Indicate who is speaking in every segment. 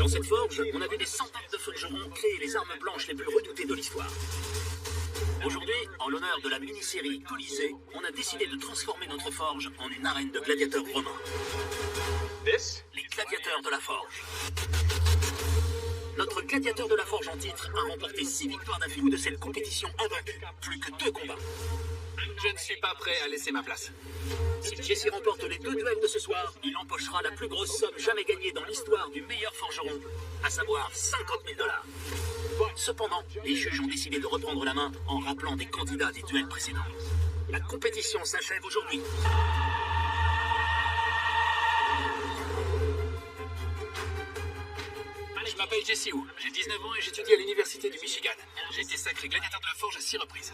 Speaker 1: Dans cette forge, on a vu des centaines de forgerons créer les armes blanches les plus redoutées de l'histoire. Aujourd'hui, en l'honneur de la mini-série Colisée, on a décidé de transformer notre forge en une arène de gladiateurs romains. Les gladiateurs de la forge. Notre gladiateur de la forge en titre a remporté 6 victoires d'affilée de cette compétition invaincue. Plus que 2 combats.
Speaker 2: Je ne suis pas prêt à laisser ma place.
Speaker 1: Si Jesse remporte les 2 duels de ce soir, il empochera la plus grosse somme jamais gagnée dans l'histoire du meilleur forgeron, à savoir 50 000 $. Cependant, les juges ont décidé de reprendre la main en rappelant des candidats des duels précédents. La compétition s'achève aujourd'hui.
Speaker 2: Je m'appelle Jesse Wu, j'ai 19 ans et j'étudie à l'université du Michigan. J'ai été sacré gladiateur de la forge à 6 reprises.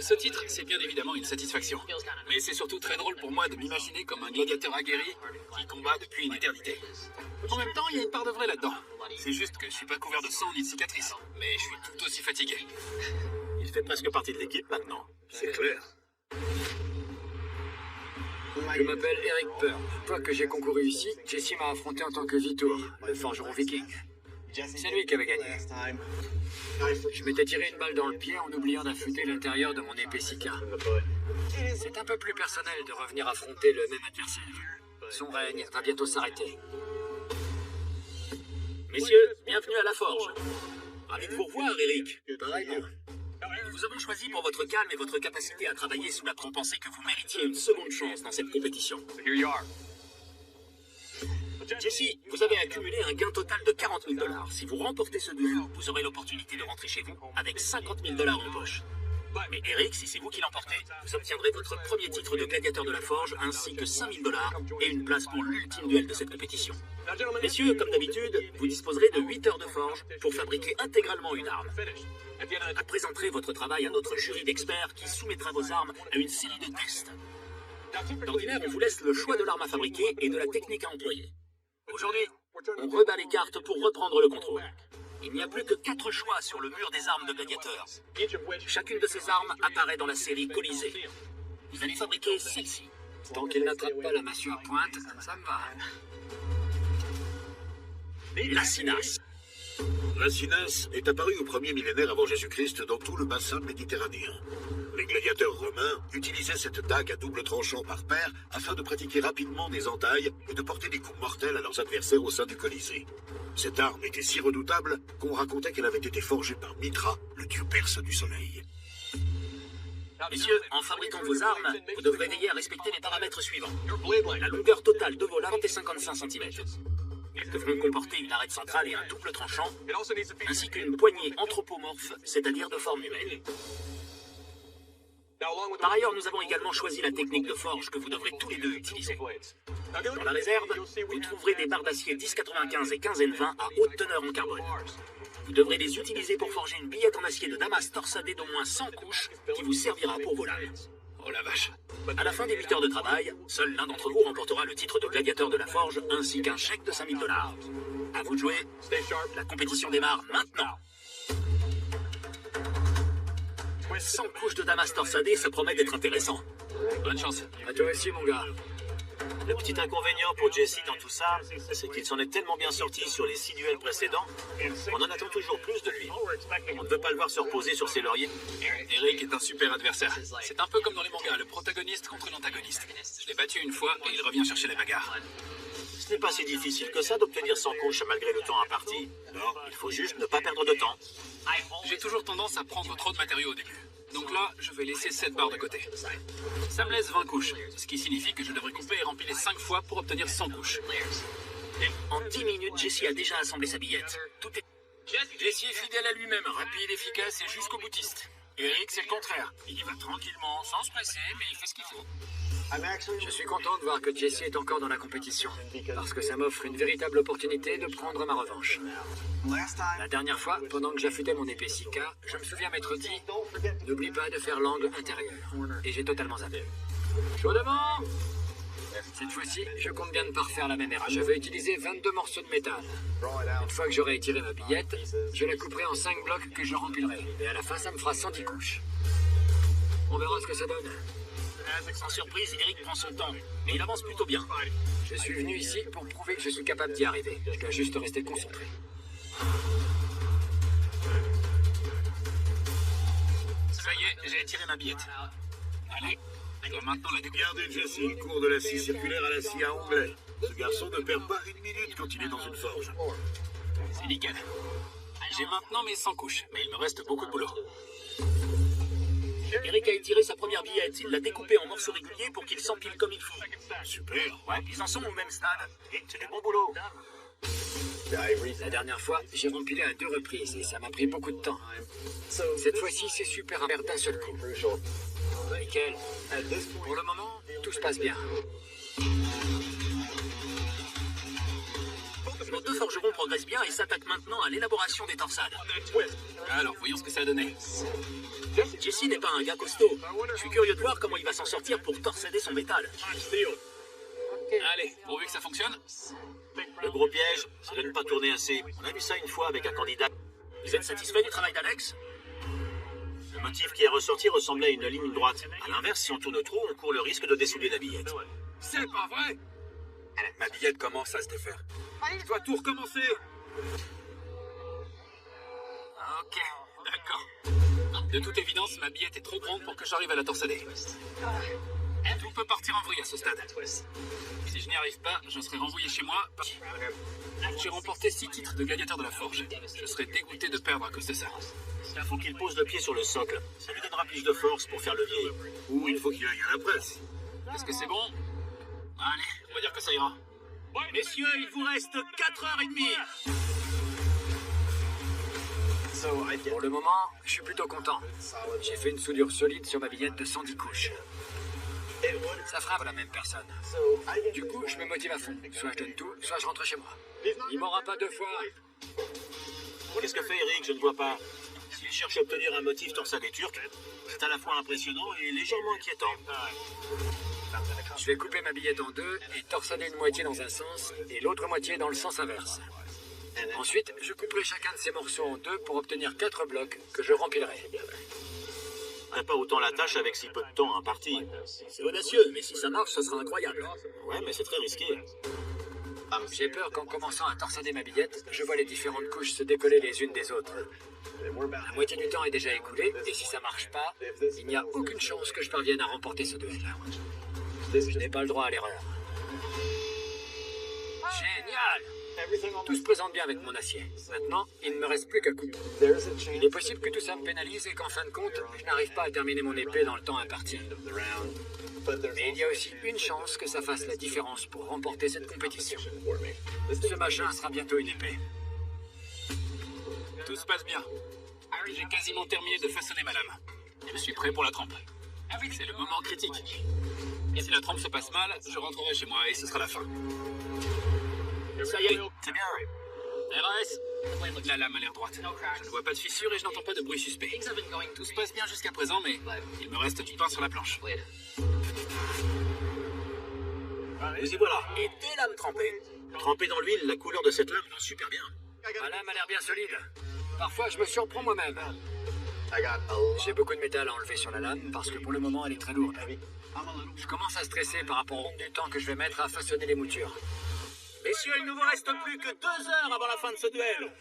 Speaker 2: Ce titre, c'est bien évidemment une satisfaction. Mais c'est surtout très drôle pour moi de m'imaginer comme un gladiateur aguerri qui combat depuis une éternité. En même temps, il y a une part de vrai là-dedans. C'est juste que je suis pas couvert de sang ni de cicatrices. Mais je suis tout aussi fatigué.
Speaker 1: Il fait presque partie de l'équipe maintenant. C'est clair.
Speaker 3: Je m'appelle Eric Pearl. Fois que j'ai concouru ici, Jesse m'a affronté en tant que Vitor, le forgeron viking. C'est lui qui avait gagné. Je m'étais tiré une balle dans le pied en oubliant d'affûter l'intérieur de mon épée Sika. C'est un peu plus personnel de revenir affronter le même adversaire. Son règne va bientôt s'arrêter.
Speaker 1: Messieurs, bienvenue à la forge. Ravi de vous revoir, Eric.
Speaker 3: Pareillement.
Speaker 1: Nous vous avons choisi pour votre calme et votre capacité à travailler sous la pensée que vous méritiez une seconde chance dans cette compétition.
Speaker 2: Here you are.
Speaker 1: Jesse, vous avez accumulé un gain total de 40 000 $. Si vous remportez ce duel, vous aurez l'opportunité de rentrer chez vous avec 50 000 $ en poche. Mais Eric, si c'est vous qui l'emportez, vous obtiendrez votre premier titre de gladiateur de la forge ainsi que 5 000 $ et une place pour l'ultime duel de cette compétition. Messieurs, comme d'habitude, vous disposerez de 8 heures de forge pour fabriquer intégralement une arme. Vous présenterez votre travail à notre jury d'experts qui soumettra vos armes à une série de tests. D'ordinaire, on vous laisse le choix de l'arme à fabriquer et de la technique à employer. Aujourd'hui, on rebat les cartes pour reprendre le contrôle. Il n'y a plus que 4 choix sur le mur des armes de gladiateurs. Chacune de ces armes apparaît dans la série Colisée. Vous allez fabriquer celle-ci.
Speaker 3: Tant qu'il n'attrape pas la massue à pointe, ça me va.
Speaker 1: La Sinace.
Speaker 4: La Sinace est apparue au 1er millénaire avant Jésus-Christ dans tout le bassin méditerranéen. Les gladiateurs romains utilisaient cette dague à double tranchant par paire afin de pratiquer rapidement des entailles et de porter des coups mortels à leurs adversaires au sein du Colisée. Cette arme était si redoutable qu'on racontait qu'elle avait été forgée par Mithra, le dieu perse du soleil.
Speaker 1: Messieurs, en fabriquant vos armes, vous devrez veiller à respecter les paramètres suivants. La longueur totale de vos lames est 55 cm. Elles devront comporter une arête centrale et un double tranchant, ainsi qu'une poignée anthropomorphe, c'est-à-dire de forme humaine. Par ailleurs, nous avons également choisi la technique de forge que vous devrez tous les deux utiliser. Dans la réserve, vous trouverez des barres d'acier 1095 et 15N20 à haute teneur en carbone. Vous devrez les utiliser pour forger une billette en acier de Damas torsadée d'au moins 100 couches qui vous servira pour vos lames.
Speaker 2: Oh la vache.
Speaker 1: À la fin des 8 heures de travail, seul l'un d'entre vous remportera le titre de gladiateur de la forge ainsi qu'un chèque de 5 000 $. À vous de jouer. La compétition démarre maintenant. 100 couches de Damas torsadé, ça promet d'être intéressant.
Speaker 2: Bonne chance.
Speaker 3: À toi aussi, mon gars.
Speaker 5: Le petit inconvénient pour Jesse dans tout ça, c'est qu'il s'en est tellement bien sorti sur les 6 duels précédents, on en attend toujours plus de lui. On ne veut pas le voir se reposer sur ses lauriers.
Speaker 2: Eric est un super adversaire. C'est un peu comme dans les mangas, le protagoniste contre l'antagoniste. Je l'ai battu une fois et il revient chercher la bagarre.
Speaker 5: Ce n'est pas si difficile que ça d'obtenir 100 couches malgré le temps imparti. Non, il faut juste ne pas perdre de temps.
Speaker 2: J'ai toujours tendance à prendre trop de matériaux au début. Donc là, je vais laisser cette barre de côté. Ça me laisse 20 couches, ce qui signifie que je devrais couper et rempiler 5 fois pour obtenir 100 couches.
Speaker 1: En 10 minutes, Jesse a déjà assemblé sa billette. Tout est...
Speaker 2: Jesse est fidèle à lui-même, rapide, efficace et jusqu'au boutiste. Eric, c'est le contraire. Il y va tranquillement, sans se presser, mais il fait ce qu'il faut.
Speaker 3: Je suis content de voir que Jesse est encore dans la compétition, parce que ça m'offre une véritable opportunité de prendre ma revanche. La dernière fois, pendant que j'affûtais mon épée Sika, je me souviens m'être dit « N'oublie pas de faire l'angle intérieur ». Et j'ai totalement zappé. Chaud devant! Cette fois-ci, je compte bien ne pas refaire la même erreur. Je vais utiliser 22 morceaux de métal. Une fois que j'aurai étiré ma billette, je la couperai en 5 blocs que je rempilerai. Et à la fin, ça me fera 110 couches. On verra ce que ça donne.
Speaker 1: Sans surprise, Eric prend son temps, mais il avance plutôt bien.
Speaker 3: Je suis venu ici pour prouver que je suis capable d'y arriver. Je dois juste rester concentré.
Speaker 2: Ça y est, j'ai tiré ma billette. Allez, je dois maintenant la découvrir.
Speaker 4: Regardez Jesse, il court de la scie circulaire à la scie à onglet. Ce garçon ne perd pas une minute quand il est dans une forge.
Speaker 2: C'est nickel. J'ai maintenant mes 100 couches, mais il me reste beaucoup de boulot.
Speaker 1: Eric a étiré sa première billette. Il l'a découpée en morceaux réguliers pour qu'il s'empile comme il faut.
Speaker 4: Super.
Speaker 1: Ouais, ils en sont au même stade.
Speaker 5: C'est du bon boulot.
Speaker 3: La dernière fois, j'ai rempilé à 2 reprises et ça m'a pris beaucoup de temps. Cette fois-ci, c'est super à faire d'un seul coup. Nickel. Pour le moment, tout se passe bien.
Speaker 1: Nos deux forgerons progressent bien et s'attaquent maintenant à l'élaboration des torsades.
Speaker 2: Alors, voyons ce que ça a donné.
Speaker 1: Jesse n'est pas un gars costaud. Je suis curieux de voir comment il va s'en sortir pour torsader son métal.
Speaker 2: Allez, pourvu que ça fonctionne.
Speaker 5: Le gros piège, c'est de ne pas tourner assez. On a vu ça une fois avec un candidat.
Speaker 1: Vous êtes satisfait du travail d'Alex?
Speaker 5: Le motif qui est ressorti ressemblait à une ligne droite. À l'inverse, si on tourne trop, on court le risque de dessouder la billette.
Speaker 2: C'est pas vrai. Ma billette commence à se défaire. Je dois tout recommencer. Ok, d'accord. De toute évidence, ma billette est trop grande pour que j'arrive à la torsader. Tout peut partir en vrille à ce stade. Si je n'y arrive pas, je serai renvoyé chez moi. J'ai remporté 6 titres de gladiateur de la forge. Je serais dégoûté de perdre à cause de ça.
Speaker 5: Il faut qu'il pose le pied sur le socle. Ça lui donnera plus de force pour faire le vieil.
Speaker 4: Ou il faut qu'il aille à la presse.
Speaker 2: Est-ce que c'est bon? Allez, on va dire que ça ira.
Speaker 1: Messieurs, il vous reste 4h30.
Speaker 3: Pour le moment, je suis plutôt content. J'ai fait une soudure solide sur ma billette de 110 couches. Ça fera pour la même personne. Du coup, je me motive à fond. Soit je donne tout, soit je rentre chez moi. Il m'aura pas 2 fois.
Speaker 5: Qu'est-ce que fait Eric? Je ne vois pas. S'il cherche à obtenir un motif torsadé turc, c'est à la fois impressionnant et légèrement inquiétant.
Speaker 3: Je vais couper ma billette en 2 et torsader une moitié dans un sens et l'autre moitié dans le sens inverse. Ensuite, je couperai chacun de ces morceaux en 2 pour obtenir 4 blocs que je rempilerai.
Speaker 5: On pas autant la tâche avec si peu de temps imparti.
Speaker 1: C'est audacieux, mais si ça marche, ce sera incroyable.
Speaker 5: Ouais, mais c'est très risqué.
Speaker 3: J'ai peur qu'en commençant à torsader ma billette, je vois les différentes couches se décoller les unes des autres. La moitié du temps est déjà écoulée, et si ça marche pas, il n'y a aucune chance que je parvienne à remporter ce duel. Je n'ai pas le droit à l'erreur. Génial! Tout se présente bien avec mon acier. Maintenant, il ne me reste plus qu'à couper. Il est possible que tout ça me pénalise et qu'en fin de compte, je n'arrive pas à terminer mon épée dans le temps imparti. Mais il y a aussi une chance que ça fasse la différence pour remporter cette compétition. Ce machin sera bientôt une épée.
Speaker 2: Tout se passe bien. J'ai quasiment terminé de façonner ma lame. Je suis prêt pour la trempe. C'est le moment critique. Et si la trempe se passe mal, je rentrerai chez moi et ce sera la fin.
Speaker 1: Ça y est,
Speaker 5: C'est bien.
Speaker 1: RS.
Speaker 2: La lame a l'air droite. Je ne vois pas de fissure et je n'entends pas de bruit suspect. Tout se passe bien jusqu'à présent, mais il me reste du pain sur la planche.
Speaker 5: Vous y voilà.
Speaker 1: Et des lames trempées.
Speaker 5: Trempé dans l'huile, la couleur de cette lame va super bien.
Speaker 3: Ma lame a l'air bien solide. Parfois, je me surprends moi-même. J'ai beaucoup de métal à enlever sur la lame parce que pour le moment, elle est très lourde. Je commence à stresser par rapport au du temps que je vais mettre à façonner les moutures.
Speaker 1: Messieurs, il ne vous reste plus que 2 heures avant la fin de ce duel.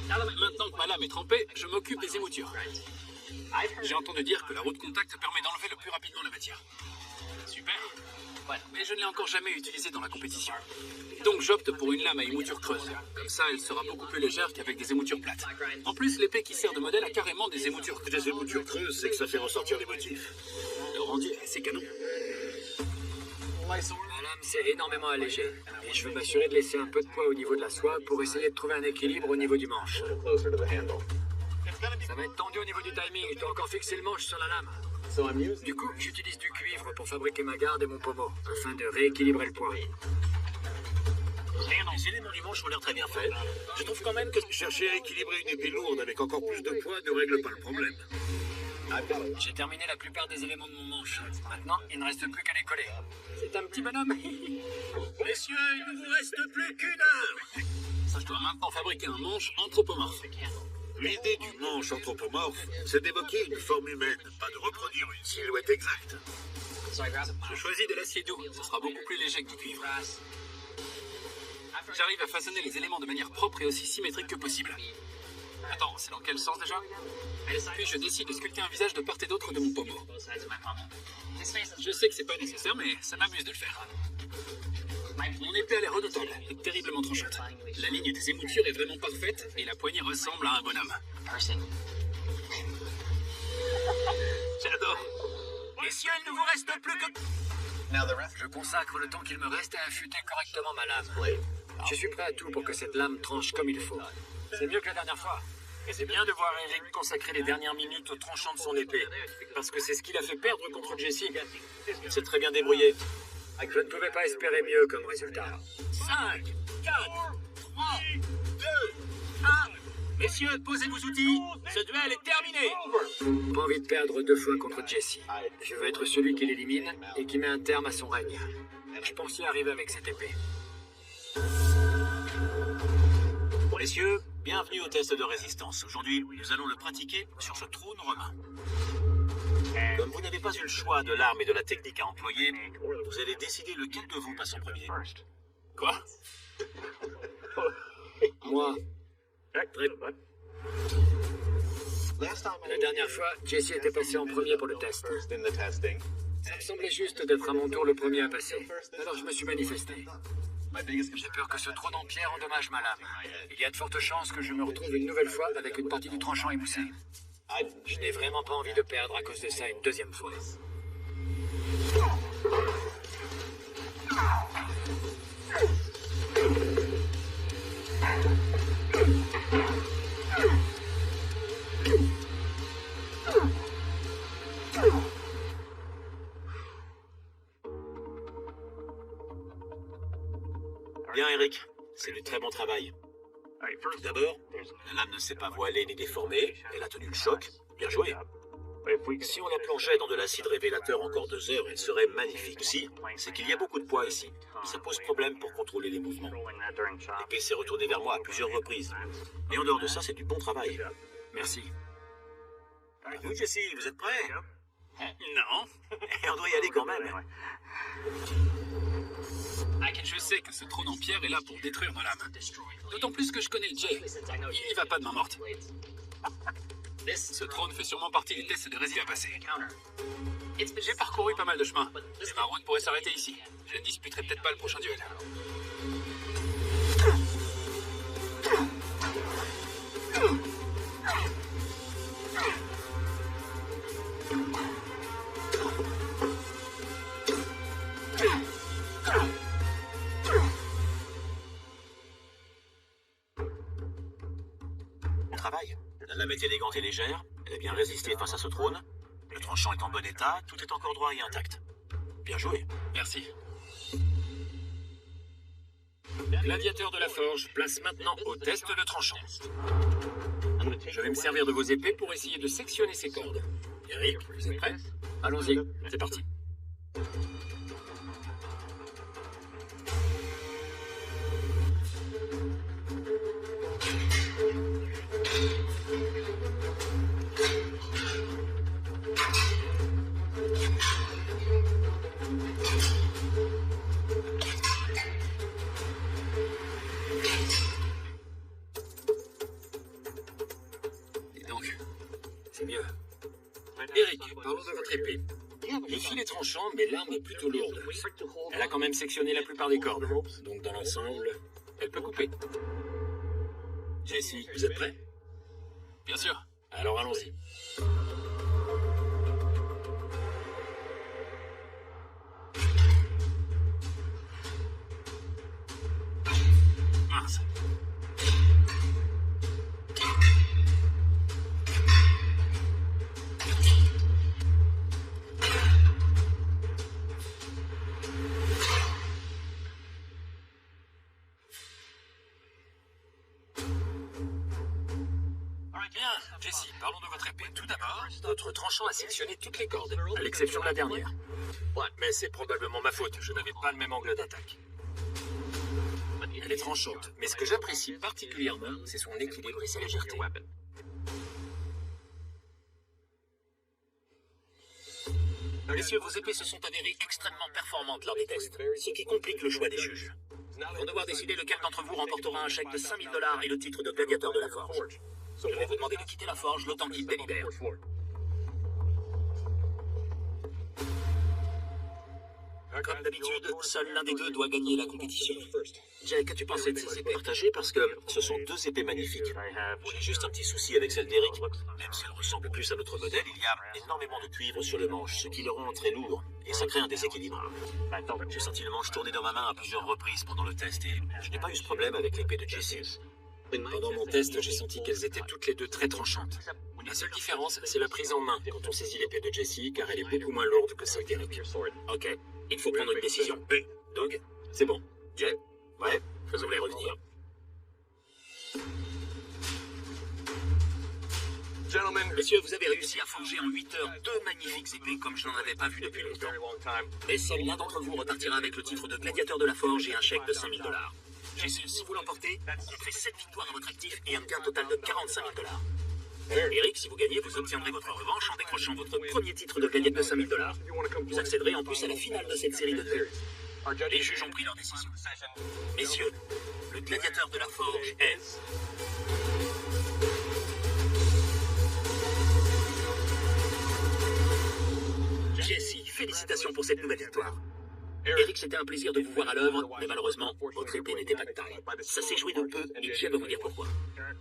Speaker 2: Maintenant que ma lame est trempée, je m'occupe des émoutures. J'ai entendu dire que la roue de contact permet d'enlever le plus rapidement la matière. Super. Mais je ne l'ai encore jamais utilisée dans la compétition. Donc j'opte pour une lame à émouture creuse. Comme ça, elle sera beaucoup plus légère qu'avec des émoutures plates. En plus, l'épée qui sert de modèle a carrément des émoutures creuses.
Speaker 4: Des émoutures creuses, c'est que ça fait ressortir les motifs.
Speaker 2: Le rendu est assez canon.
Speaker 3: Ma lame s'est énormément allégée et je veux m'assurer de laisser un peu de poids au niveau de la soie pour essayer de trouver un équilibre au niveau du manche. Ça va être tendu au niveau du timing, je dois encore fixer le manche sur la lame. Du coup, j'utilise du cuivre pour fabriquer ma garde et mon pommeau, afin de rééquilibrer le poids.
Speaker 5: Les éléments du manche ont l'air très bien faits.
Speaker 1: Je trouve quand même que...
Speaker 4: Chercher à équilibrer une épée lourde avec encore plus de poids ne règle pas le problème.
Speaker 3: J'ai terminé la plupart des éléments de mon manche. Maintenant, il ne reste plus qu'à les coller. C'est un petit bonhomme.
Speaker 1: Messieurs, il ne vous reste plus qu'1 heure.
Speaker 2: Je dois maintenant fabriquer un manche anthropomorphe.
Speaker 4: L'idée du manche anthropomorphe, c'est d'évoquer une forme humaine, pas de reproduire une silhouette exacte.
Speaker 2: Je choisis de l'acier doux, ce sera beaucoup plus léger que du cuivre. J'arrive à façonner les éléments de manière propre et aussi symétrique que possible. Attends, c'est dans quel sens déjà? Puis je décide de sculpter un visage de part et d'autre de mon pommeau. Je sais que c'est pas nécessaire, mais ça m'amuse de le faire. Mon épée a l'air redoutable et terriblement tranchante. La ligne des émoutures est vraiment parfaite et la poignée ressemble à un bonhomme. J'adore.
Speaker 1: Messieurs, il ne vous reste plus que...
Speaker 3: Je consacre le temps qu'il me reste à affûter correctement ma lame. Je suis prêt à tout pour que cette lame tranche comme il faut. C'est mieux que la dernière fois.
Speaker 1: Et c'est bien de voir Eric consacrer les dernières minutes au tranchant de son épée. Parce que c'est ce qu'il a fait perdre contre Jesse.
Speaker 5: C'est très bien débrouillé.
Speaker 3: Je ne pouvais pas espérer mieux comme résultat.
Speaker 1: 5, 4, 3, 2, 1. Messieurs, posez vos outils. Ce duel est terminé.
Speaker 3: Pas envie de perdre 2 fois contre Jesse. Je veux être celui qui l'élimine et qui met un terme à son règne. Je pense y arriver avec cette épée.
Speaker 5: Messieurs, bienvenue au test de résistance. Aujourd'hui, nous allons le pratiquer sur ce trône romain. Comme vous n'avez pas eu le choix de l'arme et de la technique à employer, vous allez décider lequel de vous passe en premier.
Speaker 2: Quoi?
Speaker 3: Moi. La dernière fois, Jesse était passé en premier pour le test. Ça me semblait juste d'être à mon tour le premier à passer. Alors je me suis manifesté. J'ai peur que ce trône en pierre endommage ma lame. Il y a de fortes chances que je me retrouve une nouvelle fois avec une partie du tranchant émoussé. Je n'ai vraiment pas envie de perdre à cause de ça une deuxième fois.
Speaker 5: Bien, Eric. C'est du très bon travail. Tout d'abord, la lame ne s'est pas voilée ni déformée. Elle a tenu le choc. Bien joué. Si on la plongeait dans de l'acide révélateur encore 2 heures, elle serait magnifique. Si, c'est qu'il y a beaucoup de poids ici. Ça pose problème pour contrôler les mouvements. L'épée s'est retournée vers moi à plusieurs reprises. Mais en dehors de ça, c'est du bon travail.
Speaker 3: Merci.
Speaker 5: Vous, Jesse, vous êtes prêts?
Speaker 2: Non.
Speaker 5: Et on doit y aller quand même.
Speaker 2: Je sais que ce trône en pierre est là pour détruire nos lames. D'autant plus que je connais Jay. Il n'y va pas de main morte. Ce trône fait sûrement partie du test de résistance à passer. J'ai parcouru pas mal de chemin. Mais ma route pourrait s'arrêter ici. Je ne disputerai peut-être pas le prochain duel.
Speaker 5: Travail. La lame est élégante et légère. Elle a bien résisté face à ce trône. Le tranchant est en bon état. Tout est encore droit et intact. Bien joué.
Speaker 2: Merci.
Speaker 3: Gladiateur de la forge, place maintenant au test le tranchant.
Speaker 2: Je vais me servir de vos épées pour essayer de sectionner ces cordes. Eric, vous êtes prêts?
Speaker 3: Allons-y.
Speaker 2: C'est parti. Et donc,
Speaker 3: C'est mieux.
Speaker 2: Eric, parlons de votre épée. Le fil est tranchant, mais l'arme est plutôt lourde. Elle a quand même sectionné la plupart des cordes. Donc dans l'ensemble, elle peut couper. Jesse, vous êtes prêts? Bien sûr. Alors allons-y. Mince. Bien, Jesse, parlons de votre épée. Tout d'abord, votre tranchant a sectionné toutes les cordes, à l'exception de la dernière.
Speaker 1: Ouais, mais c'est probablement ma faute. Je n'avais pas le même angle d'attaque.
Speaker 2: Elle est tranchante, mais ce que j'apprécie particulièrement, c'est son équilibre et sa légèreté.
Speaker 1: Messieurs, vos épées se sont avérées extrêmement performantes lors des tests, ce qui complique le choix des juges. Ils vont devoir décider lequel d'entre vous remportera un chèque de 5 000 $ et le titre de gladiateur de la forge. Je vais vous demander de quitter la forge le temps qu'il délibère. Comme d'habitude, seul l'un des deux doit gagner la compétition. Jay, qu'as-tu pensé de ces épées?
Speaker 5: Partagé parce que ce sont deux épées magnifiques. J'ai juste un petit souci avec celle d'Eric. Même si elle ressemble plus à notre modèle, il y a énormément de cuivre sur le manche, ce qui le rend très lourd, et ça crée un déséquilibre. J'ai senti le manche tourner dans ma main à plusieurs reprises pendant le test, et je n'ai pas eu ce problème avec l'épée de Jesse.
Speaker 3: Pendant mon test, j'ai senti qu'elles étaient toutes les deux très tranchantes. La seule différence, c'est la prise en main quand on saisit l'épée de Jesse, car elle est beaucoup moins lourde que celle d'Eric.
Speaker 1: Ok, il faut prendre une décision. Doug, c'est bon. Jay, ouais, faisons-les revenir. Messieurs, vous avez réussi à forger en 8 heures 2 magnifiques épées comme je n'en avais pas vu depuis longtemps. Et seul l'un d'entre vous repartira avec le titre de gladiateur de la forge et un chèque de 5 000 $. Jésus, si vous l'emportez, vous compterez 7 victoires à votre actif et un gain total de 45 000 $. Eric, si vous gagnez, vous obtiendrez votre revanche en décrochant votre premier titre de gladiateur de 5 000 $. Vous accéderez en plus à la finale de cette série de duels. Les juges ont pris leur décision. Messieurs, le gladiateur de la forge est... Jesse, félicitations pour cette nouvelle victoire. Eric, c'était un plaisir de vous voir à l'œuvre, mais malheureusement, votre épée n'était pas de taille. Ça s'est joué de peu, et Jay va vous dire pourquoi.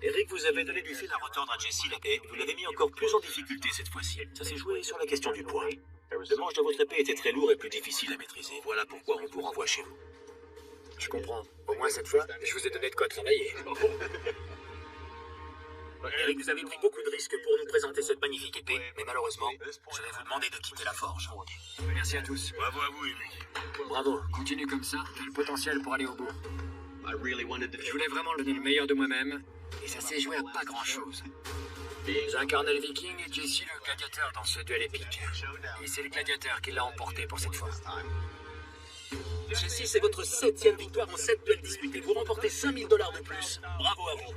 Speaker 5: Eric, vous avez donné du fil à retordre à Jesse, et vous l'avez mis encore plus en difficulté cette fois-ci. Ça s'est joué sur la question du poids. Le manche de votre épée était très lourd et plus difficile à maîtriser. Voilà pourquoi on vous renvoie chez vous.
Speaker 3: Je comprends. Au moins cette fois, je vous ai donné de quoi travailler.
Speaker 1: Eric, vous avez pris beaucoup de risques pour nous présenter cette magnifique épée, mais malheureusement, je vais vous demander de quitter la forge.
Speaker 3: Merci à tous.
Speaker 4: Bravo à vous, Eric.
Speaker 3: Bravo, continue comme ça, j'ai le potentiel pour aller au bout. Je voulais vraiment donner le meilleur de moi-même, et ça s'est joué à pas grand-chose. J'incarnais le viking et Jesse le gladiateur dans ce duel épique. Et c'est le gladiateur qui l'a emporté pour cette fois.
Speaker 1: Jesse, c'est votre 7e victoire en 7 duels disputés. Vous remportez 5 000 $ de plus. Bravo à vous.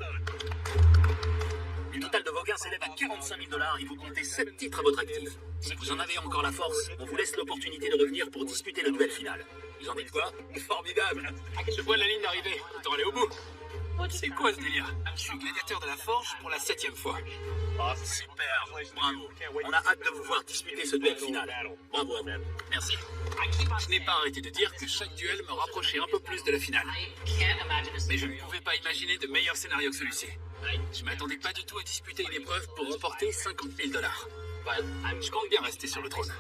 Speaker 1: Le total de vos gains s'élève à 45 000 $ et vous comptez 7 titres à votre actif. Si vous en avez encore la force, on vous laisse l'opportunité de revenir pour disputer le duel final. Vous en dites quoi? Formidable.
Speaker 2: Je vois la ligne d'arrivée. Autant aller au bout. C'est quoi ce délire? Je suis gladiateur de la forge pour la 7e fois.
Speaker 1: Super, bravo. On a hâte de vous voir disputer ce duel final. Bravo à vous.
Speaker 2: Merci. Je n'ai pas arrêté de dire que chaque duel me rapprochait un peu plus de la finale. Mais je ne pouvais pas imaginer de meilleur scénario que celui-ci. Je m'attendais pas du tout à disputer une épreuve pour remporter 50 000 $. Je compte bien rester sur le trône.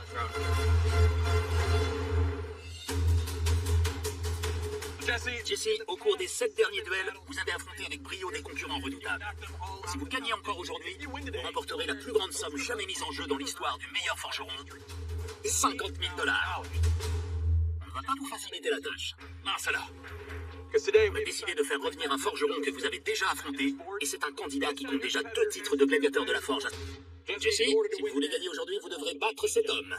Speaker 1: Jesse, au cours des 7 derniers duels, vous avez affronté avec brio des concurrents redoutables. Si vous gagnez encore aujourd'hui, vous remporterez la plus grande somme jamais mise en jeu dans l'histoire du meilleur forgeron, 50 000 $. On ne va pas vous faciliter la tâche.
Speaker 2: Mince alors.
Speaker 1: On a décidé de faire revenir un forgeron que vous avez déjà affronté, et c'est un candidat qui compte déjà 2 titres de gladiateur de la forge. Jesse, si vous voulez gagner aujourd'hui, vous devrez battre cet homme.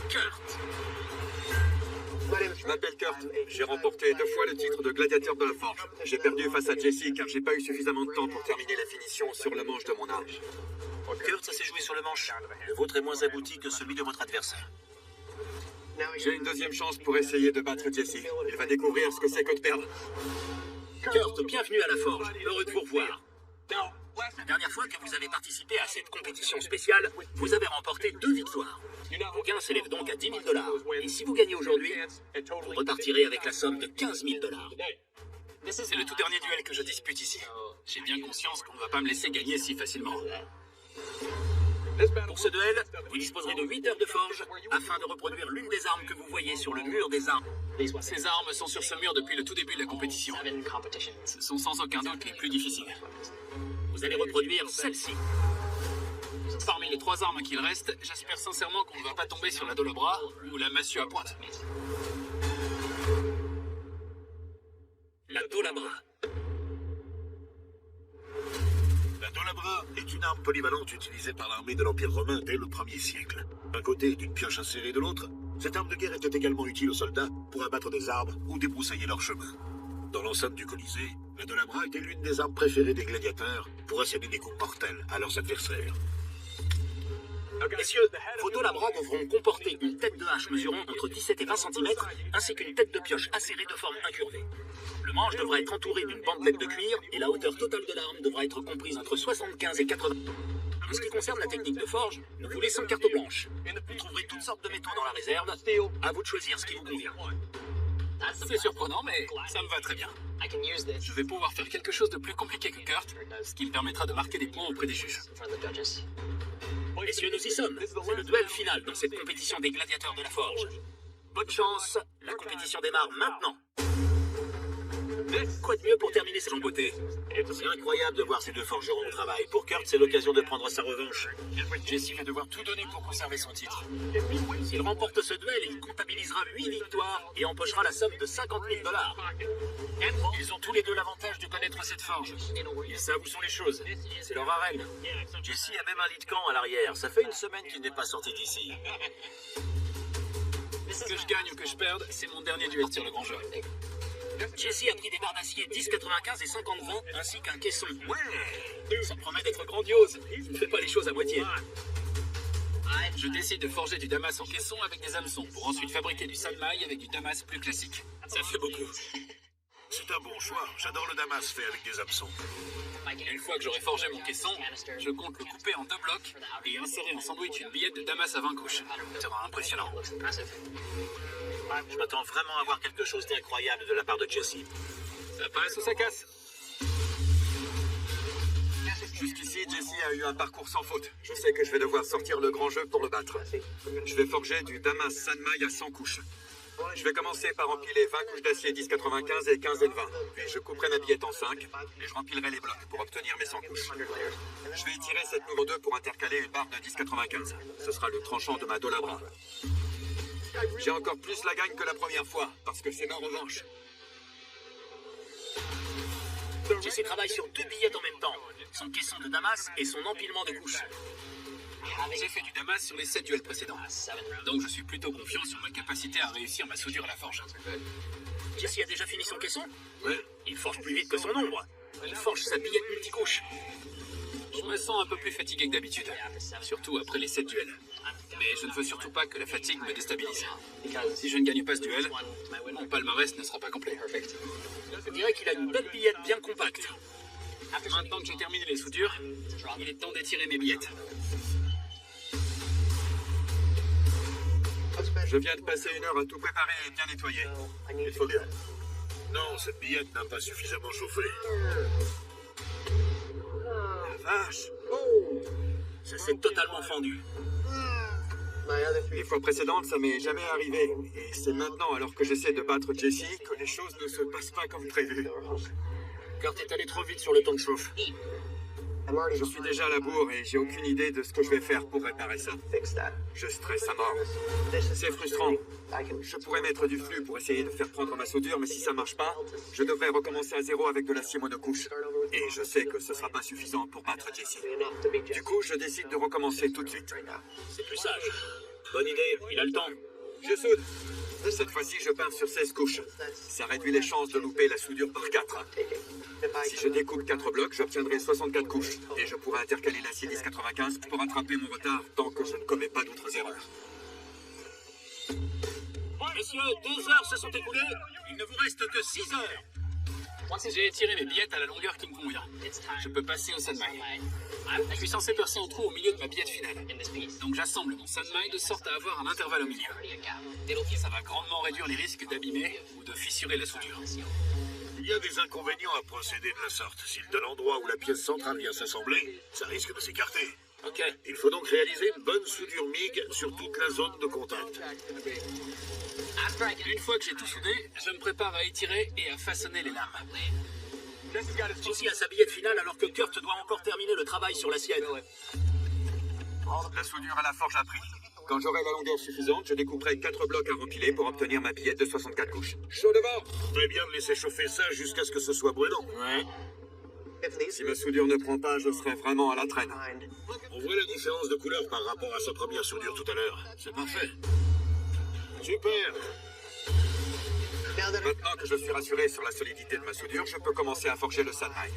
Speaker 1: Kurt.
Speaker 6: Je m'appelle Kurt. J'ai remporté 2 fois le titre de gladiateur de la forge. J'ai perdu face à Jesse car j'ai pas eu suffisamment de temps pour terminer la finition sur le manche de mon arme.
Speaker 5: Kurt, ça s'est joué sur le manche. Le vôtre est moins abouti que celui de votre adversaire.
Speaker 6: J'ai une 2e chance pour essayer de battre Jesse. Il va découvrir ce que c'est que de perdre.
Speaker 1: Kurt, bienvenue à la forge. Heureux de vous revoir. La dernière fois que vous avez participé à cette compétition spéciale, vous avez remporté 2 victoires. Vos gains s'élèvent donc à 10 000 $. Et si vous gagnez aujourd'hui, vous repartirez avec la somme de 15 000 $.
Speaker 2: C'est le tout dernier duel que je dispute ici. J'ai bien conscience qu'on ne va pas me laisser gagner si facilement.
Speaker 1: Pour ce duel, vous disposerez de 8 heures de forge afin de reproduire l'une des armes que vous voyez sur le mur des armes.
Speaker 2: Ces armes sont sur ce mur depuis le tout début de la compétition. Ce sont sans aucun doute les plus difficiles.
Speaker 1: Vous allez reproduire celle-ci.
Speaker 2: Parmi les 3 armes qu'il reste, j'espère sincèrement qu'on ne va pas tomber sur la dolobra ou la massue à pointe.
Speaker 1: La dolabra.
Speaker 4: La dolabra est une arme polyvalente utilisée par l'armée de l'Empire romain dès le 1er siècle. D'un côté, d'une pioche insérée de l'autre, cette arme de guerre était également utile aux soldats pour abattre des arbres ou débroussailler leur chemin. Dans l'enceinte du Colisée, la dolabra était l'une des armes préférées des gladiateurs pour asséner des coups mortels à leurs adversaires.
Speaker 1: Messieurs, vos deux labras devront comporter une tête de hache mesurant entre 17 et 20 cm, ainsi qu'une tête de pioche acérée de forme incurvée. Le manche devra être entouré d'une bandelette de cuir et la hauteur totale de l'arme devra être comprise entre 75 et 80. En ce qui concerne la technique de forge, nous vous laissons carte blanche. Vous trouverez toutes sortes de métaux dans la réserve. À vous de choisir ce qui vous convient.
Speaker 2: C'est surprenant, mais ça me va très bien. Je vais pouvoir faire quelque chose de plus compliqué que Kurt, ce qui me permettra de marquer des points auprès des juges.
Speaker 1: Messieurs, nous y sommes. C'est le duel final dans cette compétition des gladiateurs de la forge. Bonne chance, la compétition démarre maintenant. Quoi de mieux pour terminer cette beauté?
Speaker 5: C'est incroyable de voir ces deux forgerons au travail. Pour Kurt, c'est l'occasion de prendre sa revanche.
Speaker 2: Jesse va devoir tout donner pour conserver son titre.
Speaker 1: S'il remporte ce duel, il comptabilisera 8 victoires et empochera la somme de 50 000 $.
Speaker 2: Ils ont tous les deux l'avantage de connaître cette forge. Ils savent où sont les choses. C'est leur arène.
Speaker 5: Jesse a même un lit de camp à l'arrière. Ça fait une semaine qu'il n'est pas sorti d'ici.
Speaker 2: Que je gagne ou que je perde, c'est mon dernier duel sur le grand jeu.
Speaker 1: Jesse a pris des barres d'acier 10,95 et 50,20 ainsi qu'un caisson. Ouais, ça promet d'être grandiose. Il ne fait pas les choses à moitié.
Speaker 2: Je décide de forger du damas en caisson avec des hameçons pour ensuite fabriquer du sanmaï avec du damas plus classique.
Speaker 1: Ça fait beaucoup.
Speaker 4: C'est un bon choix. J'adore le damas fait avec des hameçons.
Speaker 2: Une fois que j'aurai forgé mon caisson, je compte le couper en 2 blocs et insérer en sandwich une billette de damas à 20 couches. Ça sera impressionnant.
Speaker 5: Je m'attends vraiment à voir quelque chose d'incroyable de la part de Jesse.
Speaker 2: Ça passe ou ça casse?
Speaker 6: Jusqu'ici, Jesse a eu un parcours sans faute. Je sais que je vais devoir sortir le grand jeu pour le battre. Je vais forger du damas sanmaï à 100 couches. Je vais commencer par empiler 20 couches d'acier 10,95 et 15 N20. Puis je couperai ma billette en 5 et je rempilerai les blocs pour obtenir mes 100 couches. Je vais étirer cette numéro 2 pour intercaler une barre de 10,95. Ce sera le tranchant de ma dolabra. J'ai encore plus la gagne que la première fois, parce que c'est ma revanche.
Speaker 1: Jesse travaille sur 2 billettes en même temps. Son caisson de damas et son empilement de couches.
Speaker 2: J'ai fait du damas sur les 7 duels précédents. Donc je suis plutôt confiant sur ma capacité à réussir ma soudure à la forge.
Speaker 1: Jesse a déjà fini son caisson?
Speaker 5: Oui.
Speaker 1: Il forge plus vite que son ombre. Il forge sa billette multicouche.
Speaker 2: Je me sens un peu plus fatigué que d'habitude, surtout après les 7 duels. Mais je ne veux surtout pas que la fatigue me déstabilise. Si je ne gagne pas ce duel, mon palmarès ne sera pas complet.
Speaker 1: Je dirais qu'il a une belle billette bien compacte.
Speaker 2: Maintenant que j'ai terminé les soudures, il est temps d'étirer mes billettes.
Speaker 6: Je viens de passer 1 heure à tout préparer et bien nettoyer.
Speaker 4: Il faut bien. Non, cette billette n'a pas suffisamment chauffé.
Speaker 6: Vache!
Speaker 1: Ça s'est totalement fendu.
Speaker 6: Les fois précédentes, ça m'est jamais arrivé. Et c'est maintenant, alors que j'essaie de battre Jesse, que les choses ne se passent pas comme prévu.
Speaker 1: Kurt est allé trop vite sur le temps de chauffe.
Speaker 6: Je suis déjà à la bourre et j'ai aucune idée de ce que je vais faire pour réparer ça. Je stresse à mort. C'est frustrant. Je pourrais mettre du flux pour essayer de faire prendre ma soudure, mais si ça marche pas, je devrais recommencer à zéro avec de l'acier monocouche. Et je sais que ce sera pas suffisant pour battre Jesse. Du coup, je décide de recommencer tout de suite.
Speaker 1: C'est plus sage. Bonne idée, il a le temps.
Speaker 6: Je soude. Cette fois-ci, je pars sur 16 couches. Ça réduit les chances de louper la soudure par 4. Si je découpe 4 blocs, j'obtiendrai 64 couches. Et je pourrai intercaler l'acier 10,95 pour rattraper mon retard tant que je ne commets pas d'autres erreurs.
Speaker 1: Messieurs, 2 heures se sont écoulées. Il ne vous reste que 6 heures.
Speaker 2: J'ai étiré mes billettes à la longueur qui me convient. Je peux passer au sanmaï. Je suis censé percer un trou au milieu de ma billette finale. Donc j'assemble mon sanmaï de sorte à avoir un intervalle au milieu. Ça va grandement réduire les risques d'abîmer ou de fissurer la soudure.
Speaker 4: Il y a des inconvénients à procéder de la sorte. Si de l'endroit où la pièce centrale vient s'assembler, ça risque de s'écarter.
Speaker 1: Ok.
Speaker 4: Il faut donc réaliser une bonne soudure MIG sur toute la zone de contact.
Speaker 2: Une fois que j'ai tout soudé, je me prépare à étirer et à façonner les lames.
Speaker 1: Jesse a sa billette finale alors que Kurt doit encore terminer le travail sur la sienne.
Speaker 6: La soudure à la forge a pris. Quand j'aurai la longueur suffisante, je découperai 4 blocs à rempiler pour obtenir ma billette de 64 couches. Chaud devant!
Speaker 4: Très bien de laisser chauffer ça jusqu'à ce que ce soit brûlant.
Speaker 1: Ouais.
Speaker 6: Si ma soudure ne prend pas, je serai vraiment à la traîne.
Speaker 4: On voit la différence de couleur par rapport à sa première soudure tout à l'heure. C'est parfait. Super.
Speaker 6: Maintenant que je suis rassuré sur la solidité de ma soudure, je peux commencer à forger le sanmaï.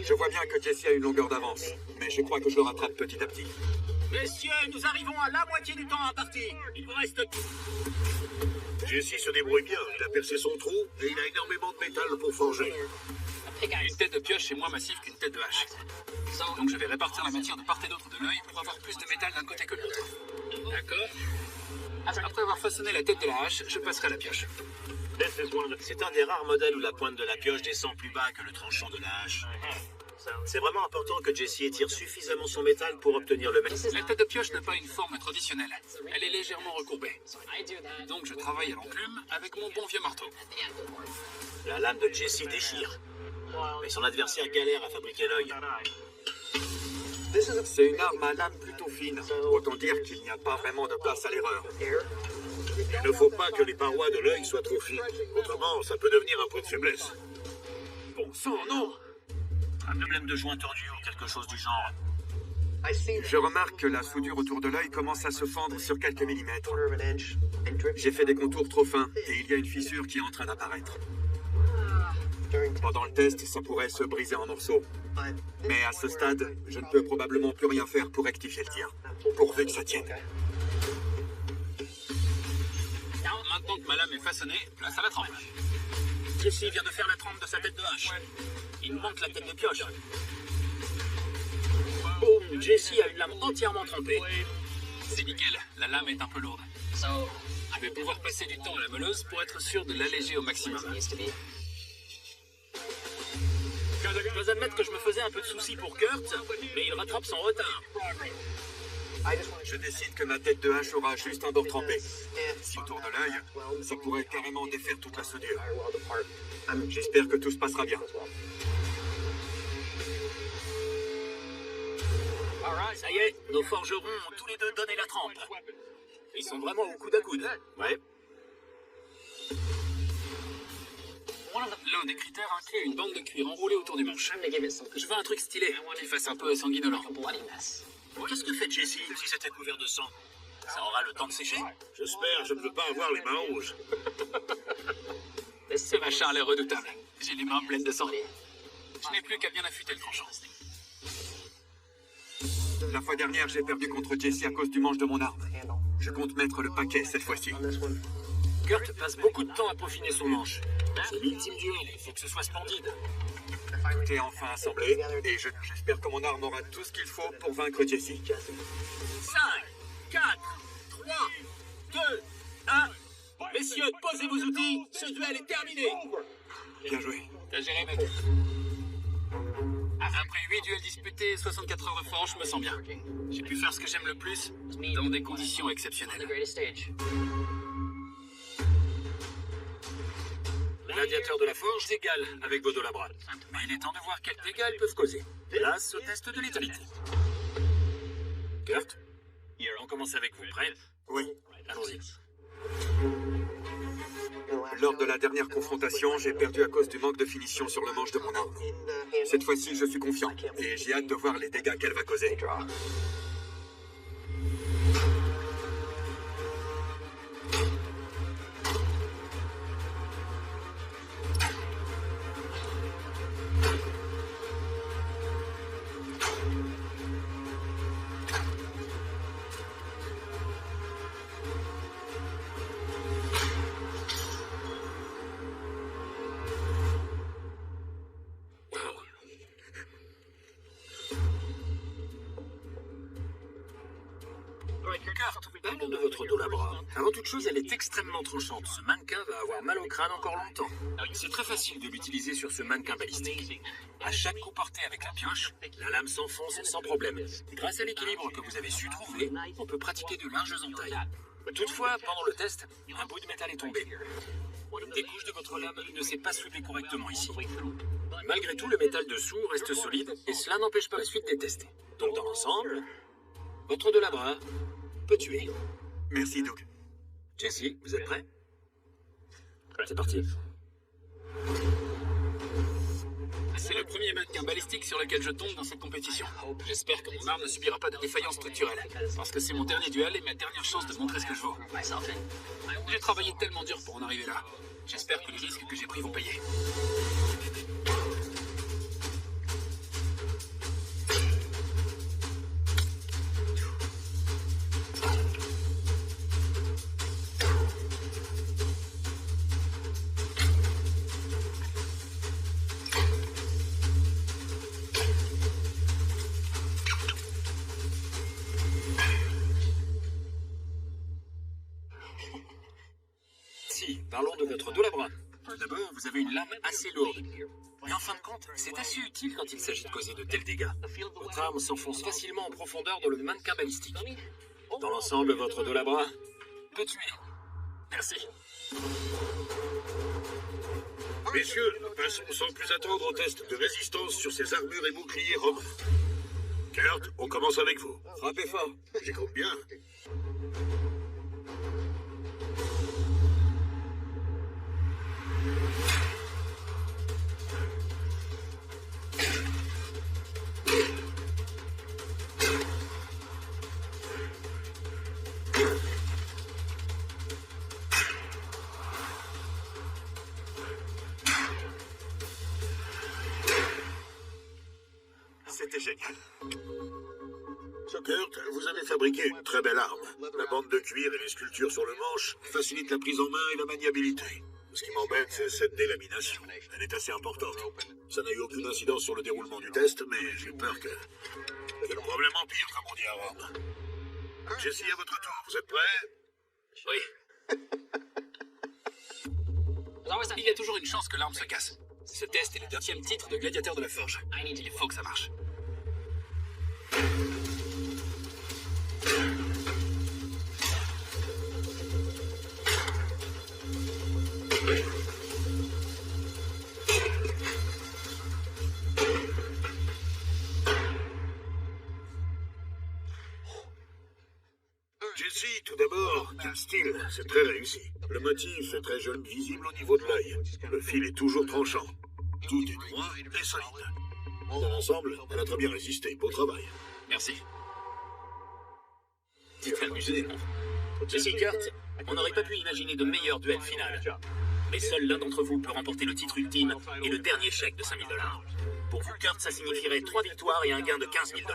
Speaker 6: Je vois bien que Jesse a une longueur d'avance, mais je crois que je le rattrape petit à petit.
Speaker 1: Messieurs, nous arrivons à la moitié du temps imparti. Il vous reste...
Speaker 4: Jesse se débrouille bien. Il a percé son trou et il a énormément de métal pour forger.
Speaker 2: Une tête de pioche est moins massive qu'une tête de hache. Donc je vais répartir la matière de part et d'autre de l'œil pour avoir plus de métal d'un côté que de l'autre. D'accord? Après avoir façonné la tête de la hache, je passerai à la pioche.
Speaker 5: C'est un des rares modèles où la pointe de la pioche descend plus bas que le tranchant de la hache. C'est vraiment important que Jesse étire suffisamment son métal pour obtenir le métal.
Speaker 2: La tête de pioche n'a pas une forme traditionnelle. Elle est légèrement recourbée. Donc je travaille à l'enclume avec mon bon vieux marteau.
Speaker 5: La lame de Jesse déchire. Mais son adversaire galère à fabriquer l'œil.
Speaker 6: C'est une arme à lame plutôt fine. Autant dire qu'il n'y a pas vraiment de place à l'erreur.
Speaker 4: Il ne faut pas que les parois de l'œil soient trop fines. Autrement, ça peut devenir un point de faiblesse.
Speaker 2: Bon sang, non!
Speaker 5: Un problème de joint tordu ou quelque chose du genre.
Speaker 6: Je remarque que la soudure autour de l'œil commence à se fendre sur quelques millimètres. J'ai fait des contours trop fins et il y a une fissure qui est en train d'apparaître. Pendant le test, ça pourrait se briser en morceaux. Mais à ce stade, je ne peux probablement plus rien faire pour rectifier le tir. Pourvu que ça tienne.
Speaker 2: Maintenant que ma lame est façonnée, place à la trempe.
Speaker 1: Jesse vient de faire la trempe de sa tête de hache. Il nous manque la tête de pioche. Boum, Jesse a une lame entièrement trempée.
Speaker 2: C'est nickel, la lame est un peu lourde. Je vais pouvoir passer du temps à la meuleuse pour être sûr de l'alléger au maximum.
Speaker 1: Je dois admettre que je me faisais un peu de soucis pour Kurt, mais il rattrape son retard.
Speaker 6: Je décide que ma tête de hache aura juste un bord trempé. Si autour de l'œil, ça pourrait carrément défaire toute la soudure. J'espère que tout se passera bien.
Speaker 1: Ça y est, nos forgerons ont tous les deux donné la trempe. Ils sont vraiment au coude à coude.
Speaker 5: Ouais.
Speaker 2: L'un des critères inclut une bande de cuir enroulée autour du manche. Je veux un truc stylé, qui fasse un peu sanguinolent.
Speaker 1: Qu'est-ce que fait Jesse si c'était couvert de sang? Ça aura le temps de sécher?
Speaker 4: J'espère, je ne veux pas avoir les mains rouges.
Speaker 2: Ce machin a l'air redoutable. J'ai les mains pleines de sang. Je n'ai plus qu'à bien affûter le tranchant.
Speaker 6: La fois dernière, j'ai perdu contre Jesse à cause du manche de mon arme. Je compte mettre le paquet cette fois-ci.
Speaker 1: Kurt passe beaucoup de temps à peaufiner son manche. C'est l'ultime duel, il faut que ce soit splendide.
Speaker 6: Tout est enfin assemblé, et j'espère que mon arme aura tout ce qu'il faut pour vaincre Jesse.
Speaker 1: 5, 4, 3, 2, 1. Messieurs, posez vos outils, ce duel est terminé.
Speaker 6: Bien joué.
Speaker 2: T'as géré, mec. Après 8 duels disputés et 64 heures de forge, je me sens bien. J'ai pu faire ce que j'aime le plus, dans des conditions exceptionnelles.
Speaker 1: Gladiateur de la forge s'égale avec vos deux labras. Mais il est temps de voir quels dégâts ils peuvent causer. Place au test de létalité. Kurt, on commence avec vous. Prêt?
Speaker 6: Oui.
Speaker 1: Allons-y.
Speaker 6: Lors de la dernière confrontation, j'ai perdu à cause du manque de finition sur le manche de mon arme. Cette fois-ci, je suis confiant, et j'ai hâte de voir les dégâts qu'elle va causer.
Speaker 1: Kurt, parlons de votre dos labras. Avant toute chose, elle est extrêmement tranchante. Ce mannequin va avoir mal au crâne encore longtemps. C'est très facile de l'utiliser sur ce mannequin balistique. À chaque coup porté avec la pioche, la lame s'enfonce sans problème. Grâce à l'équilibre que vous avez su trouver, on peut pratiquer de larges entailles. Toutefois, pendant le test, un bout de métal est tombé. Une des couches de votre lame ne s'est pas soudée correctement ici. Malgré tout, le métal dessous reste solide et cela n'empêche pas la suite des tests. Donc dans l'ensemble, votre dos labras peut tuer.
Speaker 6: Merci, Doug.
Speaker 1: Jesse, vous êtes prêt? C'est parti.
Speaker 2: C'est le premier mannequin balistique sur lequel je tombe dans cette compétition. J'espère que mon arme ne subira pas de défaillance structurelle, parce que c'est mon dernier duel et ma dernière chance de montrer ce que je vaux. J'ai travaillé tellement dur pour en arriver là. J'espère que les risques que j'ai pris vont payer. Ceci, parlons de votre dos à bras. D'abord, vous avez une lame assez lourde. Et en fin de compte, c'est assez utile quand il s'agit de causer de tels dégâts. Votre arme s'enfonce facilement en profondeur dans le mannequin balistique. Dans l'ensemble, votre dos à bras peut tuer. Merci.
Speaker 4: Messieurs, passons sans plus attendre au test de résistance sur ces armures et boucliers romains. Kurt, on commence avec vous.
Speaker 6: Frappez fort.
Speaker 4: J'y compte bien.
Speaker 6: C'était génial.
Speaker 4: Kurt, vous avez fabriqué une très belle arme. La bande de cuir et les sculptures sur le manche facilitent la prise en main et la maniabilité. Ce qui m'embête, c'est cette délamination. Elle est assez importante. Ça n'a eu aucune incidence sur le déroulement du test, mais j'ai peur que le problème empire, comme on dit à Rome. Jesse, à votre tour. Vous êtes prêts?
Speaker 2: Oui. Il y a toujours une chance que l'arme se casse. Ce test est le 10e titre de gladiateur de la forge. Il faut que ça marche.
Speaker 4: Jesse, tout d'abord, quel style, c'est très réussi. Le motif est très jeune, visible au niveau de l'œil. Le fil est toujours tranchant. Tout est droit et solide. Dans l'ensemble, elle a très bien résisté. Beau travail.
Speaker 2: Merci.
Speaker 1: C'est amusé. Jesse, Kurt, on n'aurait pas pu imaginer de meilleur duel final. Mais seul l'un d'entre vous peut remporter le titre ultime et le dernier chèque de 5 000 $. Pour vous, Kurt, ça signifierait 3 victoires et un gain de 15 000 $.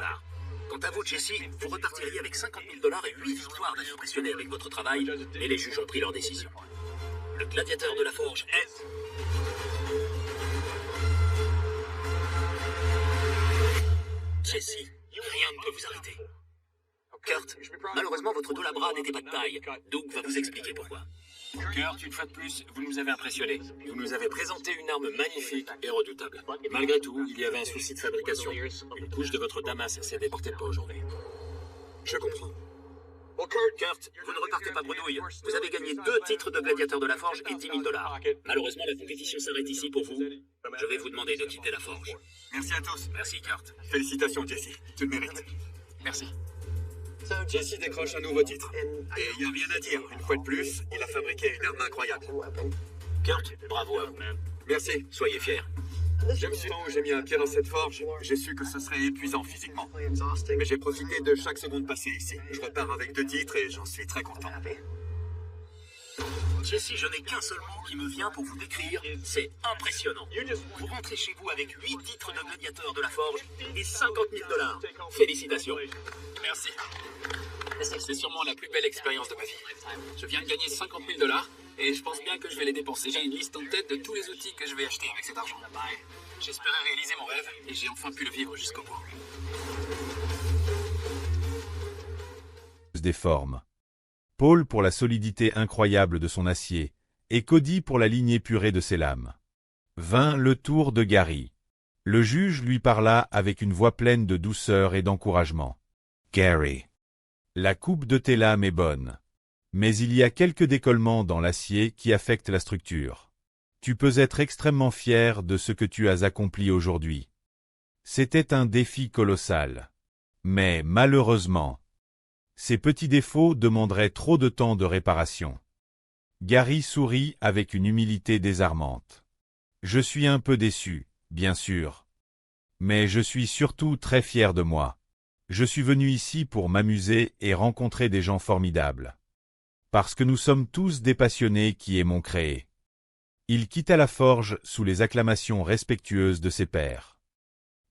Speaker 1: Quant à vous, Jesse, vous repartiriez avec 50 000 $ et 8 victoires impressionnées avec votre travail, et les juges ont pris leur décision. Le gladiateur de la forge est... Jesse, rien ne peut vous arrêter. Kurt, malheureusement, votre dos à bras n'était pas de taille. Doug va vous expliquer pourquoi.
Speaker 2: Kurt, une fois de plus, vous nous avez impressionnés. Vous nous avez présenté une arme magnifique et redoutable. Malgré tout, il y avait un souci de fabrication. Une couche de votre damas s'est déportée pas aujourd'hui.
Speaker 6: Je comprends.
Speaker 1: Kurt, vous ne repartez pas bredouille. Vous avez gagné 2 titres de gladiateur de la forge et 10 000 $. Malheureusement, la compétition s'arrête ici pour vous. Je vais vous demander de quitter la forge.
Speaker 6: Merci à tous.
Speaker 1: Merci, Kurt.
Speaker 6: Félicitations, Jesse. Tu le mérites.
Speaker 2: Merci.
Speaker 6: Jesse décroche un nouveau titre. Et il n'y a rien à dire. Une fois de plus, il a fabriqué une arme incroyable.
Speaker 1: Kurt, bravo à vous.
Speaker 6: Merci.
Speaker 1: Soyez fiers.
Speaker 6: Je me suis dit où j'ai mis un pied dans cette forge, j'ai su que ce serait épuisant physiquement. Mais j'ai profité de chaque seconde passée ici. Je repars avec 2 titres et j'en suis très content.
Speaker 1: Jesse, je n'ai qu'un seul mot qui me vient pour vous décrire, c'est impressionnant. Vous rentrez chez vous avec 8 titres de gladiateur de la forge et 50 000 $. Félicitations.
Speaker 2: Merci. C'est sûrement la plus belle expérience de ma vie. Je viens de gagner 50 000 $ et je pense bien que je vais les dépenser. J'ai une liste en tête de tous les outils que je vais acheter avec cet argent. J'espérais réaliser mon rêve et j'ai enfin pu le vivre jusqu'au bout.
Speaker 7: Des formes. Paul pour la solidité incroyable de son acier, et Cody pour la ligne épurée de ses lames. Vint le tour de Gary. Le juge lui parla avec une voix pleine de douceur et d'encouragement. « Gary, la coupe de tes lames est bonne. Mais il y a quelques décollements dans l'acier qui affectent la structure. Tu peux être extrêmement fier de ce que tu as accompli aujourd'hui. C'était un défi colossal. Mais malheureusement, ces petits défauts demanderaient trop de temps de réparation. » Gary sourit avec une humilité désarmante. « Je suis un peu déçu, bien sûr. Mais je suis surtout très fier de moi. Je suis venu ici pour m'amuser et rencontrer des gens formidables. Parce que nous sommes tous des passionnés qui aimons créer. » Il quitta la forge sous les acclamations respectueuses de ses pairs.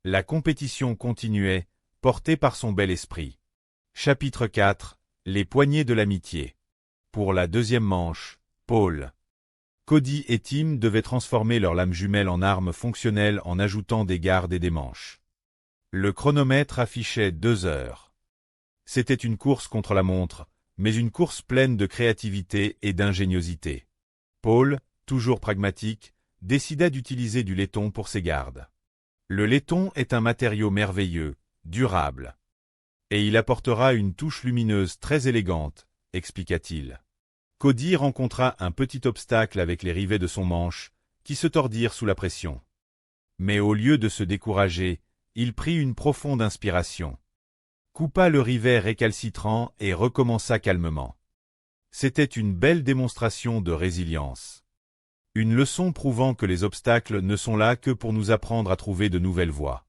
Speaker 7: La compétition continuait, portée par son bel esprit. Chapitre 4. Les poignées de l'amitié. Pour la deuxième manche, Paul. Cody et Tim devaient transformer leurs lames jumelles en armes fonctionnelles en ajoutant des gardes et des manches. Le chronomètre affichait 2 heures. C'était une course contre la montre, mais une course pleine de créativité et d'ingéniosité. Paul, toujours pragmatique, décida d'utiliser du laiton pour ses gardes. Le laiton est un matériau merveilleux, durable. Et il apportera une touche lumineuse très élégante, expliqua-t-il. Cody rencontra un petit obstacle avec les rivets de son manche, qui se tordirent sous la pression. Mais au lieu de se décourager, il prit une profonde inspiration. Coupa le rivet récalcitrant et recommença calmement. C'était une belle démonstration de résilience. Une leçon prouvant que les obstacles ne sont là que pour nous apprendre à trouver de nouvelles voies.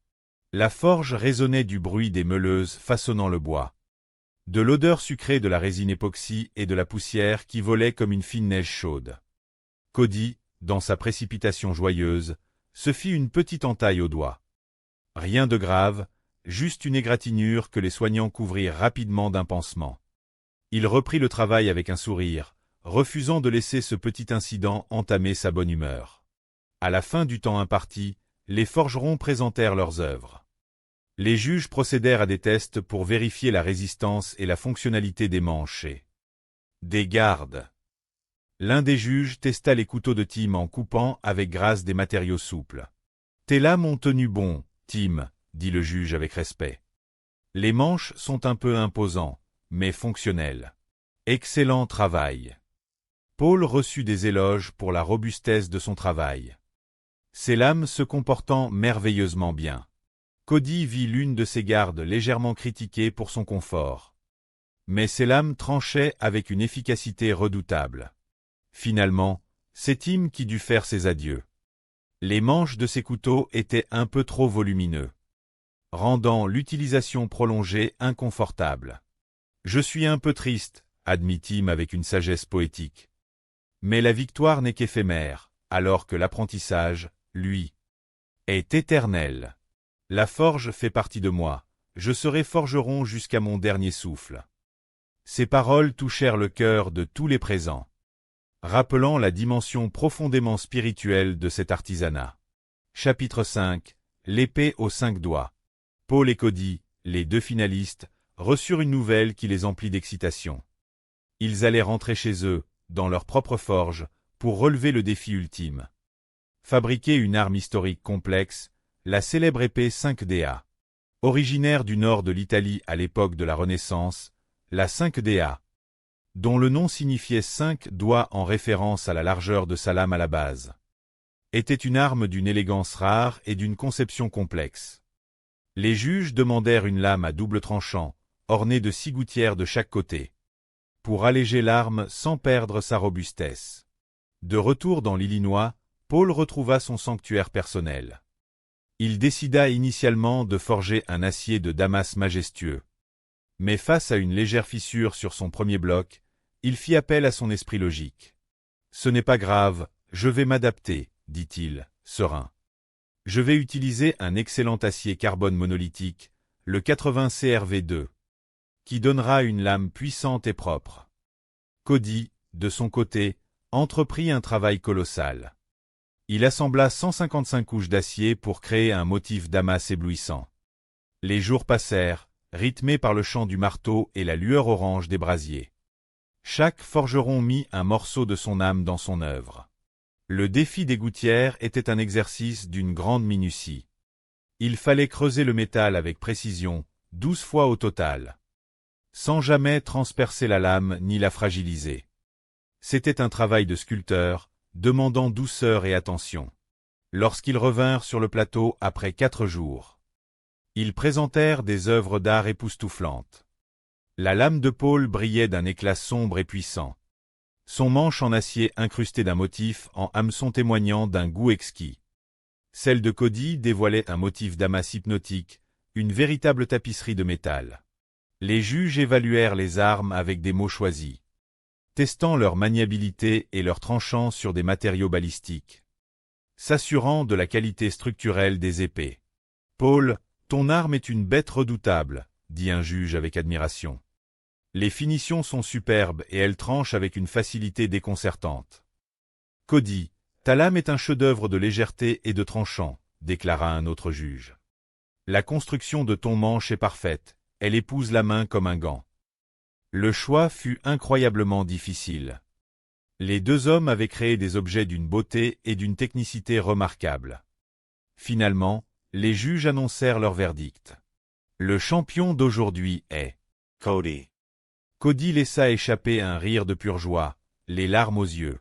Speaker 7: La forge résonnait du bruit des meuleuses façonnant le bois. De l'odeur sucrée de la résine époxy et de la poussière qui volait comme une fine neige chaude. Cody, dans sa précipitation joyeuse, se fit une petite entaille au doigt. Rien de grave, juste une égratignure que les soignants couvrirent rapidement d'un pansement. Il reprit le travail avec un sourire, refusant de laisser ce petit incident entamer sa bonne humeur. À la fin du temps imparti, les forgerons présentèrent leurs œuvres. Les juges procédèrent à des tests pour vérifier la résistance et la fonctionnalité des manches et des gardes. L'un des juges testa les couteaux de Tim en coupant avec grâce des matériaux souples. « Tes lames ont tenu bon, Tim, » dit le juge avec respect. « Les manches sont un peu imposants, mais fonctionnels. Excellent travail. » Paul reçut des éloges pour la robustesse de son travail. Ses lames se comportant merveilleusement bien. Cody vit l'une de ses gardes légèrement critiquée pour son confort. Mais ses lames tranchaient avec une efficacité redoutable. Finalement, c'est Tim qui dut faire ses adieux. Les manches de ses couteaux étaient un peu trop volumineux, rendant l'utilisation prolongée inconfortable. « Je suis un peu triste », admit Tim avec une sagesse poétique. Mais la victoire n'est qu'éphémère, alors que l'apprentissage, lui, est éternel. La forge fait partie de moi, je serai forgeron jusqu'à mon dernier souffle. Ces paroles touchèrent le cœur de tous les présents, rappelant la dimension profondément spirituelle de cet artisanat. Chapitre 5 – L'épée aux 5 doigts. Paul et Cody, les deux finalistes, reçurent une nouvelle qui les emplit d'excitation. Ils allaient rentrer chez eux, dans leur propre forge, pour relever le défi ultime. Fabriquer une arme historique complexe, la célèbre épée 5DA. Originaire du nord de l'Italie à l'époque de la Renaissance, la 5DA, dont le nom signifiait 5 doigts en référence à la largeur de sa lame à la base, était une arme d'une élégance rare et d'une conception complexe. Les juges demandèrent une lame à double tranchant, ornée de 6 gouttières de chaque côté, pour alléger l'arme sans perdre sa robustesse. De retour dans l'Illinois, Paul retrouva son sanctuaire personnel. Il décida initialement de forger un acier de Damas majestueux. Mais face à une légère fissure sur son premier bloc, il fit appel à son esprit logique. « Ce n'est pas grave, je vais m'adapter, » dit-il, serein. « Je vais utiliser un excellent acier carbone monolithique, le 80 CRV2, qui donnera une lame puissante et propre. » Cody, de son côté, entreprit un travail colossal. Il assembla 155 couches d'acier pour créer un motif Damas éblouissant. Les jours passèrent, rythmés par le chant du marteau et la lueur orange des brasiers. Chaque forgeron mit un morceau de son âme dans son œuvre. Le défi des gouttières était un exercice d'une grande minutie. Il fallait creuser le métal avec précision, 12 fois au total, sans jamais transpercer la lame ni la fragiliser. C'était un travail de sculpteur, demandant douceur et attention. Lorsqu'ils revinrent sur le plateau après 4 jours, ils présentèrent des œuvres d'art époustouflantes. La lame de Paul brillait d'un éclat sombre et puissant. Son manche en acier incrusté d'un motif en hameçon témoignant d'un goût exquis. Celle de Cody dévoilait un motif Damas hypnotique, une véritable tapisserie de métal. Les juges évaluèrent les armes avec des mots choisis, testant leur maniabilité et leur tranchant sur des matériaux balistiques, s'assurant de la qualité structurelle des épées. « Paul, ton arme est une bête redoutable, » dit un juge avec admiration. « Les finitions sont superbes et elle tranche avec une facilité déconcertante. »« Cody, ta lame est un chef-d'œuvre de légèreté et de tranchant, » déclara un autre juge. « La construction de ton manche est parfaite, elle épouse la main comme un gant. » Le choix fut incroyablement difficile. Les deux hommes avaient créé des objets d'une beauté et d'une technicité remarquables. Finalement, les juges annoncèrent leur verdict. Le champion d'aujourd'hui est Cody. Cody laissa échapper un rire de pure joie, les larmes aux yeux.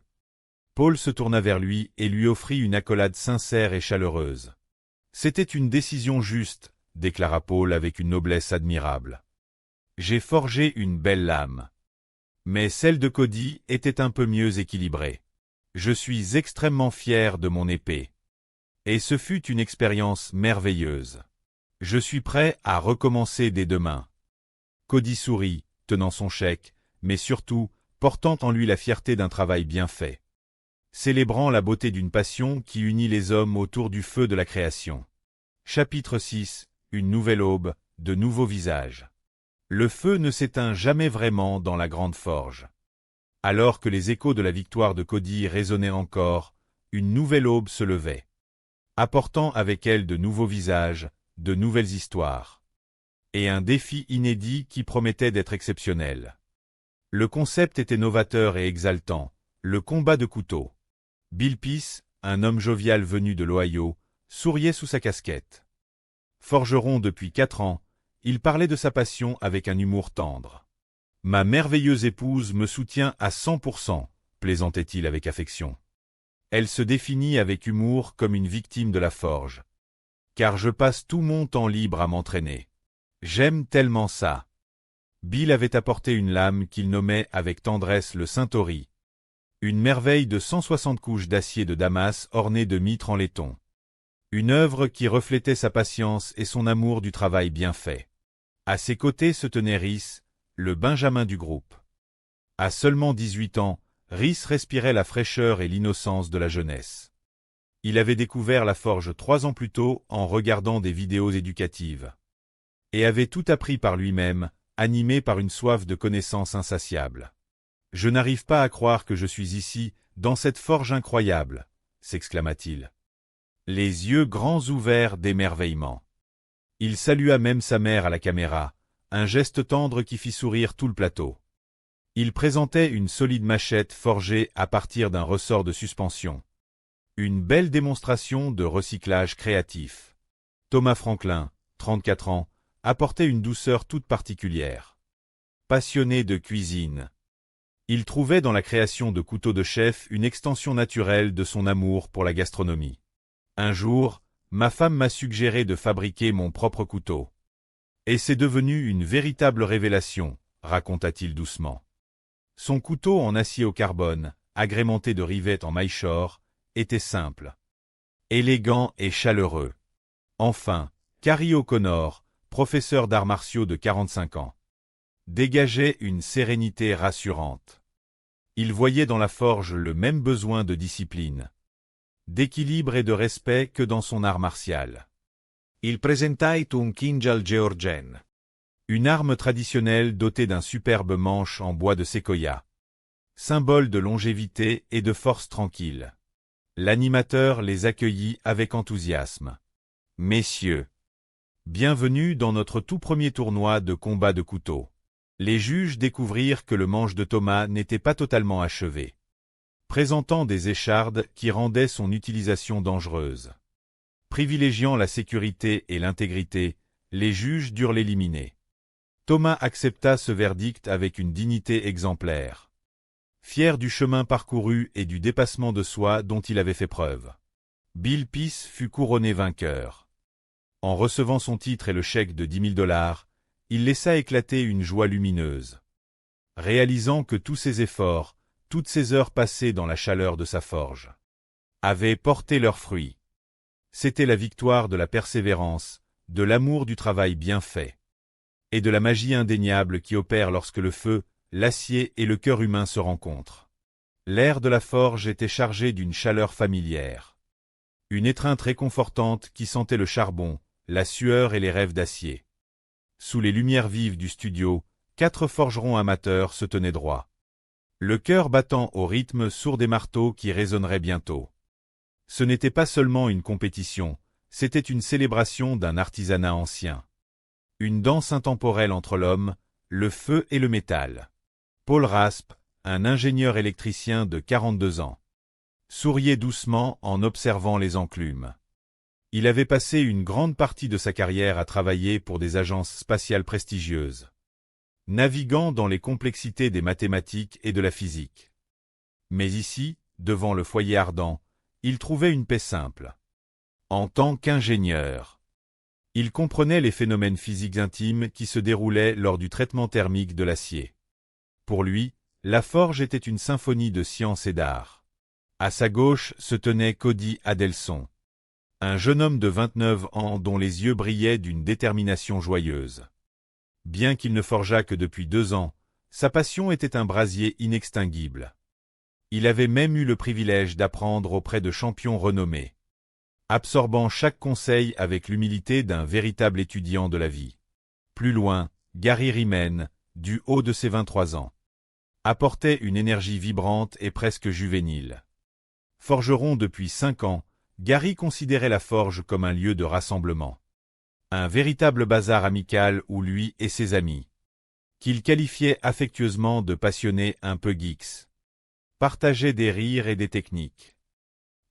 Speaker 7: Paul se tourna vers lui et lui offrit une accolade sincère et chaleureuse. « C'était une décision juste », déclara Paul avec une noblesse admirable. « J'ai forgé une belle lame. Mais celle de Cody était un peu mieux équilibrée. Je suis extrêmement fier de mon épée. Et ce fut une expérience merveilleuse. Je suis prêt à recommencer dès demain. » Cody sourit, tenant son chèque, mais surtout, portant en lui la fierté d'un travail bien fait. Célébrant la beauté d'une passion qui unit les hommes autour du feu de la création. Chapitre 6. Une nouvelle aube, de nouveaux visages. Le feu ne s'éteint jamais vraiment dans la grande forge. Alors que les échos de la victoire de Cody résonnaient encore, une nouvelle aube se levait, apportant avec elle de nouveaux visages, de nouvelles histoires, et un défi inédit qui promettait d'être exceptionnel. Le concept était novateur et exaltant, le combat de couteaux. Bill Peace, un homme jovial venu de l'Ohio, souriait sous sa casquette. Forgeron depuis 4 ans, il parlait de sa passion avec un humour tendre. « Ma merveilleuse épouse me soutient à 100%, plaisantait-il avec affection. Elle se définit avec humour comme une victime de la forge. Car je passe tout mon temps libre à m'entraîner. J'aime tellement ça. » Bill avait apporté une lame qu'il nommait avec tendresse le Saint-Ori. Une merveille de 160 couches d'acier de Damas ornées de mitres en laiton. Une œuvre qui reflétait sa patience et son amour du travail bien fait. À ses côtés se tenait Rhys, le Benjamin du groupe. À seulement 18 ans, Rhys respirait la fraîcheur et l'innocence de la jeunesse. Il avait découvert la forge 3 ans plus tôt en regardant des vidéos éducatives. Et avait tout appris par lui-même, animé par une soif de connaissances insatiable. « Je n'arrive pas à croire que je suis ici, dans cette forge incroyable », s'exclama-t-il. Les yeux grands ouverts d'émerveillement. Il salua même sa mère à la caméra, un geste tendre qui fit sourire tout le plateau. Il présentait une solide machette forgée à partir d'un ressort de suspension. Une belle démonstration de recyclage créatif. Thomas Franklin, 34 ans, apportait une douceur toute particulière. Passionné de cuisine, il trouvait dans la création de couteaux de chef une extension naturelle de son amour pour la gastronomie. Un jour, ma femme m'a suggéré de fabriquer mon propre couteau. Et c'est devenu une véritable révélation, raconta-t-il doucement. Son couteau en acier au carbone, agrémenté de rivets en maillechort, était simple, élégant et chaleureux. Enfin, Carrie O'Connor, professeur d'arts martiaux de 45 ans, dégageait une sérénité rassurante. Il voyait dans la forge le même besoin de discipline, d'équilibre et de respect que dans son art martial. Il présentait un kinjal georgien, une arme traditionnelle dotée d'un superbe manche en bois de séquoia, symbole de longévité et de force tranquille. L'animateur les accueillit avec enthousiasme. « Messieurs, bienvenue dans notre tout premier tournoi de combat de couteaux. » Les juges découvrirent que le manche de Thomas n'était pas totalement achevé, présentant des échardes qui rendaient son utilisation dangereuse. Privilégiant la sécurité et l'intégrité, les juges durent l'éliminer. Thomas accepta ce verdict avec une dignité exemplaire, fier du chemin parcouru et du dépassement de soi dont il avait fait preuve. Bill Peace fut couronné vainqueur. En recevant son titre et le chèque de 10 000 $, il laissa éclater une joie lumineuse, réalisant que tous ses efforts, toutes ces heures passées dans la chaleur de sa forge, avaient porté leurs fruits. C'était la victoire de la persévérance, de l'amour du travail bien fait, et de la magie indéniable qui opère lorsque le feu, l'acier et le cœur humain se rencontrent. L'air de la forge était chargé d'une chaleur familière, une étreinte réconfortante qui sentait le charbon, la sueur et les rêves d'acier. Sous les lumières vives du studio, 4 forgerons amateurs se tenaient droit, le cœur battant au rythme sourd des marteaux qui résonneraient bientôt. Ce n'était pas seulement une compétition, c'était une célébration d'un artisanat ancien. Une danse intemporelle entre l'homme, le feu et le métal. Paul Raspe, un ingénieur électricien de 42 ans. Souriait doucement en observant les enclumes. Il avait passé une grande partie de sa carrière à travailler pour des agences spatiales prestigieuses, naviguant dans les complexités des mathématiques et de la physique. Mais ici, devant le foyer ardent, il trouvait une paix simple. En tant qu'ingénieur, il comprenait les phénomènes physiques intimes qui se déroulaient lors du traitement thermique de l'acier. Pour lui, la forge était une symphonie de science et d'art. À sa gauche se tenait Cody Adelson, un jeune homme de 29 ans dont les yeux brillaient d'une détermination joyeuse. Bien qu'il ne forgeât que depuis 2 ans, sa passion était un brasier inextinguible. Il avait même eu le privilège d'apprendre auprès de champions renommés, absorbant chaque conseil avec l'humilité d'un véritable étudiant de la vie. Plus loin, Gary Riemann, du haut de ses 23 ans, apportait une énergie vibrante et presque juvénile. Forgeron depuis 5 ans, Gary considérait la forge comme un lieu de rassemblement. Un véritable bazar amical où lui et ses amis, qu'il qualifiait affectueusement de passionnés un peu geeks, partageaient des rires et des techniques.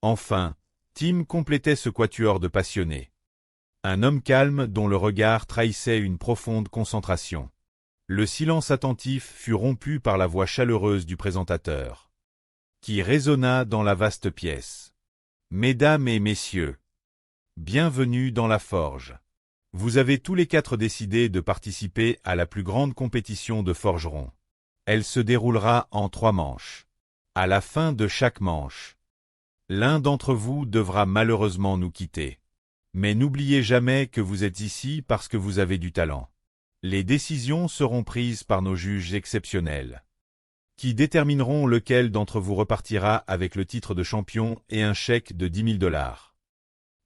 Speaker 7: Enfin, Tim complétait ce quatuor de passionnés. Un homme calme dont le regard trahissait une profonde concentration. Le silence attentif fut rompu par la voix chaleureuse du présentateur, qui résonna dans la vaste pièce. « Mesdames et messieurs, bienvenue dans la forge. Vous avez tous les 4 décidé de participer à la plus grande compétition de forgerons. Elle se déroulera en 3 manches. À la fin de chaque manche, l'un d'entre vous devra malheureusement nous quitter. Mais n'oubliez jamais que vous êtes ici parce que vous avez du talent. Les décisions seront prises par nos juges exceptionnels, qui détermineront lequel d'entre vous repartira avec le titre de champion et un chèque de 10 000 $.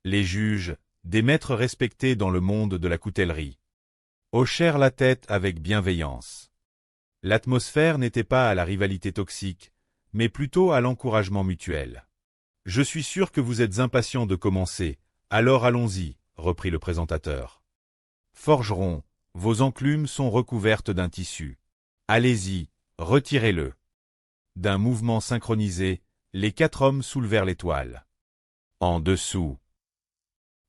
Speaker 7: Les juges, des maîtres respectés dans le monde de la coutellerie, hochèrent la tête avec bienveillance. L'atmosphère n'était pas à la rivalité toxique, mais plutôt à l'encouragement mutuel. « Je suis sûr que vous êtes impatients de commencer, alors allons-y, » reprit le présentateur. « Forgeron, vos enclumes sont recouvertes d'un tissu. Allez-y, retirez-le. » D'un mouvement synchronisé, les 4 hommes soulevèrent les toiles. En dessous,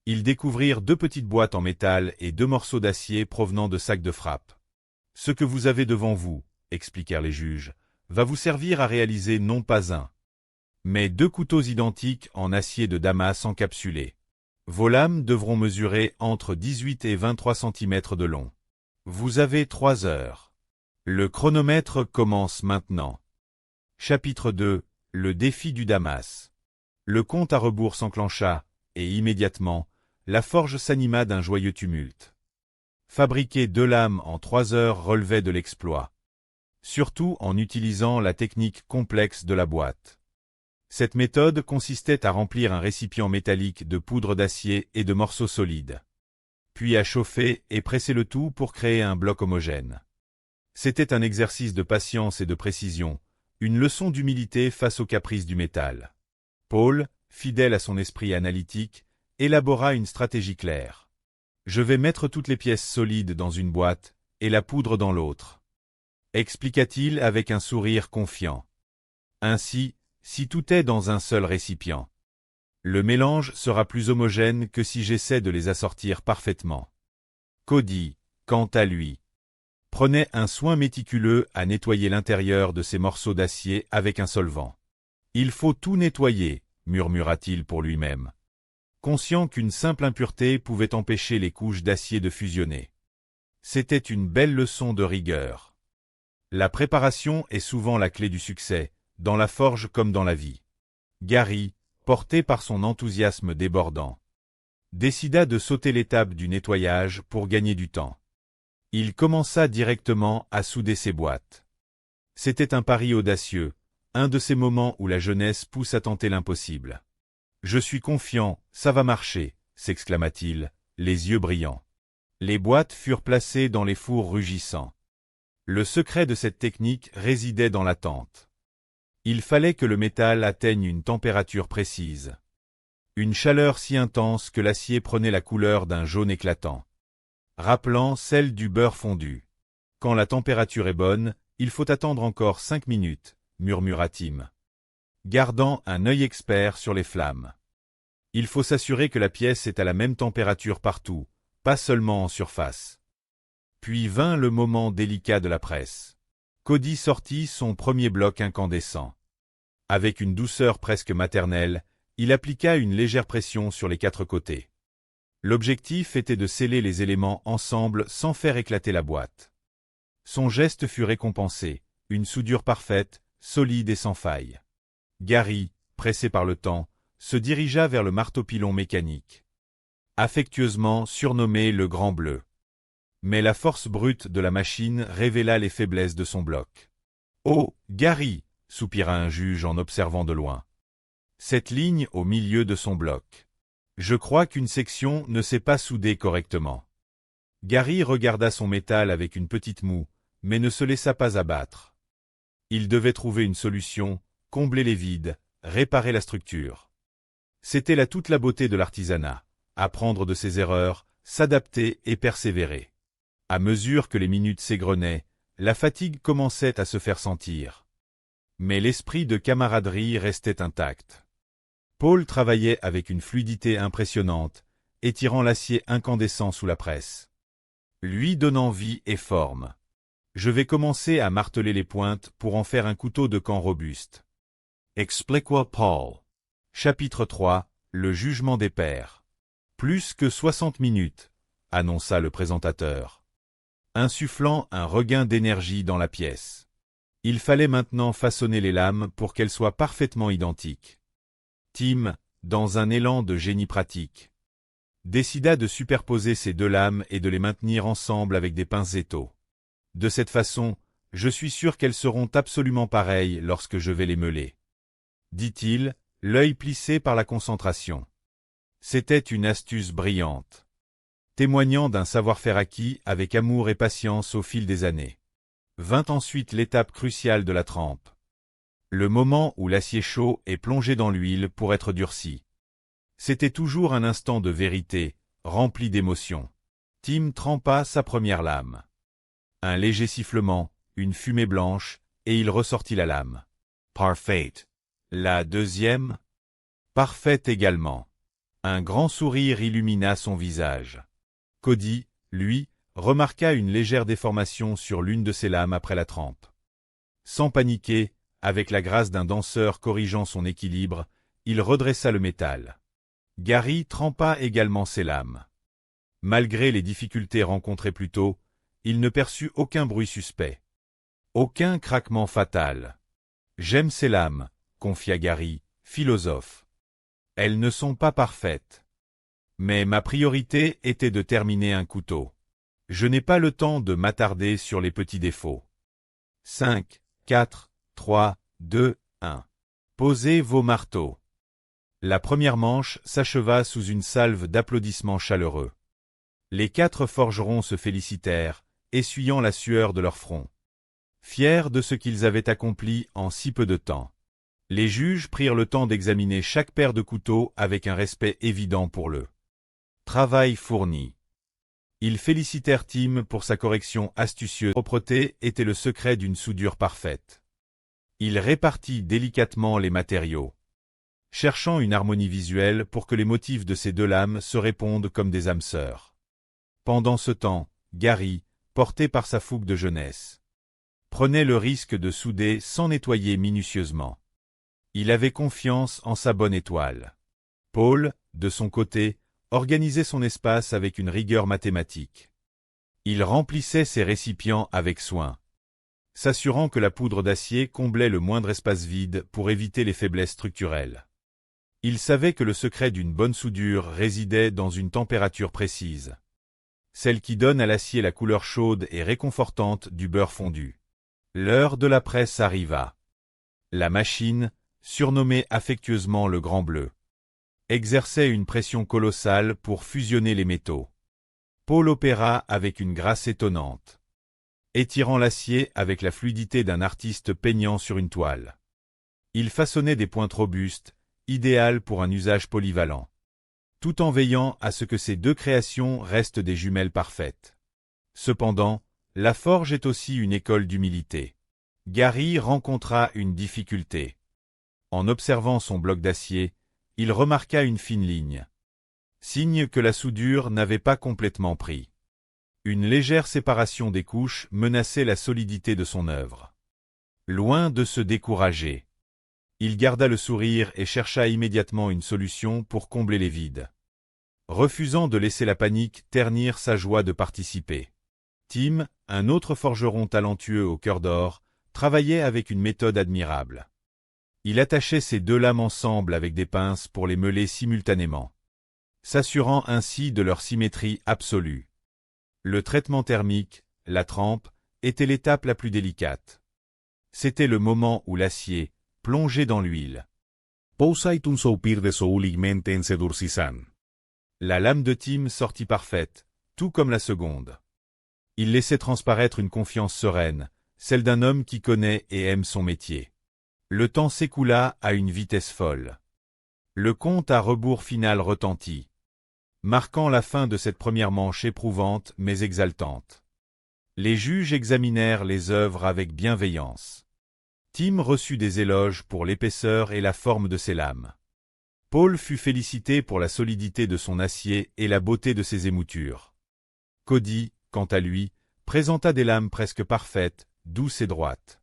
Speaker 7: ils découvrirent 2 petites boîtes en métal et 2 morceaux d'acier provenant de sacs de frappe. « Ce que vous avez devant vous, » expliquèrent les juges, « va vous servir à réaliser non pas un, mais 2 couteaux identiques en acier de Damas encapsulé. Vos lames devront mesurer entre 18 et 23 cm de long. Vous avez 3 heures. Le chronomètre commence maintenant. » Chapitre 2. Le défi du Damas. Le compte à rebours s'enclencha, et immédiatement, la forge s'anima d'un joyeux tumulte. Fabriquer 2 lames en 3 heures relevait de l'exploit, surtout en utilisant la technique complexe de la boîte. Cette méthode consistait à remplir un récipient métallique de poudre d'acier et de morceaux solides, puis à chauffer et presser le tout pour créer un bloc homogène. C'était un exercice de patience et de précision, une leçon d'humilité face aux caprices du métal. Paul, fidèle à son esprit analytique, élabora une stratégie claire. « Je vais mettre toutes les pièces solides dans une boîte et la poudre dans l'autre, » expliqua-t-il avec un sourire confiant. « Ainsi, si tout est dans un seul récipient, le mélange sera plus homogène que si j'essaie de les assortir parfaitement. » Cody, quant à lui, prenait un soin méticuleux à nettoyer l'intérieur de ces morceaux d'acier avec un solvant. « Il faut tout nettoyer, » murmura-t-il pour lui-même, conscient qu'une simple impureté pouvait empêcher les couches d'acier de fusionner. C'était une belle leçon de rigueur. La préparation est souvent la clé du succès, dans la forge comme dans la vie. Gary, porté par son enthousiasme débordant, décida de sauter l'étape du nettoyage pour gagner du temps. Il commença directement à souder ses boîtes. C'était un pari audacieux, un de ces moments où la jeunesse pousse à tenter l'impossible. « Je suis confiant, ça va marcher », s'exclama-t-il, les yeux brillants. Les boîtes furent placées dans les fours rugissants. Le secret de cette technique résidait dans l'attente. Il fallait que le métal atteigne une température précise. Une chaleur si intense que l'acier prenait la couleur d'un jaune éclatant, rappelant celle du beurre fondu. Quand la température est bonne, Il faut attendre encore 5 minutes, murmura Tim, gardant un œil expert sur les flammes. Il faut s'assurer que la pièce est à la même température partout, pas seulement en surface. Puis vint le moment délicat de la presse. Cody sortit son premier bloc incandescent. Avec une douceur presque maternelle, il appliqua une légère pression sur les 4 côtés. L'objectif était de sceller les éléments ensemble sans faire éclater la boîte. Son geste fut récompensé, une soudure parfaite, solide et sans faille. Gary, pressé par le temps, se dirigea vers le marteau-pilon mécanique, affectueusement surnommé le Grand Bleu. Mais la force brute de la machine révéla les faiblesses de son bloc. « Oh, Gary !» soupira un juge en observant de loin. Cette ligne au milieu de son bloc. Je crois qu'une section ne s'est pas soudée correctement. Gary regarda son métal avec une petite moue, mais ne se laissa pas abattre. Il devait trouver une solution, combler les vides, réparer la structure. C'était là toute la beauté de l'artisanat, apprendre de ses erreurs, s'adapter et persévérer. À mesure que les minutes s'égrenaient, la fatigue commençait à se faire sentir. Mais l'esprit de camaraderie restait intact. Paul travaillait avec une fluidité impressionnante, étirant l'acier incandescent sous la presse, lui donnant vie et forme. Je vais commencer à marteler les pointes pour en faire un couteau de camp robuste. Expliqua Paul. Chapitre 3. Le jugement des pairs. Plus que 60 minutes, annonça le présentateur, insufflant un regain d'énergie dans la pièce. Il fallait maintenant façonner les lames pour qu'elles soient parfaitement identiques. Tim, dans un élan de génie pratique, décida de superposer ces 2 lames et de les maintenir ensemble avec des pinces étaux. De cette façon, je suis sûr qu'elles seront absolument pareilles lorsque je vais les meuler, dit-il, l'œil plissé par la concentration. C'était une astuce brillante, témoignant d'un savoir-faire acquis avec amour et patience au fil des années. Vint ensuite l'étape cruciale de la trempe. Le moment où l'acier chaud est plongé dans l'huile pour être durci. C'était toujours un instant de vérité, rempli d'émotion. Tim trempa sa première lame. Un léger sifflement, une fumée blanche, et il ressortit la lame. Parfait. La deuxième? Parfaite également. Un grand sourire illumina son visage. Cody, lui, remarqua une légère déformation sur l'une de ses lames après la trempe. Sans paniquer, avec la grâce d'un danseur corrigeant son équilibre, il redressa le métal. Gary trempa également ses lames. Malgré les difficultés rencontrées plus tôt, il ne perçut aucun bruit suspect. Aucun craquement fatal. « J'aime ces lames », confia Gary, philosophe. « Elles ne sont pas parfaites. Mais ma priorité était de terminer un couteau. Je n'ai pas le temps de m'attarder sur les petits défauts. 5, 4, 3, 2, 1. Posez vos marteaux. » La première manche s'acheva sous une salve d'applaudissements chaleureux. Les 4 forgerons se félicitèrent, essuyant la sueur de leur front, fiers de ce qu'ils avaient accompli en si peu de temps. Les juges prirent le temps d'examiner chaque paire de couteaux avec un respect évident pour le travail fourni. Ils félicitèrent Tim pour sa correction astucieuse. La propreté était le secret d'une soudure parfaite. Il répartit délicatement les matériaux, cherchant une harmonie visuelle pour que les motifs de ces 2 lames se répondent comme des âmes sœurs. Pendant ce temps, Gary, porté par sa fougue de jeunesse, prenait le risque de souder sans nettoyer minutieusement. Il avait confiance en sa bonne étoile. Paul, de son côté, organisait son espace avec une rigueur mathématique. Il remplissait ses récipients avec soin, s'assurant que la poudre d'acier comblait le moindre espace vide pour éviter les faiblesses structurelles. Il savait que le secret d'une bonne soudure résidait dans une température précise, celle qui donne à l'acier la couleur chaude et réconfortante du beurre fondu. L'heure de la presse arriva. La machine, surnommée affectueusement le Grand Bleu, exerçait une pression colossale pour fusionner les métaux. Paul opéra avec une grâce étonnante, étirant l'acier avec la fluidité d'un artiste peignant sur une toile. Il façonnait des pointes robustes, idéales pour un usage polyvalent, tout en veillant à ce que ces 2 créations restent des jumelles parfaites. Cependant, la forge est aussi une école d'humilité. Gary rencontra une difficulté. En observant son bloc d'acier, il remarqua une fine ligne. Signe que la soudure n'avait pas complètement pris. Une légère séparation des couches menaçait la solidité de son œuvre. Loin de se décourager, il garda le sourire et chercha immédiatement une solution pour combler les vides. Refusant de laisser la panique ternir sa joie de participer. Tim, un autre forgeron talentueux au cœur d'or, travaillait avec une méthode admirable. Il attachait ses deux lames ensemble avec des pinces pour les meuler simultanément, s'assurant ainsi de leur symétrie absolue. Le traitement thermique, la trempe, était l'étape la plus délicate. C'était le moment où l'acier, plongé dans l'huile,
Speaker 8: Poussait un soupir de souligmente en s'endurcissant.
Speaker 7: La lame de Tim sortit parfaite, tout comme la seconde. Il laissait transparaître une confiance sereine, celle d'un homme qui connaît et aime son métier. Le temps s'écoula à une vitesse folle. Le compte à rebours final retentit, marquant la fin de cette première manche éprouvante mais exaltante. Les juges examinèrent les œuvres avec bienveillance. Tim reçut des éloges pour l'épaisseur et la forme de ses lames. Paul fut félicité pour la solidité de son acier et la beauté de ses émoutures. Cody, quant à lui, présenta des lames presque parfaites, douces et droites.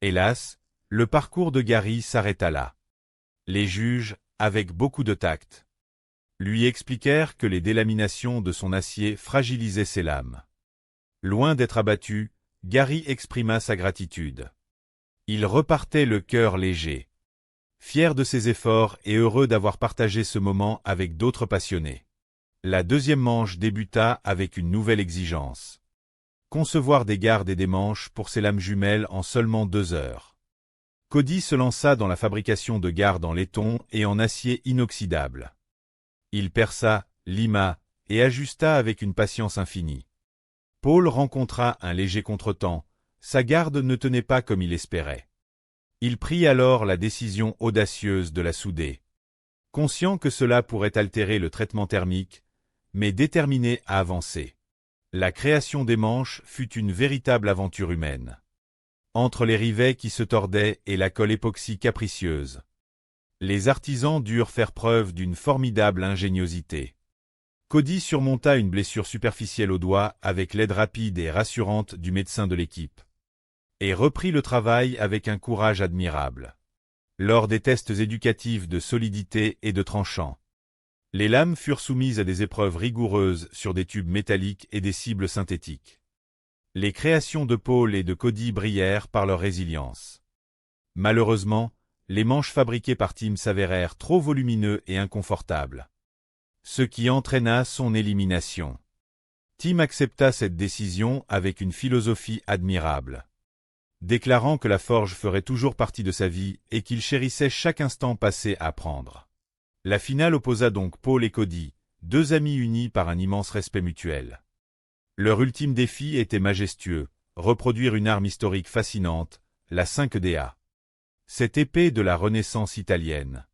Speaker 7: Hélas, le parcours de Gary s'arrêta là. Les juges, avec beaucoup de tact, lui expliquèrent que les délaminations de son acier fragilisaient ses lames. Loin d'être abattu, Gary exprima sa gratitude. Il repartait le cœur léger, fier de ses efforts et heureux d'avoir partagé ce moment avec d'autres passionnés. La deuxième manche débuta avec une nouvelle exigence. Concevoir des gardes et des manches pour ses lames jumelles en seulement 2 heures. Cody se lança dans la fabrication de gardes en laiton et en acier inoxydable. Il perça, lima et ajusta avec une patience infinie. Paul rencontra un léger contretemps, sa garde ne tenait pas comme il espérait. Il prit alors la décision audacieuse de la souder. Conscient que cela pourrait altérer le traitement thermique, mais déterminé à avancer. La création des manches fut une véritable aventure humaine. Entre les rivets qui se tordaient et la colle époxy capricieuse, les artisans durent faire preuve d'une formidable ingéniosité. Cody surmonta une blessure superficielle au doigt avec l'aide rapide et rassurante du médecin de l'équipe, et reprit le travail avec un courage admirable. Lors des tests éducatifs de solidité et de tranchant, les lames furent soumises à des épreuves rigoureuses sur des tubes métalliques et des cibles synthétiques. Les créations de Paul et de Cody brillèrent par leur résilience. Malheureusement, les manches fabriquées par Tim s'avérèrent trop volumineux et inconfortables, ce qui entraîna son élimination. Tim accepta cette décision avec une philosophie admirable, déclarant que la forge ferait toujours partie de sa vie et qu'il chérissait chaque instant passé à apprendre. La finale opposa donc Paul et Cody, 2 amis unis par un immense respect mutuel. Leur ultime défi était majestueux, reproduire une arme historique fascinante, la 5DA. Cette épée de la Renaissance italienne,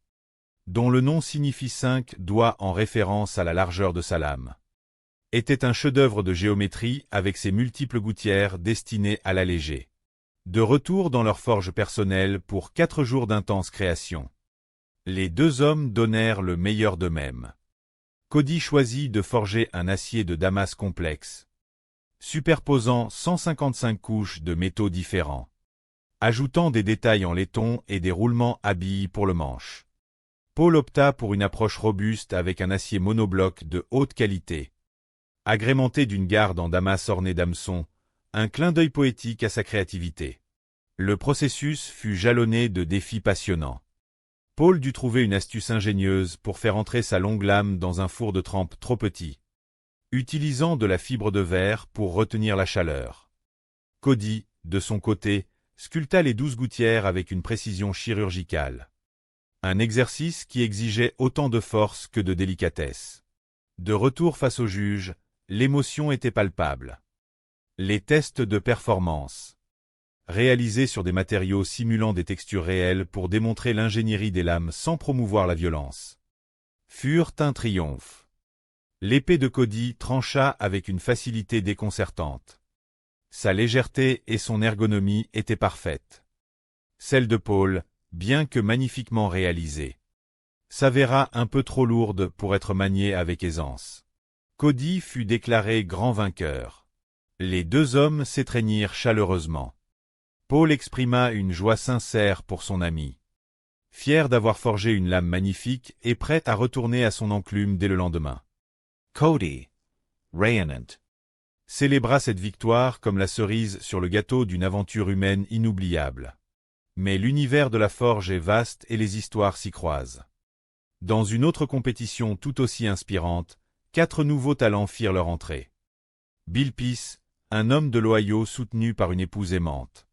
Speaker 7: dont le nom signifie 5 doigts en référence à la largeur de sa lame, était un chef-d'œuvre de géométrie avec ses multiples gouttières destinées à l'alléger. De retour dans leur forge personnelle pour 4 jours d'intense création, les 2 hommes donnèrent le meilleur d'eux-mêmes. Cody choisit de forger un acier de Damas complexe, superposant 155 couches de métaux différents, ajoutant des détails en laiton et des roulements à billes pour le manche. Paul opta pour une approche robuste avec un acier monobloc de haute qualité, agrémenté d'une garde en damas ornée d'hameçons, un clin d'œil poétique à sa créativité. Le processus fut jalonné de défis passionnants. Paul dut trouver une astuce ingénieuse pour faire entrer sa longue lame dans un four de trempe trop petit, utilisant de la fibre de verre pour retenir la chaleur. Cody, de son côté, sculpta les 12 gouttières avec une précision chirurgicale. Un exercice qui exigeait autant de force que de délicatesse. De retour face au juge, l'émotion était palpable. Les tests de performance, réalisés sur des matériaux simulant des textures réelles pour démontrer l'ingénierie des lames sans promouvoir la violence, furent un triomphe. L'épée de Cody trancha avec une facilité déconcertante. Sa légèreté et son ergonomie étaient parfaites. Celle de Paul, bien que magnifiquement réalisée, s'avéra un peu trop lourde pour être maniée avec aisance. Cody fut déclaré grand vainqueur. Les deux hommes s'étreignirent chaleureusement. Paul exprima une joie sincère pour son ami. Fier d'avoir forgé une lame magnifique et prêt à retourner à son enclume dès le lendemain.
Speaker 8: Cody, rayonnant,
Speaker 7: célébra cette victoire comme la cerise sur le gâteau d'une aventure humaine inoubliable. Mais l'univers de la forge est vaste et les histoires s'y croisent. Dans une autre compétition tout aussi inspirante, 4 nouveaux talents firent leur entrée. Bill Peace, un homme de l'Ohio soutenu par une épouse aimante.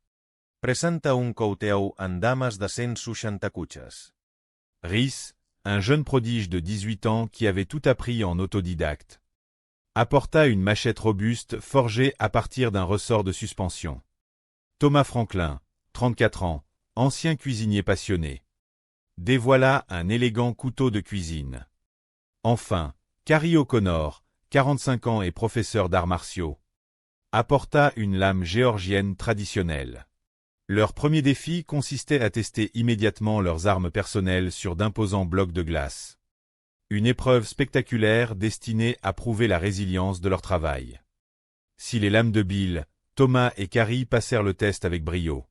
Speaker 8: presenta un couteu en dames de 160 cutxes.
Speaker 7: Rhys, un jeune prodige de 18 ans qui avait tout appris en autodidacte, apporta une machette robuste forgée à partir d'un ressort de suspension. Thomas Franklin, 34 ans, ancien cuisinier passionné, dévoila un élégant couteau de cuisine. Enfin, Carrie O'Connor, 45 ans et professeur d'arts martiaux, apporta une lame géorgienne traditionnelle. Leur premier défi consistait à tester immédiatement leurs armes personnelles sur d'imposants blocs de glace. Une épreuve spectaculaire destinée à prouver la résilience de leur travail. Si les lames de Bill, Thomas et Carrie passèrent le test avec brio,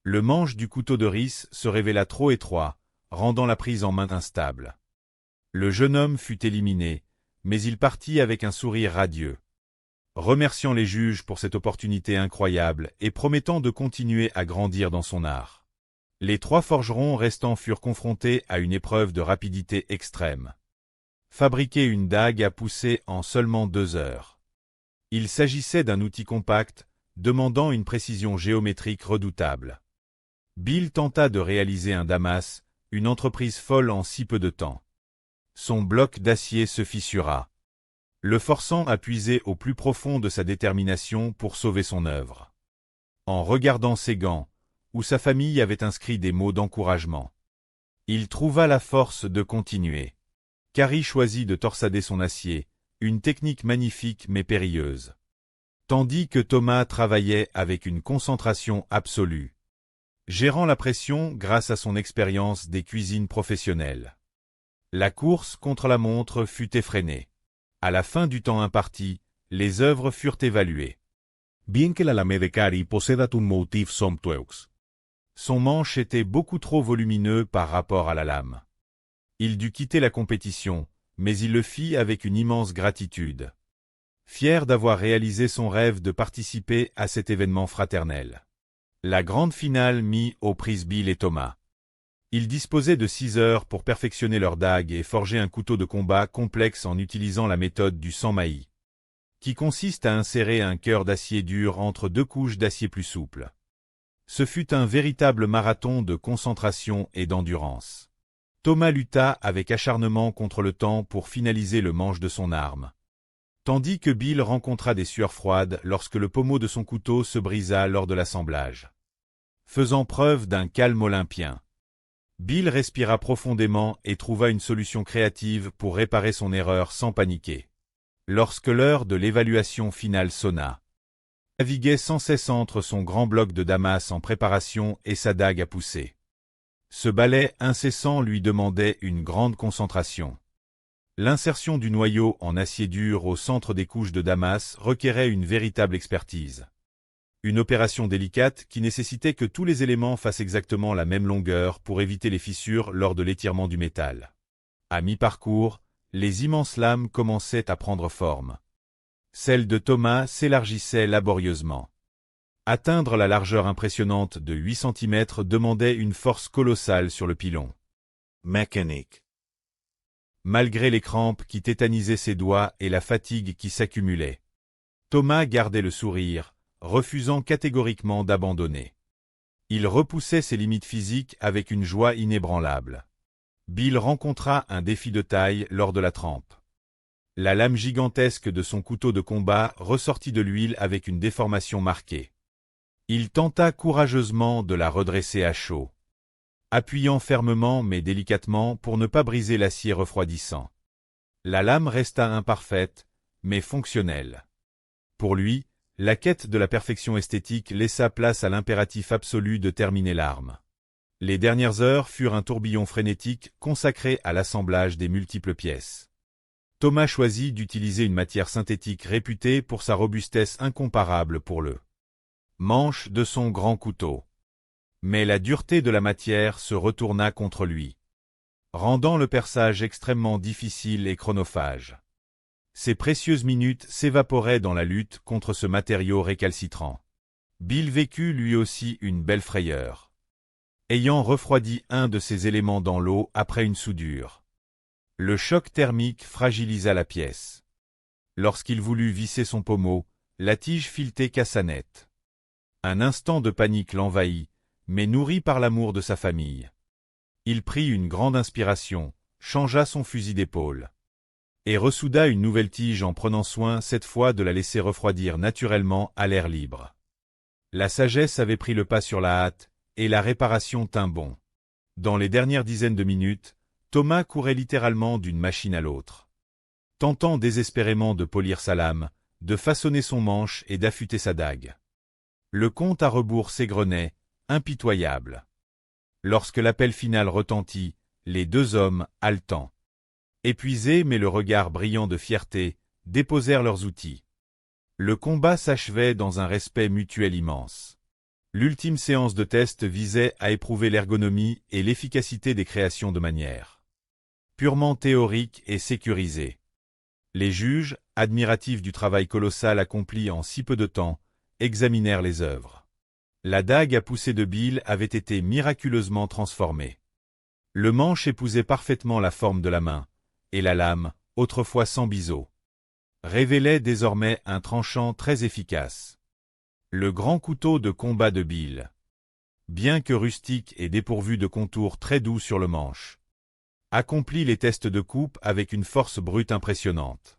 Speaker 7: le manche du couteau de Rhys se révéla trop étroit, rendant la prise en main instable. Le jeune homme fut éliminé, mais il partit avec un sourire radieux, remerciant les juges pour cette opportunité incroyable et promettant de continuer à grandir dans son art. Les 3 forgerons restants furent confrontés à une épreuve de rapidité extrême. Fabriquer une dague à pousser en seulement 2 heures. Il s'agissait d'un outil compact, demandant une précision géométrique redoutable. Bill tenta de réaliser un damas, une entreprise folle en si peu de temps. Son bloc d'acier se fissura, le forçant à puiser au plus profond de sa détermination pour sauver son œuvre. En regardant ses gants, où sa famille avait inscrit des mots d'encouragement, il trouva la force de continuer. Carrie choisit de torsader son acier, une technique magnifique mais périlleuse. Tandis que Thomas travaillait avec une concentration absolue, gérant la pression grâce à son expérience des cuisines professionnelles. La course contre la montre fut effrénée. À la fin du temps imparti, les œuvres furent évaluées.
Speaker 8: Bien que la lame de Carrie possédât un motif somptueux.
Speaker 7: Son manche était beaucoup trop volumineux par rapport à la lame. Il dut quitter la compétition, mais il le fit avec une immense gratitude. Fier d'avoir réalisé son rêve de participer à cet événement fraternel. La grande finale mit aux prises Bill et Thomas. Ils disposaient de 6 heures pour perfectionner leur dague et forger un couteau de combat complexe en utilisant la méthode du sans-maillis, qui consiste à insérer un cœur d'acier dur entre 2 couches d'acier plus souple. Ce fut un véritable marathon de concentration et d'endurance. Thomas lutta avec acharnement contre le temps pour finaliser le manche de son arme, tandis que Bill rencontra des sueurs froides lorsque le pommeau de son couteau se brisa lors de l'assemblage. Faisant preuve d'un calme olympien, Bill respira profondément et trouva une solution créative pour réparer son erreur sans paniquer. Lorsque l'heure de l'évaluation finale sonna, il naviguait sans cesse entre son grand bloc de damas en préparation et sa dague à pousser. Ce balai incessant lui demandait une grande concentration. L'insertion du noyau en acier dur au centre des couches de damas requérait une véritable expertise. Une opération délicate qui nécessitait que tous les éléments fassent exactement la même longueur pour éviter les fissures lors de l'étirement du métal. À mi-parcours, les immenses lames commençaient à prendre forme. Celle de Thomas s'élargissait laborieusement. Atteindre la largeur impressionnante de 8 cm demandait une force colossale sur le pilon.
Speaker 8: Mécanique.
Speaker 7: Malgré les crampes qui tétanisaient ses doigts et la fatigue qui s'accumulait, Thomas gardait le sourire, refusant catégoriquement d'abandonner. Il repoussait ses limites physiques avec une joie inébranlable. Bill rencontra un défi de taille lors de la trempe. La lame gigantesque de son couteau de combat ressortit de l'huile avec une déformation marquée. Il tenta courageusement de la redresser à chaud, appuyant fermement mais délicatement pour ne pas briser l'acier refroidissant. La lame resta imparfaite, mais fonctionnelle. Pour lui, La quête de la perfection esthétique laissa place à l'impératif absolu de terminer l'arme. Les dernières heures furent un tourbillon frénétique consacré à l'assemblage des multiples pièces. Thomas choisit d'utiliser une matière synthétique réputée pour sa robustesse incomparable pour le manche de son grand couteau. Mais la dureté de la matière se retourna contre lui, rendant le perçage extrêmement difficile et chronophage. Ses précieuses minutes s'évaporaient dans la lutte contre ce matériau récalcitrant. Bill vécut lui aussi une belle frayeur, ayant refroidi un de ses éléments dans l'eau après une soudure. Le choc thermique fragilisa la pièce. Lorsqu'il voulut visser son pommeau, la tige filetait cassa net. Un instant de panique l'envahit, mais nourri par l'amour de sa famille. Il prit une grande inspiration, changea son fusil d'épaule et ressouda une nouvelle tige en prenant soin cette fois de la laisser refroidir naturellement à l'air libre. La sagesse avait pris le pas sur la hâte, et la réparation tint bon. Dans les dernières dizaines de minutes, Thomas courait littéralement d'une machine à l'autre, tentant désespérément de polir sa lame, de façonner son manche et d'affûter sa dague. Le compte à rebours s'égrenait, impitoyable. Lorsque l'appel final retentit, les deux hommes, haletants, épuisés mais le regard brillant de fierté, déposèrent leurs outils. Le combat s'achevait dans un respect mutuel immense. L'ultime séance de test visait à éprouver l'ergonomie et l'efficacité des créations de manière purement théorique et sécurisée. Les juges, admiratifs du travail colossal accompli en si peu de temps, examinèrent les œuvres. La dague à pousser de Bill avait été miraculeusement transformée. Le manche épousait parfaitement la forme de la main, et la lame, autrefois sans biseau, révélait désormais un tranchant très efficace. Le grand couteau de combat de Bill, bien que rustique et dépourvu de contours très doux sur le manche, accomplit les tests de coupe avec une force brute impressionnante.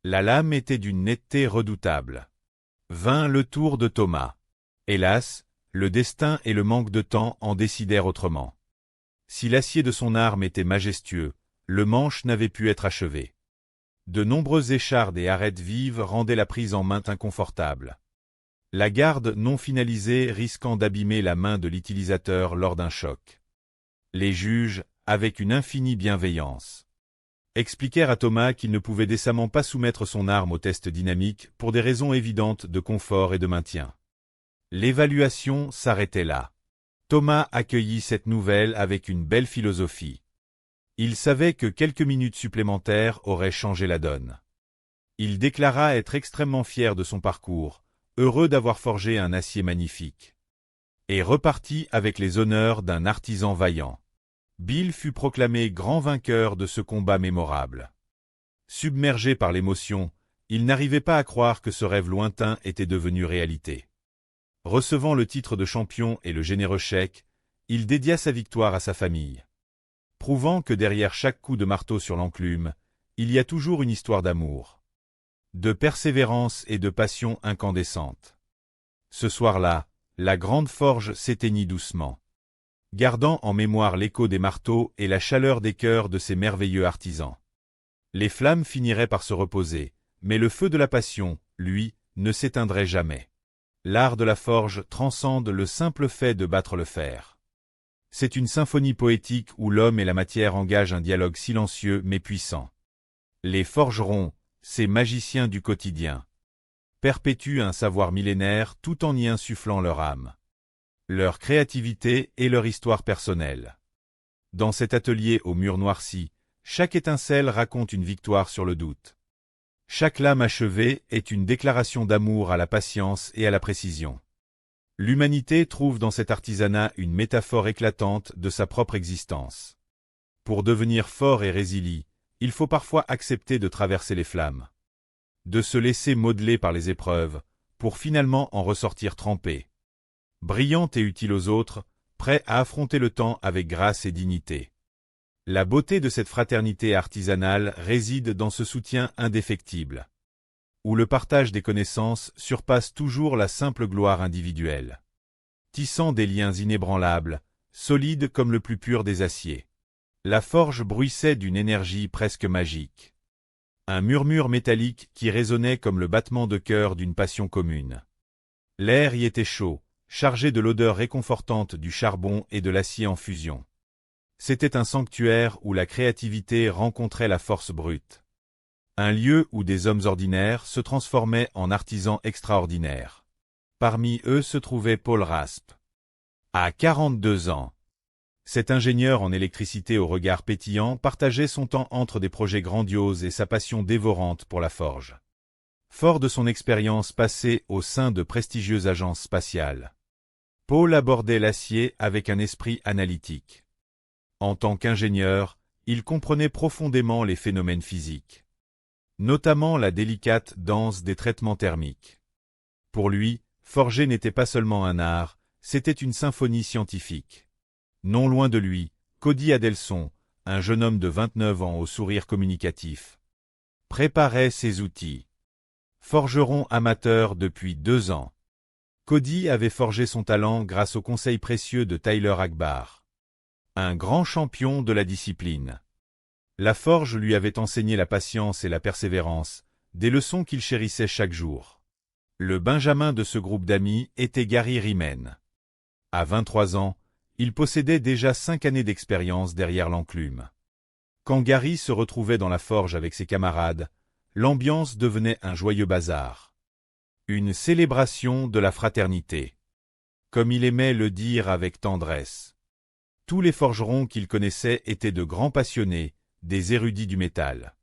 Speaker 7: La lame était d'une netteté redoutable. Vint le tour de Thomas. Hélas, le destin et le manque de temps en décidèrent autrement. Si l'acier de son arme était majestueux, le manche n'avait pu être achevé. De nombreuses échardes et arêtes vives rendaient la prise en main inconfortable. La garde non finalisée risquant d'abîmer la main de l'utilisateur lors d'un choc. Les juges, avec une infinie bienveillance, expliquèrent à Thomas qu'il ne pouvait décemment pas soumettre son arme au test dynamique pour des raisons évidentes de confort et de maintien. L'évaluation s'arrêtait là. Thomas accueillit cette nouvelle avec une belle philosophie. Il savait que quelques minutes supplémentaires auraient changé la donne. Il déclara être extrêmement fier de son parcours, heureux d'avoir forgé un acier magnifique, et repartit avec les honneurs d'un artisan vaillant. Bill fut proclamé grand vainqueur de ce combat mémorable. Submergé par l'émotion, il n'arrivait pas à croire que ce rêve lointain était devenu réalité. Recevant le titre de champion et le généreux chèque, il dédia sa victoire à sa famille, prouvant que derrière chaque coup de marteau sur l'enclume, il y a toujours une histoire d'amour, de persévérance et de passion incandescente. Ce soir-là, la grande forge s'éteignit doucement, gardant en mémoire l'écho des marteaux et la chaleur des cœurs de ces merveilleux artisans. Les flammes finiraient par se reposer, mais le feu de la passion, lui, ne s'éteindrait jamais. L'art de la forge transcende le simple fait de battre le fer. C'est une symphonie poétique où l'homme et la matière engagent un dialogue silencieux mais puissant. Les forgerons, ces magiciens du quotidien, perpétuent un savoir millénaire tout en y insufflant leur âme, leur créativité et leur histoire personnelle. Dans cet atelier aux murs noircis, chaque étincelle raconte une victoire sur le doute. Chaque lame achevée est une déclaration d'amour à la patience et à la précision. L'humanité trouve dans cet artisanat une métaphore éclatante de sa propre existence. Pour devenir fort et résilient, il faut parfois accepter de traverser les flammes, de se laisser modeler par les épreuves, pour finalement en ressortir trempé, brillant et utile aux autres, prêt à affronter le temps avec grâce et dignité. La beauté de cette fraternité artisanale réside dans ce soutien indéfectible, où le partage des connaissances surpasse toujours la simple gloire individuelle, tissant des liens inébranlables, solides comme le plus pur des aciers. La forge bruissait d'une énergie presque magique. Un murmure métallique qui résonnait comme le battement de cœur d'une passion commune. L'air y était chaud, chargé de l'odeur réconfortante du charbon et de l'acier en fusion. C'était un sanctuaire où la créativité rencontrait la force brute. Un lieu où des hommes ordinaires se transformaient en artisans extraordinaires. Parmi eux se trouvait Paul Raspe. À 42 ans. Cet ingénieur en électricité au regard pétillant partageait son temps entre des projets grandioses et sa passion dévorante pour la forge. Fort de son expérience passée au sein de prestigieuses agences spatiales, Paul abordait l'acier avec un esprit analytique. En tant qu'ingénieur, il comprenait profondément les phénomènes physiques, notamment la délicate danse des traitements thermiques. Pour lui, forger n'était pas seulement un art, c'était une symphonie scientifique. Non loin de lui, Cody Adelson, un jeune homme de 29 ans au sourire communicatif, préparait ses outils. Forgeron amateur depuis 2 ans. Cody avait forgé son talent grâce aux conseils précieux de Tyler Akbar, un grand champion de la discipline. La forge lui avait enseigné la patience et la persévérance, des leçons qu'il chérissait chaque jour. Le benjamin de ce groupe d'amis était Gary Riemann. À 23 ans, il possédait déjà 5 années d'expérience derrière l'enclume. Quand Gary se retrouvait dans la forge avec ses camarades, l'ambiance devenait un joyeux bazar. Une célébration de la fraternité. Comme il aimait le dire avec tendresse. Tous les forgerons qu'il connaissait étaient de grands passionnés, des érudits du métal.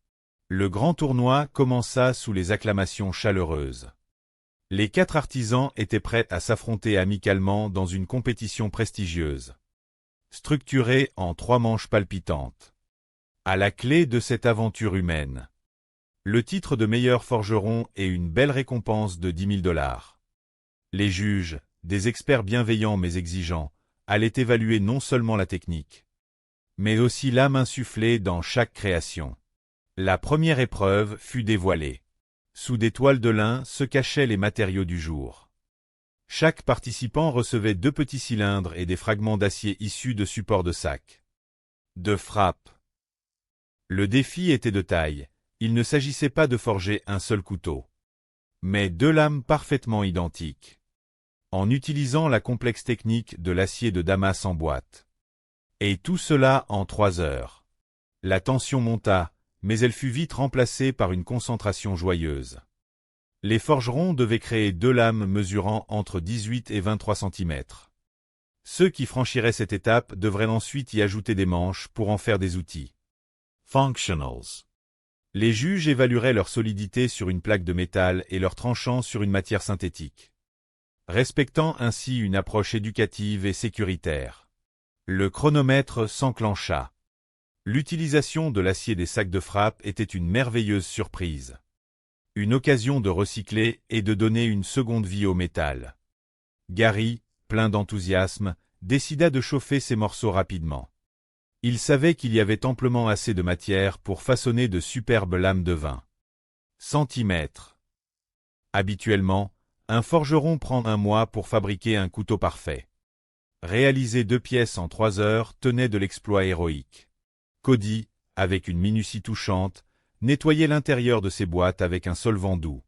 Speaker 7: Le grand tournoi commença sous les acclamations chaleureuses. Les 4 artisans étaient prêts à s'affronter amicalement dans une compétition prestigieuse, structurée en 3 manches palpitantes. À la clé de cette aventure humaine, le titre de meilleur forgeron et une belle récompense de 10 000 $. Les juges, des experts bienveillants mais exigeants, allaient évaluer non seulement la technique, mais aussi l'âme insufflée dans chaque création. La première épreuve fut dévoilée. Sous des toiles de lin se cachaient les matériaux du jour. Chaque participant recevait 2 petits cylindres et des fragments d'acier issus de supports de sac. De frappe. Le défi était de taille. Il ne s'agissait pas de forger un seul couteau, mais 2 lames parfaitement identiques, en utilisant la complexe technique de l'acier de Damas en boîte. Et tout cela en 3 heures. La tension monta, mais elle fut vite remplacée par une concentration joyeuse. Les forgerons devaient créer 2 lames mesurant entre 18 et 23 cm. Ceux qui franchiraient cette étape devraient ensuite y ajouter des manches pour en faire des outils. Functionals. Les juges évalueraient leur solidité sur une plaque de métal et leur tranchant sur une matière synthétique, respectant ainsi une approche éducative et sécuritaire. Le chronomètre s'enclencha. L'utilisation de l'acier des sacs de frappe était une merveilleuse surprise. Une occasion de recycler et de donner une seconde vie au métal. Gary, plein d'enthousiasme, décida de chauffer ces morceaux rapidement. Il savait qu'il y avait amplement assez de matière pour façonner de superbes lames de 20 cm. Habituellement, un forgeron prend 1 mois pour fabriquer un couteau parfait. Réaliser 2 pièces en 3 heures tenait de l'exploit héroïque. Cody, avec une minutie touchante, nettoyait l'intérieur de ses boîtes avec un solvant doux.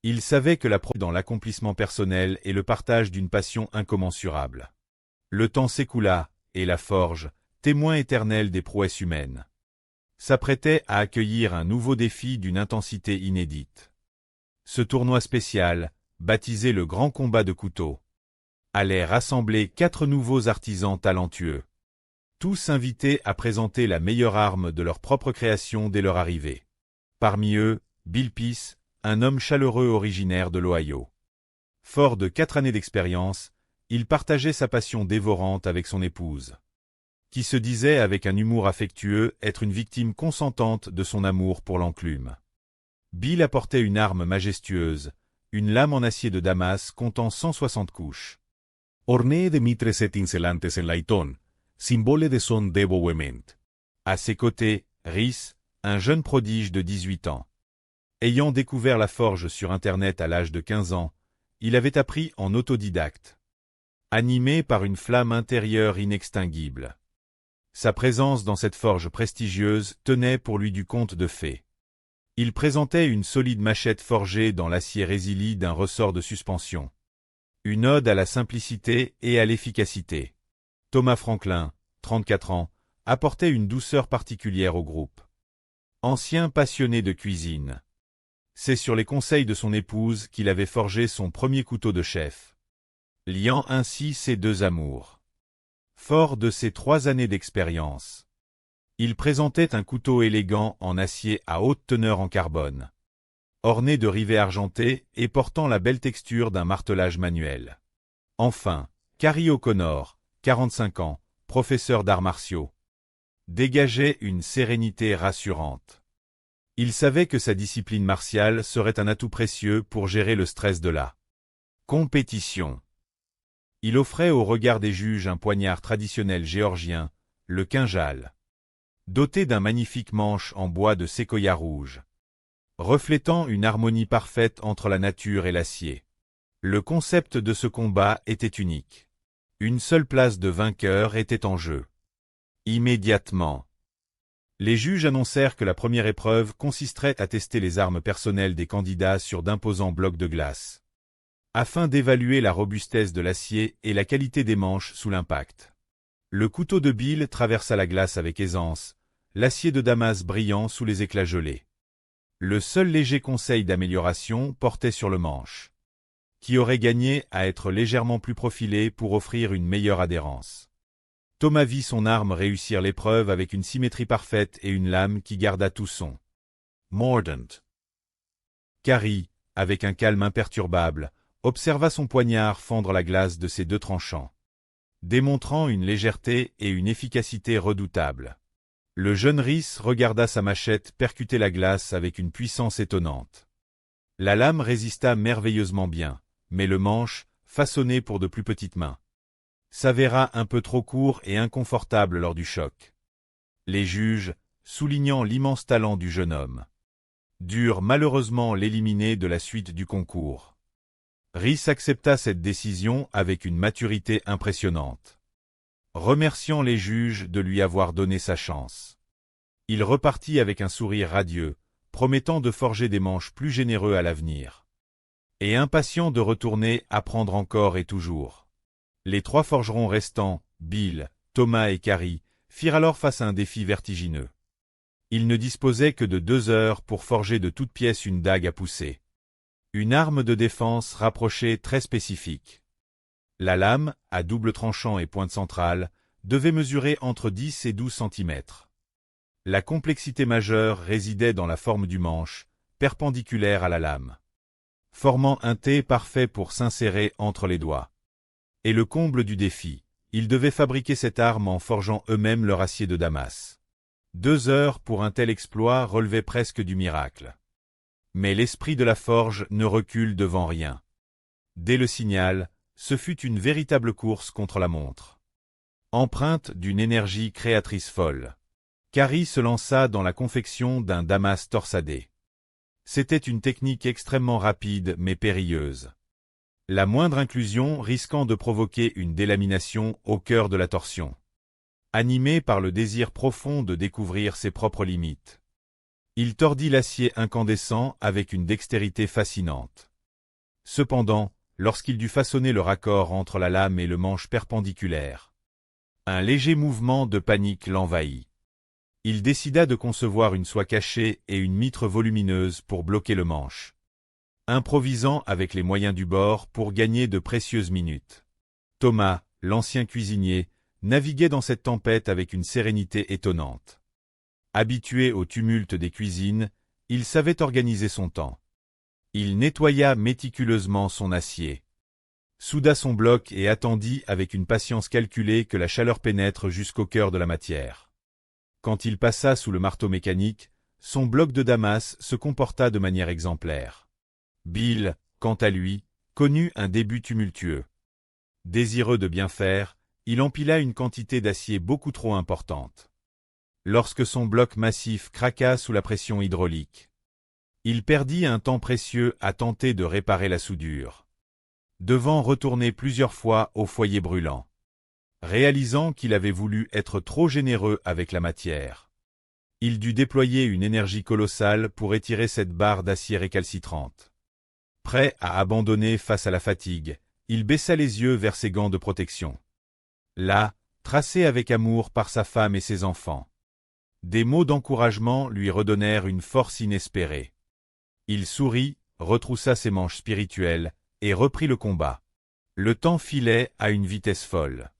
Speaker 7: Il savait que la dans l'accomplissement personnel et le partage d'une passion incommensurable. Le temps s'écoula, et la forge, témoin éternel des prouesses humaines, s'apprêtait à accueillir un nouveau défi d'une intensité inédite. Ce tournoi spécial, baptisé le Grand Combat de couteaux, allait rassembler 4 nouveaux artisans talentueux, tous invités à présenter la meilleure arme de leur propre création dès leur arrivée. Parmi eux, Bill Peace, un homme chaleureux originaire de l'Ohio. Fort de 4 années d'expérience, il partageait sa passion dévorante avec son épouse, qui se disait avec un humour affectueux être une victime consentante de son amour pour l'enclume. Bill apportait une arme majestueuse, une lame en acier de Damas comptant 160 couches.
Speaker 9: Ornée de mitres et tincelantes en laiton, symbole de son dévouement.
Speaker 7: À ses côtés, Rhys, un jeune prodige de 18 ans. Ayant découvert la forge sur Internet à l'âge de 15 ans, il avait appris en autodidacte, animé par une flamme intérieure inextinguible. Sa présence dans cette forge prestigieuse tenait pour lui du conte de fées. Il présentait une solide machette forgée dans l'acier résili d'un ressort de suspension. Une ode à la simplicité et à l'efficacité. Thomas Franklin, 34 ans, apportait une douceur particulière au groupe. Ancien passionné de cuisine. C'est sur les conseils de son épouse qu'il avait forgé son premier couteau de chef, liant ainsi ses deux amours. Fort de ses 3 années d'expérience, il présentait un couteau élégant en acier à haute teneur en carbone, orné de rivets argentés et portant la belle texture d'un martelage manuel. Enfin, Carrie O'Connor, 45 ans, professeur d'arts martiaux, dégageait une sérénité rassurante. Il savait que sa discipline martiale serait un atout précieux pour gérer le stress de la compétition. Il offrait au regard des juges un poignard traditionnel géorgien, le kinjal, doté d'un magnifique manche en bois de séquoia rouge, reflétant une harmonie parfaite entre la nature et l'acier. Le concept de ce combat était unique. Une seule place de vainqueur était en jeu. Immédiatement, les juges annoncèrent que la première épreuve consisterait à tester les armes personnelles des candidats sur d'imposants blocs de glace, afin d'évaluer la robustesse de l'acier et la qualité des manches sous l'impact. Le couteau de Bill traversa la glace avec aisance, l'acier de Damas brillant sous les éclats gelés. Le seul léger conseil d'amélioration portait sur le manche, qui aurait gagné à être légèrement plus profilé pour offrir une meilleure adhérence. Thomas vit son arme réussir l'épreuve avec une symétrie parfaite et une lame qui garda tout son mordant. Carrie, avec un calme imperturbable, observa son poignard fendre la glace de ses 2 tranchants, démontrant une légèreté et une efficacité redoutables. Le jeune Rhys regarda sa machette percuter la glace avec une puissance étonnante. La lame résista merveilleusement bien, mais le manche, façonné pour de plus petites mains, s'avéra un peu trop court et inconfortable lors du choc. Les juges, soulignant l'immense talent du jeune homme, durent malheureusement l'éliminer de la suite du concours. Rhys accepta cette décision avec une maturité impressionnante, remerciant les juges de lui avoir donné sa chance. Il repartit avec un sourire radieux, promettant de forger des manches plus généreux à l'avenir, et impatient de retourner apprendre encore et toujours. Les 3 forgerons restants, Bill, Thomas et Carrie, firent alors face à un défi vertigineux. Ils ne disposaient que de 2 heures pour forger de toutes pièces une dague à pousser. Une arme de défense rapprochée très spécifique. La lame, à double tranchant et pointe centrale, devait mesurer entre 10 et 12 cm. La complexité majeure résidait dans la forme du manche, perpendiculaire à la lame, formant un T parfait pour s'insérer entre les doigts. Et le comble du défi, ils devaient fabriquer cette arme en forgeant eux-mêmes leur acier de Damas. 2 heures pour un tel exploit relevait presque du miracle. Mais l'esprit de la forge ne recule devant rien. Dès le signal, ce fut une véritable course contre la montre, empreinte d'une énergie créatrice folle. Carrie se lança dans la confection d'un Damas torsadé. C'était une technique extrêmement rapide mais périlleuse. La moindre inclusion risquant de provoquer une délamination au cœur de la torsion. Animé par le désir profond de découvrir ses propres limites, il tordit l'acier incandescent avec une dextérité fascinante. Cependant, lorsqu'il dut façonner le raccord entre la lame et le manche perpendiculaire, un léger mouvement de panique l'envahit. Il décida de concevoir une soie cachée et une mitre volumineuse pour bloquer le manche, improvisant avec les moyens du bord pour gagner de précieuses minutes. Thomas, l'ancien cuisinier, naviguait dans cette tempête avec une sérénité étonnante. Habitué au tumulte des cuisines, il savait organiser son temps. Il nettoya méticuleusement son acier, souda son bloc et attendit avec une patience calculée que la chaleur pénètre jusqu'au cœur de la matière. Quand il passa sous le marteau mécanique, son bloc de Damas se comporta de manière exemplaire. Bill, quant à lui, connut un début tumultueux. Désireux de bien faire, il empila une quantité d'acier beaucoup trop importante. Lorsque son bloc massif craqua sous la pression hydraulique, il perdit un temps précieux à tenter de réparer la soudure, devant retourner plusieurs fois au foyer brûlant, réalisant qu'il avait voulu être trop généreux avec la matière. Il dut déployer une énergie colossale pour étirer cette barre d'acier récalcitrante. Prêt à abandonner face à la fatigue, il baissa les yeux vers ses gants de protection. Là, tracés avec amour par sa femme et ses enfants. Des mots d'encouragement lui redonnèrent une force inespérée. Il sourit, retroussa ses manches spirituelles, et reprit le combat. Le temps filait à une vitesse folle.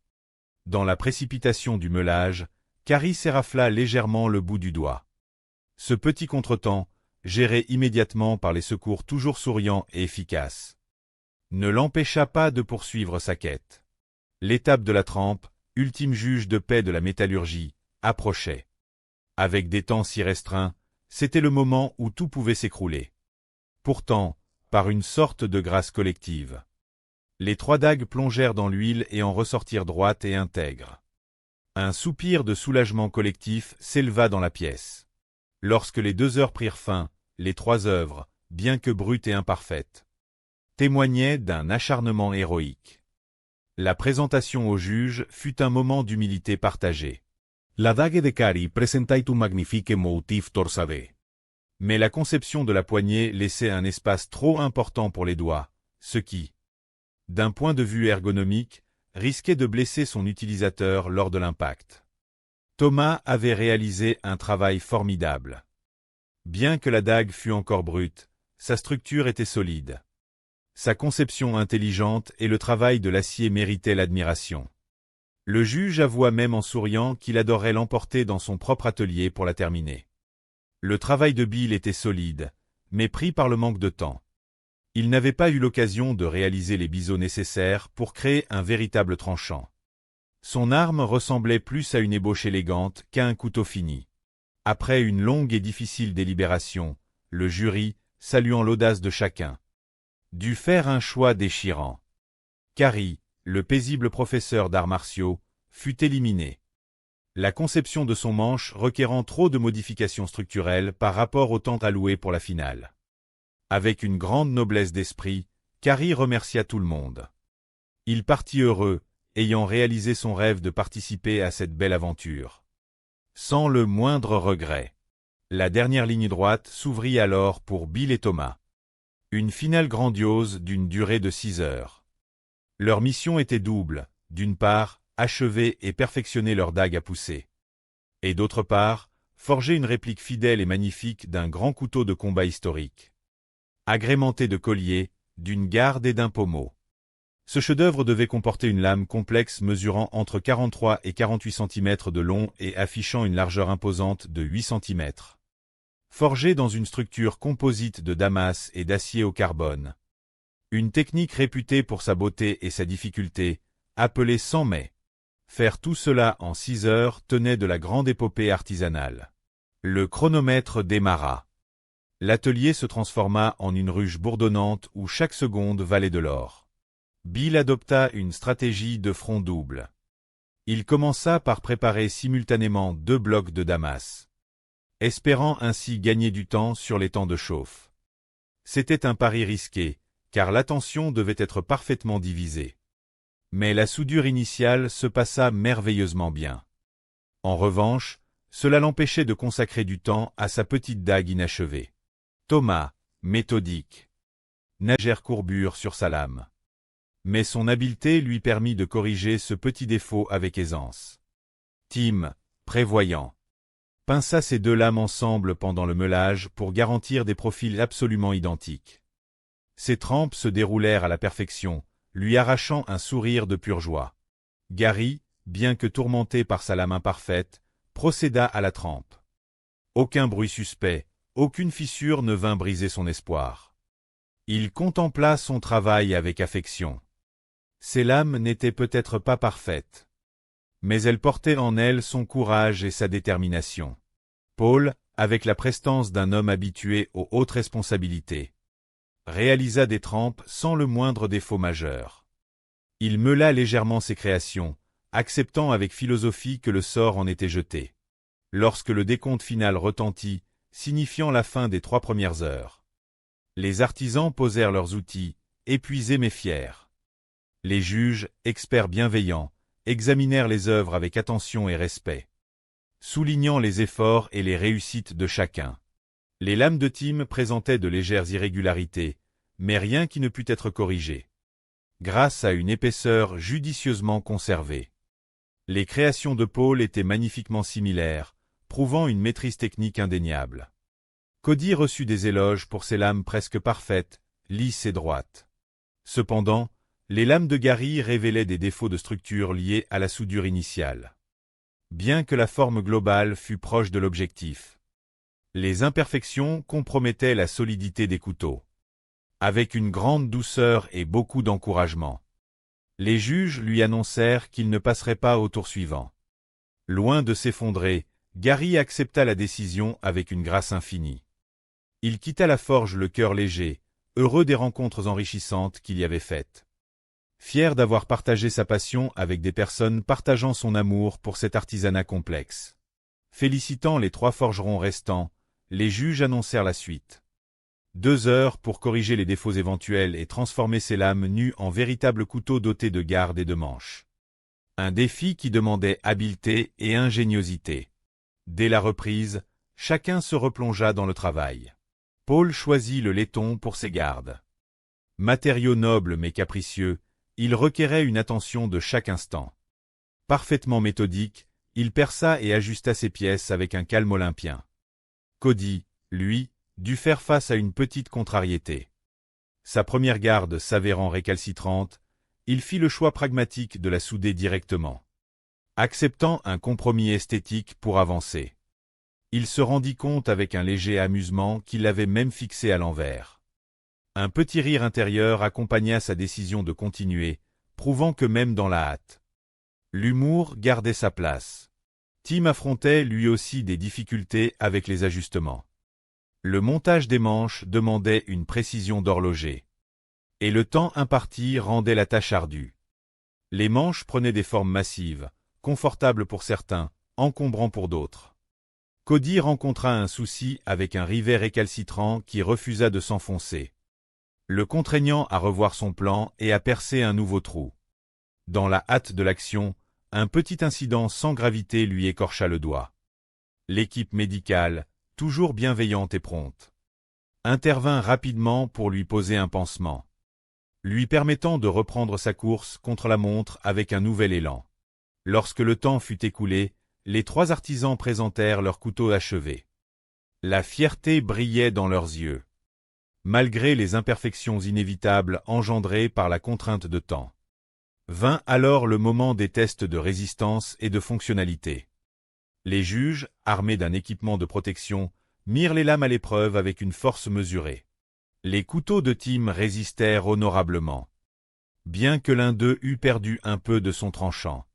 Speaker 7: Dans la précipitation du meulage, Carrie s'érafla légèrement le bout du doigt. Ce petit contretemps, géré immédiatement par les secours toujours souriants et efficaces, ne l'empêcha pas de poursuivre sa quête. L'étape de la trempe, ultime juge de paix de la métallurgie, approchait. Avec des temps si restreints, c'était le moment où tout pouvait s'écrouler. Pourtant, par une sorte de grâce collective, les 3 dagues plongèrent dans l'huile et en ressortirent droites et intègres. Un soupir de soulagement collectif s'éleva dans la pièce. Lorsque les 2 heures prirent fin, les 3 œuvres, bien que brutes et imparfaites, témoignaient d'un acharnement héroïque. La présentation au juge fut un moment d'humilité partagée.
Speaker 9: La dague de Carrie presentait un magnifique motif torsadé.
Speaker 7: Mais la conception de la poignée laissait un espace trop important pour les doigts, ce qui, d'un point de vue ergonomique, risquait de blesser son utilisateur lors de l'impact. Thomas avait réalisé un travail formidable. Bien que la dague fût encore brute, sa structure était solide. Sa conception intelligente et le travail de l'acier méritaient l'admiration. Le juge avoua même en souriant qu'il adorerait l'emporter dans son propre atelier pour la terminer. Le travail de Bill était solide, mais pris par le manque de temps. Il n'avait pas eu l'occasion de réaliser les biseaux nécessaires pour créer un véritable tranchant. Son arme ressemblait plus à une ébauche élégante qu'à un couteau fini. Après une longue et difficile délibération, le jury, saluant l'audace de chacun, dut faire un choix déchirant. Carrie, le paisible professeur d'arts martiaux, fut éliminé. La conception de son manche requérant trop de modifications structurelles par rapport au temps alloué pour la finale. Avec une grande noblesse d'esprit, Carrie remercia tout le monde. Il partit heureux, ayant réalisé son rêve de participer à cette belle aventure. Sans le moindre regret. La dernière ligne droite s'ouvrit alors pour Bill et Thomas. Une finale grandiose d'une durée de 6 heures. Leur mission était double, d'une part, achever et perfectionner leur dague à pousser. Et d'autre part, forger une réplique fidèle et magnifique d'un grand couteau de combat historique. Agrémenté de colliers, d'une garde et d'un pommeau. Ce chef-d'œuvre devait comporter une lame complexe mesurant entre 43 et 48 cm de long et affichant une largeur imposante de 8 cm. Forgé dans une structure composite de damas et d'acier au carbone. Une technique réputée pour sa beauté et sa difficulté, appelée sans mais. Faire tout cela en 6 heures tenait de la grande épopée artisanale. Le chronomètre démarra. L'atelier se transforma en une ruche bourdonnante où chaque seconde valait de l'or. Bill adopta une stratégie de front double. Il commença par préparer simultanément 2 blocs de damas, espérant ainsi gagner du temps sur les temps de chauffe. C'était un pari risqué, car l'attention devait être parfaitement divisée. Mais la soudure initiale se passa merveilleusement bien. En revanche, cela l'empêchait de consacrer du temps à sa petite dague inachevée. Thomas, méthodique, nagèrent courbure sur sa lame. Mais son habileté lui permit de corriger ce petit défaut avec aisance. Tim, prévoyant, pinça ces 2 lames ensemble pendant le meulage pour garantir des profils absolument identiques. Ces trempes se déroulèrent à la perfection, lui arrachant un sourire de pure joie. Gary, bien que tourmenté par sa lame imparfaite, procéda à la trempe. Aucun bruit suspect, aucune fissure ne vint briser son espoir. Il contempla son travail avec affection. Ses lames n'étaient peut-être pas parfaites, mais elles portaient en elles son courage et sa détermination. Paul, avec la prestance d'un homme habitué aux hautes responsabilités, réalisa des trempes sans le moindre défaut majeur. Il meula légèrement ses créations, acceptant avec philosophie que le sort en était jeté. Lorsque le décompte final retentit, signifiant la fin des 3 premières heures, les artisans posèrent leurs outils, épuisés mais fiers. Les juges, experts bienveillants, examinèrent les œuvres avec attention et respect. soulignant les efforts et les réussites de chacun. Les lames de Tim présentaient de légères irrégularités, mais rien qui ne pût être corrigé. Grâce à une épaisseur judicieusement conservée. Les créations de Paul étaient magnifiquement similaires, prouvant une maîtrise technique indéniable. Cody reçut des éloges pour ses lames presque parfaites, lisses et droites. Cependant, les lames de Gary révélaient des défauts de structure liés à la soudure initiale. Bien que la forme globale fût proche de l'objectif, les imperfections compromettaient la solidité des couteaux. Avec une grande douceur et beaucoup d'encouragement, les juges lui annoncèrent qu'il ne passerait pas au tour suivant. Loin de s'effondrer, Gary accepta la décision avec une grâce infinie. Il quitta la forge le cœur léger, heureux des rencontres enrichissantes qu'il y avait faites. Fier d'avoir partagé sa passion avec des personnes partageant son amour pour cet artisanat complexe. Félicitant les 3 forgerons restants, les juges annoncèrent la suite. 2 heures pour corriger les défauts éventuels et transformer ces lames nues en véritables couteaux dotés de gardes et de manches. Un défi qui demandait habileté et ingéniosité. Dès la reprise, chacun se replongea dans le travail. Paul choisit le laiton pour ses gardes. Matériau noble mais capricieux, il requérait une attention de chaque instant. Parfaitement méthodique, il perça et ajusta ses pièces avec un calme olympien. Cody, lui, dut faire face à une petite contrariété. Sa première garde s'avérant récalcitrante, il fit le choix pragmatique de la souder directement. Acceptant un compromis esthétique pour avancer. Il se rendit compte avec un léger amusement qu'il l'avait même fixé à l'envers. Un petit rire intérieur accompagna sa décision de continuer, prouvant que même dans la hâte, l'humour gardait sa place. Tim affrontait lui aussi des difficultés avec les ajustements. Le montage des manches demandait une précision d'horloger. Et le temps imparti rendait la tâche ardue. Les manches prenaient des formes massives, confortables pour certains, encombrants pour d'autres. Cody rencontra un souci avec un rivet récalcitrant qui refusa de s'enfoncer, le contraignant à revoir son plan et à percer un nouveau trou. Dans la hâte de l'action, un petit incident sans gravité lui écorcha le doigt. L'équipe médicale, toujours bienveillante et prompte, intervint rapidement pour lui poser un pansement, lui permettant de reprendre sa course contre la montre avec un nouvel élan. Lorsque le temps fut écoulé, les 3 artisans présentèrent leurs couteaux achevés. La fierté brillait dans leurs yeux, malgré les imperfections inévitables engendrées par la contrainte de temps. Vint alors le moment des tests de résistance et de fonctionnalité. Les juges, armés d'un équipement de protection, mirent les lames à l'épreuve avec une force mesurée. Les couteaux de Tim résistèrent honorablement, bien que l'un d'eux eût perdu un peu de son tranchant.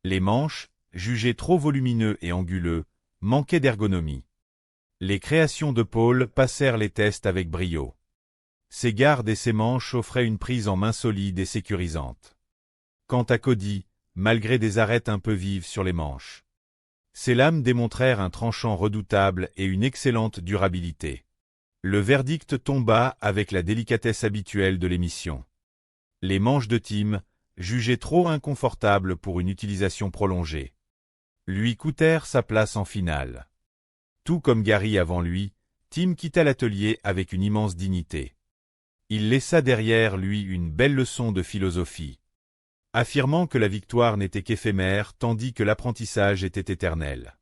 Speaker 7: Les manches, jugés trop volumineux et anguleux, manquaient d'ergonomie. Les créations de Paul passèrent les tests avec brio. Ses gardes et ses manches offraient une prise en main solide et sécurisante. Quant à Cody, malgré des arêtes un peu vives sur les manches, ses lames démontrèrent un tranchant redoutable et une excellente durabilité. Le verdict tomba avec la délicatesse habituelle de l'émission. Les manches de Tim, jugées trop inconfortables pour une utilisation prolongée, lui coûtèrent sa place en finale. Tout comme Gary avant lui, Tim quitta l'atelier avec une immense dignité. Il laissa derrière lui une belle leçon de philosophie, affirmant que la victoire n'était qu'éphémère tandis que l'apprentissage était éternel.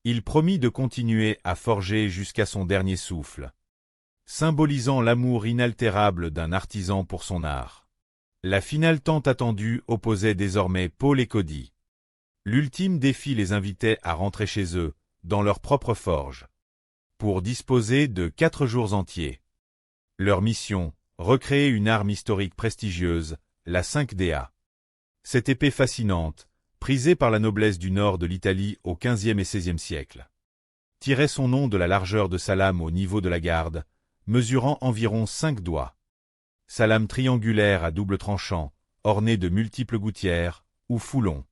Speaker 7: Il promit de continuer à forger jusqu'à son dernier souffle, symbolisant l'amour inaltérable d'un artisan pour son art. La finale tant attendue opposait désormais Paul et Cody. L'ultime défi les invitait à rentrer chez eux, dans leur propre forge, pour disposer de 4 jours entiers. Leur mission, recréer une arme historique prestigieuse, la 5DA. Cette épée fascinante, prisée par la noblesse du nord de l'Italie au XVe et XVIe siècle, tirait son nom de la largeur de sa lame au niveau de la garde, mesurant environ 5 doigts. Sa lame triangulaire à double tranchant, ornée de multiples gouttières, ou foulons,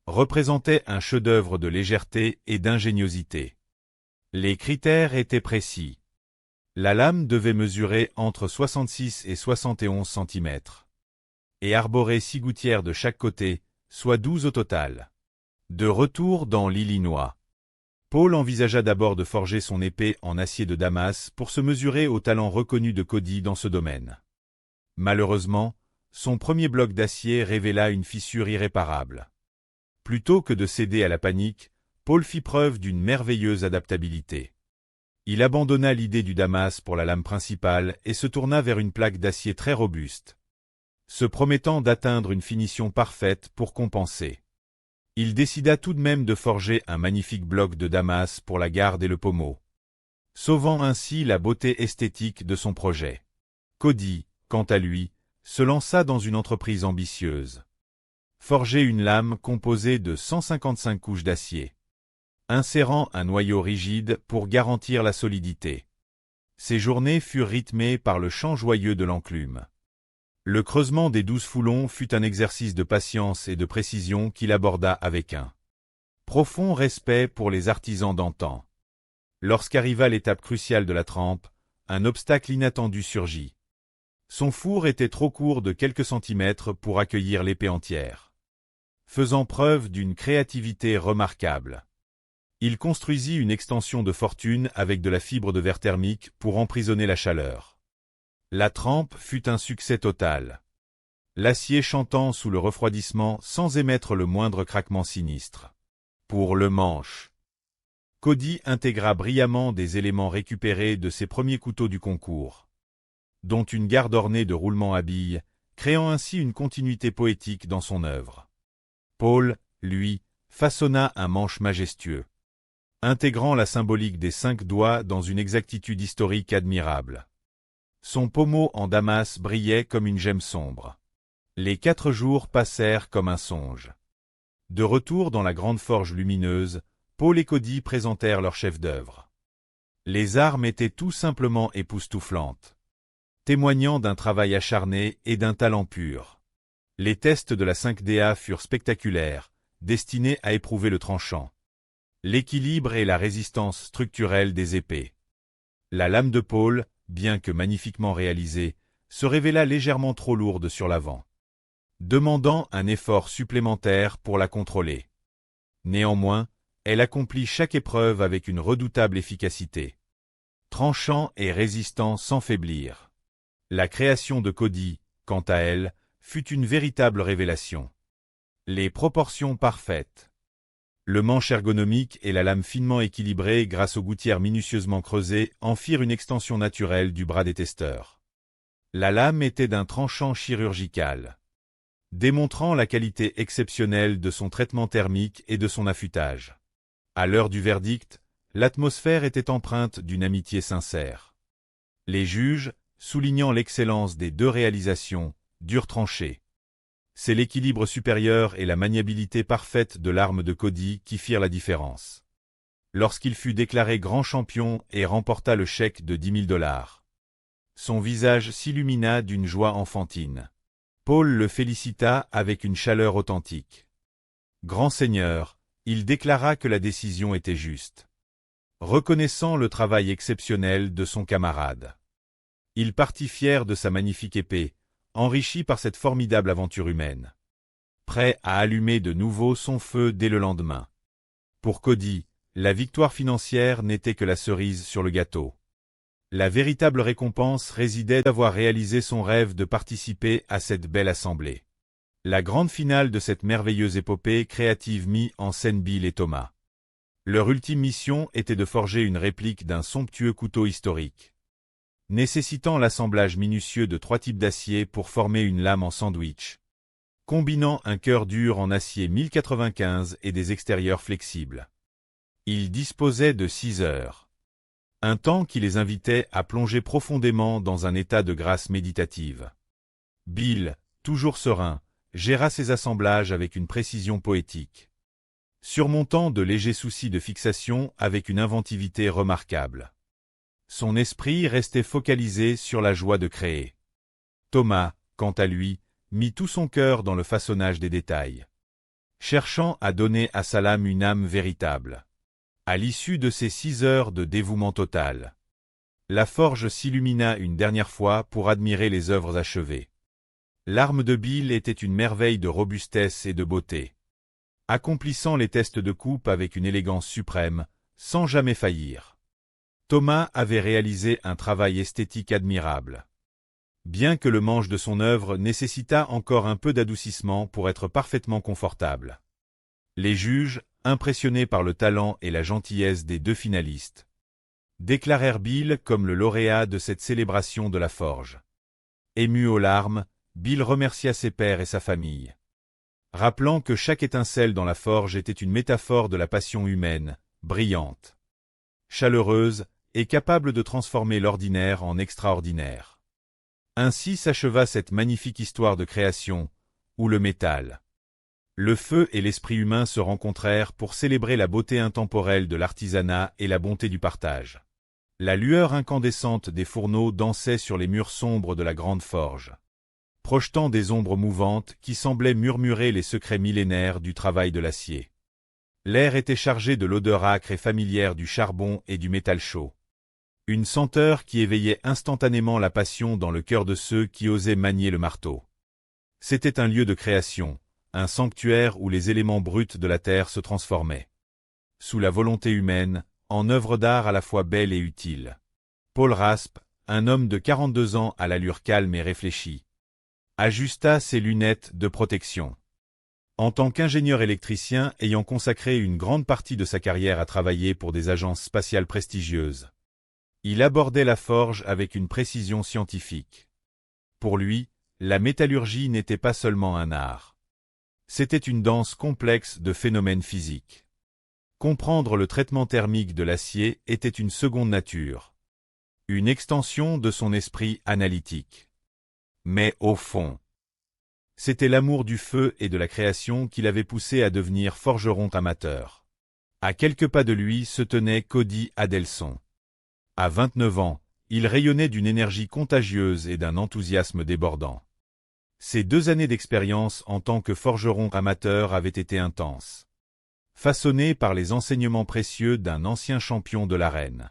Speaker 7: représentait un chef-d'œuvre de légèreté et d'ingéniosité. Les critères étaient précis. La lame devait mesurer entre 66 et 71 cm. Et arborer 6 gouttières de chaque côté, soit 12 au total. De retour dans l'Illinois. Paul envisagea d'abord de forger son épée en acier de Damas pour se mesurer au talent reconnu de Cody dans ce domaine. Malheureusement, son premier bloc d'acier révéla une fissure irréparable. Plutôt que de céder à la panique, Paul fit preuve d'une merveilleuse adaptabilité. Il abandonna l'idée du Damas pour la lame principale et se tourna vers une plaque d'acier très robuste, se promettant d'atteindre une finition parfaite pour compenser. Il décida tout de même de forger un magnifique bloc de Damas pour la garde et le pommeau, sauvant ainsi la beauté esthétique de son projet. Cody, quant à lui, se lança dans une entreprise ambitieuse. Forger une lame composée de 155 couches d'acier, insérant un noyau rigide pour garantir la solidité. Ses journées furent rythmées par le chant joyeux de l'enclume. Le creusement des 12 foulons fut un exercice de patience et de précision qu'il aborda avec un profond respect pour les artisans d'antan. Lorsqu'arriva l'étape cruciale de la trempe, un obstacle inattendu surgit. Son four était trop court de quelques centimètres pour accueillir l'épée entière. Faisant preuve d'une créativité remarquable, il construisit une extension de fortune avec de la fibre de verre thermique pour emprisonner la chaleur. La trempe fut un succès total, l'acier chantant sous le refroidissement sans émettre le moindre craquement sinistre. Pour le manche, Cody intégra brillamment des éléments récupérés de ses premiers couteaux du concours, dont une garde ornée de roulements à billes, créant ainsi une continuité poétique dans son œuvre. Paul, lui, façonna un manche majestueux, intégrant la symbolique des 5 doigts dans une exactitude historique admirable. Son pommeau en Damas brillait comme une gemme sombre. Les 4 jours passèrent comme un songe. De retour dans la grande forge lumineuse, Paul et Cody présentèrent leur chef-d'œuvre. Les armes étaient tout simplement époustouflantes, témoignant d'un travail acharné et d'un talent pur. Les tests de la 5DA furent spectaculaires, destinés à éprouver le tranchant, l'équilibre et la résistance structurelle des épées. La lame de Paul, bien que magnifiquement réalisée, se révéla légèrement trop lourde sur l'avant, demandant un effort supplémentaire pour la contrôler. Néanmoins, elle accomplit chaque épreuve avec une redoutable efficacité, tranchant et résistant sans faiblir. La création de Cody, quant à elle, fut une véritable révélation. Les proportions parfaites, le manche ergonomique et la lame finement équilibrée grâce aux gouttières minutieusement creusées en firent une extension naturelle du bras des testeurs. La lame était d'un tranchant chirurgical, démontrant la qualité exceptionnelle de son traitement thermique et de son affûtage. À l'heure du verdict, l'atmosphère était empreinte d'une amitié sincère. Les juges, soulignant l'excellence des 2 réalisations, durent trancher. C'est l'équilibre supérieur et la maniabilité parfaite de l'arme de Cody qui firent la différence. Lorsqu'il fut déclaré grand champion et remporta le chèque de $10 000, son visage s'illumina d'une joie enfantine. Paul le félicita avec une chaleur authentique. Grand seigneur, il déclara que la décision était juste, reconnaissant le travail exceptionnel de son camarade. Il partit fier de sa magnifique épée, enrichi par cette formidable aventure humaine, prêt à allumer de nouveau son feu dès le lendemain. Pour Cody, la victoire financière n'était que la cerise sur le gâteau. La véritable récompense résidait d'avoir réalisé son rêve de participer à cette belle assemblée. La grande finale de cette merveilleuse épopée créative mit en scène Bill et Thomas. Leur ultime mission était de forger une réplique d'un somptueux couteau historique, nécessitant l'assemblage minutieux de 3 types d'acier pour former une lame en sandwich, combinant un cœur dur en acier 1095 et des extérieurs flexibles. Ils disposaient de 6 heures. Un temps qui les invitait à plonger profondément dans un état de grâce méditative. Bill, toujours serein, géra ses assemblages avec une précision poétique, surmontant de légers soucis de fixation avec une inventivité remarquable. Son esprit restait focalisé sur la joie de créer. Thomas, quant à lui, mit tout son cœur dans le façonnage des détails, cherchant à donner à sa lame une âme véritable. À l'issue de ces 6 heures de dévouement total, la forge s'illumina une dernière fois pour admirer les œuvres achevées. L'arme de Bill était une merveille de robustesse et de beauté, accomplissant les tests de coupe avec une élégance suprême, sans jamais faillir. Thomas avait réalisé un travail esthétique admirable. Bien que le manche de son œuvre nécessitât encore un peu d'adoucissement pour être parfaitement confortable. Les juges, impressionnés par le talent et la gentillesse des deux finalistes, déclarèrent Bill comme le lauréat de cette célébration de la forge. Ému aux larmes, Bill remercia ses pairs et sa famille, rappelant que chaque étincelle dans la forge était une métaphore de la passion humaine, brillante, chaleureuse et capable de transformer l'ordinaire en extraordinaire. Ainsi s'acheva cette magnifique histoire de création, où le métal, le feu et l'esprit humain se rencontrèrent pour célébrer la beauté intemporelle de l'artisanat et la bonté du partage. La lueur incandescente des fourneaux dansait sur les murs sombres de la grande forge, projetant des ombres mouvantes qui semblaient murmurer les secrets millénaires du travail de l'acier. L'air était chargé de l'odeur âcre et familière du charbon et du métal chaud. Une senteur qui éveillait instantanément la passion dans le cœur de ceux qui osaient manier le marteau. C'était un lieu de création, un sanctuaire où les éléments bruts de la terre se transformaient, sous la volonté humaine, en œuvre d'art à la fois belle et utile. Paul Raspe, un homme de 42 ans à l'allure calme et réfléchie, ajusta ses lunettes de protection. En tant qu'ingénieur électricien ayant consacré une grande partie de sa carrière à travailler pour des agences spatiales prestigieuses, il abordait la forge avec une précision scientifique. Pour lui, la métallurgie n'était pas seulement un art. C'était une danse complexe de phénomènes physiques. Comprendre le traitement thermique de l'acier était une seconde nature, une extension de son esprit analytique. Mais au fond, c'était l'amour du feu et de la création qui l'avait poussé à devenir forgeron amateur. À quelques pas de lui se tenait Cody Adelson. À 29 ans, il rayonnait d'une énergie contagieuse et d'un enthousiasme débordant. Ses 2 années d'expérience en tant que forgeron amateur avaient été intenses, façonnées par les enseignements précieux d'un ancien champion de l'arène.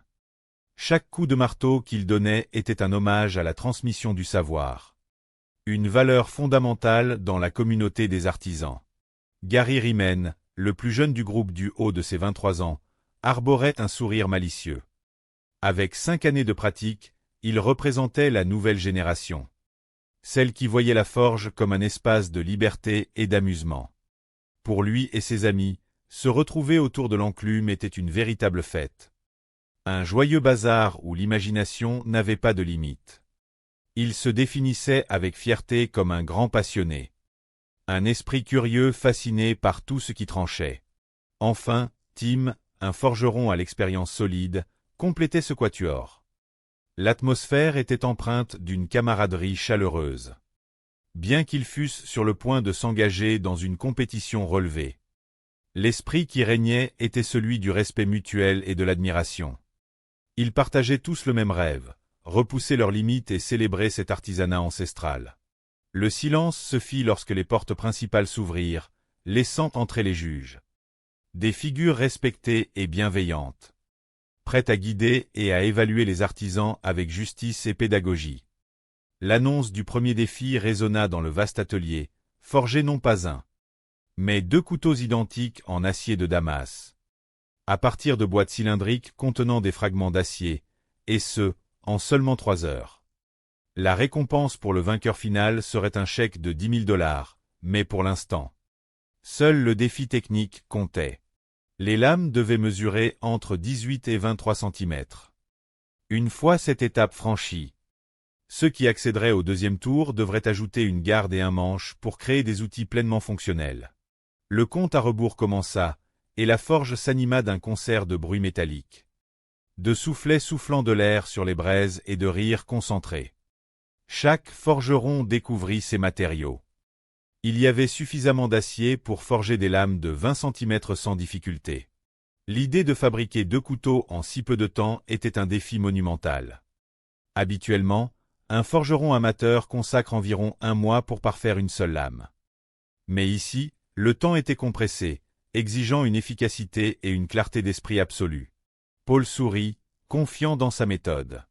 Speaker 7: Chaque coup de marteau qu'il donnait était un hommage à la transmission du savoir, une valeur fondamentale dans la communauté des artisans. Gary Riemann, le plus jeune du groupe du haut de ses 23 ans, arborait un sourire malicieux. Avec 5 années de pratique, il représentait la nouvelle génération, celle qui voyait la forge comme un espace de liberté et d'amusement. Pour lui et ses amis, se retrouver autour de l'enclume était une véritable fête. Un joyeux bazar où l'imagination n'avait pas de limite. Il se définissait avec fierté comme un grand passionné. Un esprit curieux fasciné par tout ce qui tranchait. Enfin, Tim, un forgeron à l'expérience solide, complétait ce quatuor. L'atmosphère était empreinte d'une camaraderie chaleureuse. Bien qu'ils fussent sur le point de s'engager dans une compétition relevée, l'esprit qui régnait était celui du respect mutuel et de l'admiration. Ils partageaient tous le même rêve, repousser leurs limites et célébrer cet artisanat ancestral. Le silence se fit lorsque les portes principales s'ouvrirent, laissant entrer les juges. Des figures respectées et bienveillantes, prêtes à guider et à évaluer les artisans avec justice et pédagogie. L'annonce du premier défi résonna dans le vaste atelier, forgé non pas un, mais 2 couteaux identiques en acier de Damas, à partir de boîtes cylindriques contenant des fragments d'acier, et ce, en seulement 3 heures. La récompense pour le vainqueur final serait un chèque de $10 000, mais pour l'instant, seul le défi technique comptait. Les lames devaient mesurer entre 18 et 23 cm. Une fois cette étape franchie, ceux qui accéderaient au 2e tour devraient ajouter une garde et un manche pour créer des outils pleinement fonctionnels. Le compte à rebours commença, et la forge s'anima d'un concert de bruits métalliques, de soufflets soufflant de l'air sur les braises et de rires concentrés. Chaque forgeron découvrit ses matériaux. Il y avait suffisamment d'acier pour forger des lames de 20 cm sans difficulté. L'idée de fabriquer 2 couteaux en si peu de temps était un défi monumental. Habituellement, un forgeron amateur consacre environ 1 mois pour parfaire une seule lame. Mais ici, le temps était compressé, exigeant une efficacité et une clarté d'esprit absolue. Paul sourit, confiant dans sa méthode.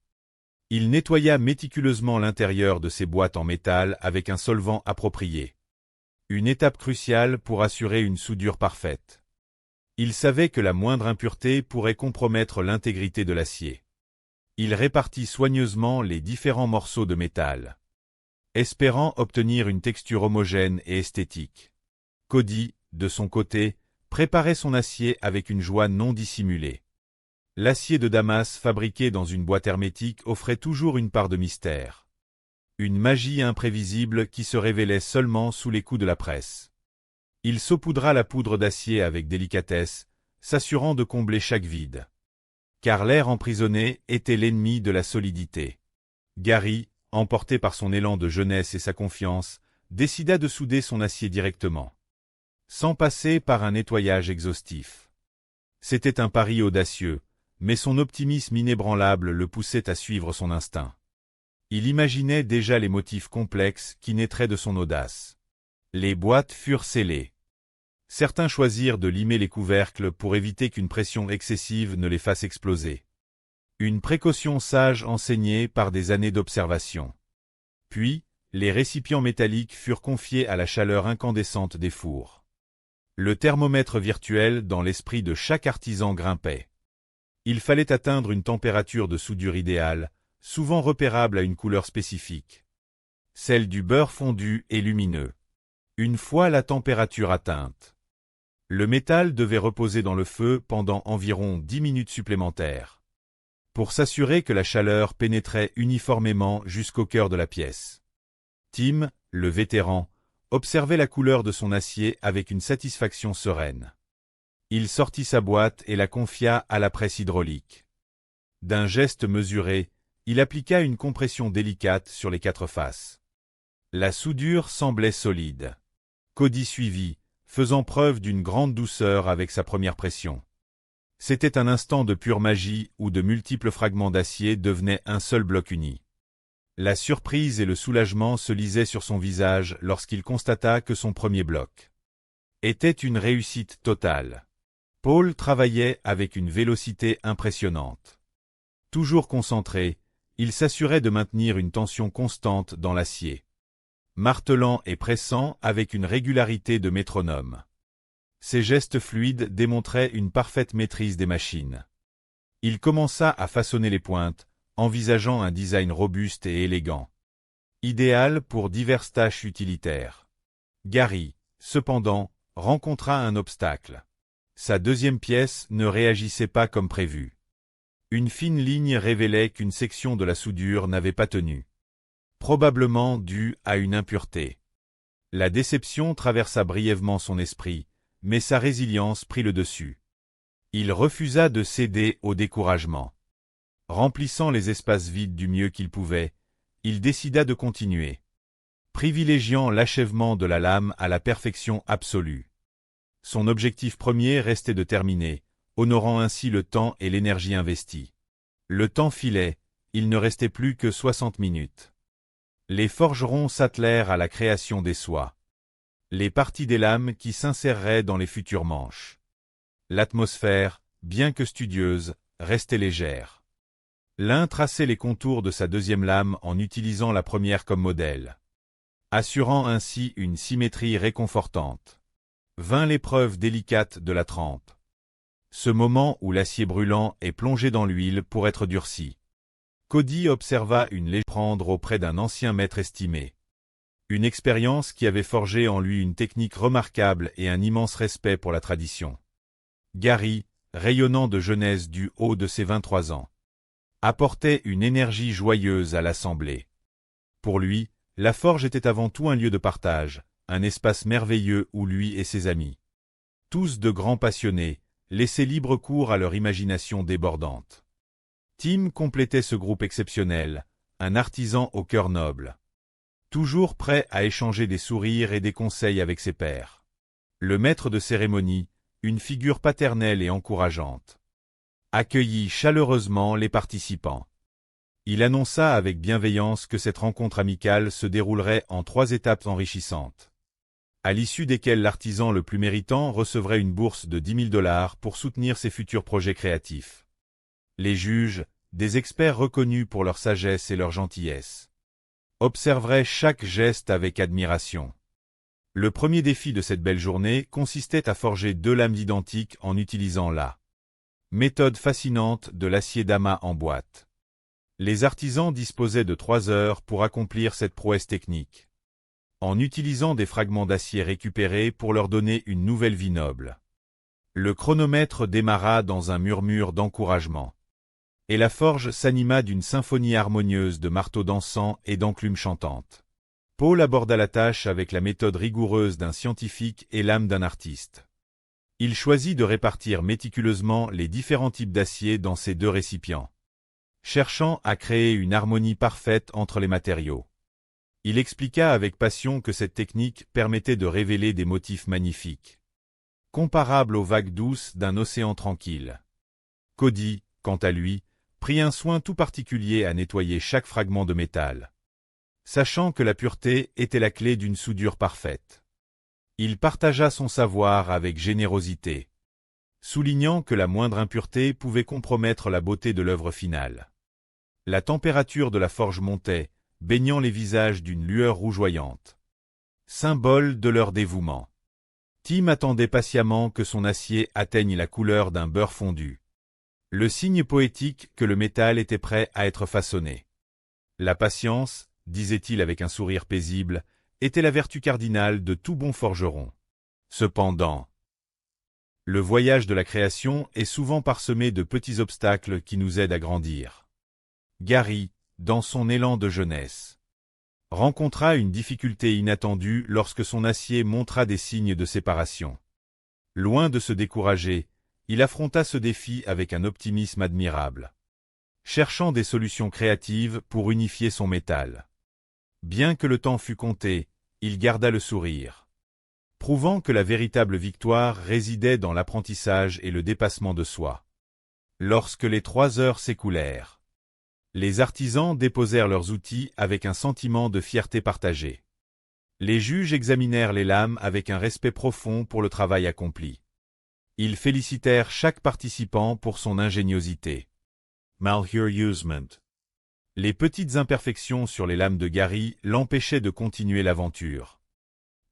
Speaker 7: Il nettoya méticuleusement l'intérieur de ses boîtes en métal avec un solvant approprié. Une étape cruciale pour assurer une soudure parfaite. Il savait que la moindre impureté pourrait compromettre l'intégrité de l'acier. Il répartit soigneusement les différents morceaux de métal, espérant obtenir une texture homogène et esthétique. Cody, de son côté, préparait son acier avec une joie non dissimulée. L'acier de Damas fabriqué dans une boîte hermétique offrait toujours une part de mystère. Une magie imprévisible qui se révélait seulement sous les coups de la presse. Il saupoudra la poudre d'acier avec délicatesse, s'assurant de combler chaque vide. Car l'air emprisonné était l'ennemi de la solidité. Gary, emporté par son élan de jeunesse et sa confiance, décida de souder son acier directement, sans passer par un nettoyage exhaustif. C'était un pari audacieux, mais son optimisme inébranlable le poussait à suivre son instinct. Il imaginait déjà les motifs complexes qui naîtraient de son audace. Les boîtes furent scellées. Certains choisirent de limer les couvercles pour éviter qu'une pression excessive ne les fasse exploser. Une précaution sage enseignée par des années d'observation. Puis, les récipients métalliques furent confiés à la chaleur incandescente des fours. Le thermomètre virtuel dans l'esprit de chaque artisan grimpait. Il fallait atteindre une température de soudure idéale, souvent repérable à une couleur spécifique. Celle du beurre fondu et lumineux. Une fois la température atteinte, le métal devait reposer dans le feu pendant environ 10 minutes supplémentaires, pour s'assurer que la chaleur pénétrait uniformément jusqu'au cœur de la pièce. Tim, le vétéran, observait la couleur de son acier avec une satisfaction sereine. Il sortit sa boîte et la confia à la presse hydraulique. D'un geste mesuré, il appliqua une compression délicate sur les 4 faces. La soudure semblait solide. Cody suivit, faisant preuve d'une grande douceur avec sa première pression. C'était un instant de pure magie où de multiples fragments d'acier devenaient un seul bloc uni. La surprise et le soulagement se lisaient sur son visage lorsqu'il constata que son premier bloc était une réussite totale. Paul travaillait avec une vélocité impressionnante. Toujours concentré, il s'assurait de maintenir une tension constante dans l'acier, martelant et pressant avec une régularité de métronome. Ses gestes fluides démontraient une parfaite maîtrise des machines. Il commença à façonner les pointes, envisageant un design robuste et élégant, idéal pour diverses tâches utilitaires. Gary, cependant, rencontra un obstacle. Sa deuxième pièce ne réagissait pas comme prévu. Une fine ligne révélait qu'une section de la soudure n'avait pas tenu, probablement due à une impureté. La déception traversa brièvement son esprit, mais sa résilience prit le dessus. Il refusa de céder au découragement. Remplissant les espaces vides du mieux qu'il pouvait, il décida de continuer, privilégiant l'achèvement de la lame à la perfection absolue. Son objectif premier restait de terminer, honorant ainsi le temps et l'énergie investis. Le temps filait, il ne restait plus que 60 minutes. Les forgerons s'attelèrent à la création des soies, les parties des lames qui s'inséreraient dans les futures manches. L'atmosphère, bien que studieuse, restait légère. L'un traçait les contours de sa deuxième lame en utilisant la première comme modèle, assurant ainsi une symétrie réconfortante. Vint l'épreuve délicate de la trempe. Ce moment où l'acier brûlant est plongé dans l'huile pour être durci. Cody observa une légende prendre auprès d'un ancien maître estimé. Une expérience qui avait forgé en lui une technique remarquable et un immense respect pour la tradition. Gary, rayonnant de jeunesse du haut de ses 23 ans, apportait une énergie joyeuse à l'assemblée. Pour lui, la forge était avant tout un lieu de partage, un espace merveilleux où lui et ses amis, tous de grands passionnés, laissaient libre cours à leur imagination débordante. Tim complétait ce groupe exceptionnel, un artisan au cœur noble, toujours prêt à échanger des sourires et des conseils avec ses pairs. Le maître de cérémonie, une figure paternelle et encourageante, accueillit chaleureusement les participants. Il annonça avec bienveillance que cette rencontre amicale se déroulerait en 3 étapes enrichissantes, à l'issue desquelles l'artisan le plus méritant recevrait une bourse de 10 000 $ pour soutenir ses futurs projets créatifs. Les juges, des experts reconnus pour leur sagesse et leur gentillesse, observeraient chaque geste avec admiration. Le premier défi de cette belle journée consistait à forger 2 lames identiques en utilisant la méthode fascinante de l'acier d'amas en boîte. Les artisans disposaient de 3 heures pour accomplir cette prouesse technique, en utilisant des fragments d'acier récupérés pour leur donner une nouvelle vie noble. Le chronomètre démarra dans un murmure d'encouragement, et la forge s'anima d'une symphonie harmonieuse de marteaux dansants et d'enclumes chantantes. Paul aborda la tâche avec la méthode rigoureuse d'un scientifique et l'âme d'un artiste. Il choisit de répartir méticuleusement les différents types d'acier dans ces 2 récipients, cherchant à créer une harmonie parfaite entre les matériaux. Il expliqua avec passion que cette technique permettait de révéler des motifs magnifiques, comparables aux vagues douces d'un océan tranquille. Cody, quant à lui, prit un soin tout particulier à nettoyer chaque fragment de métal, sachant que la pureté était la clé d'une soudure parfaite. Il partagea son savoir avec générosité, soulignant que la moindre impureté pouvait compromettre la beauté de l'œuvre finale. La température de la forge montait, baignant les visages d'une lueur rougeoyante, symbole de leur dévouement. Tim attendait patiemment que son acier atteigne la couleur d'un beurre fondu, le signe poétique que le métal était prêt à être façonné. La patience, disait-il avec un sourire paisible, était la vertu cardinale de tout bon forgeron. Cependant, le voyage de la création est souvent parsemé de petits obstacles qui nous aident à grandir. Gary, dans son élan de jeunesse, rencontra une difficulté inattendue lorsque son acier montra des signes de séparation. Loin de se décourager, il affronta ce défi avec un optimisme admirable, cherchant des solutions créatives pour unifier son métal. Bien que le temps fût compté, il garda le sourire, prouvant que la véritable victoire résidait dans l'apprentissage et le dépassement de soi. Lorsque les 3 heures s'écoulèrent, les artisans déposèrent leurs outils avec un sentiment de fierté partagée. Les juges examinèrent les lames avec un respect profond pour le travail accompli. Ils félicitèrent chaque participant pour son ingéniosité. Malheureusement, les petites imperfections sur les lames de Gary l'empêchaient de continuer l'aventure.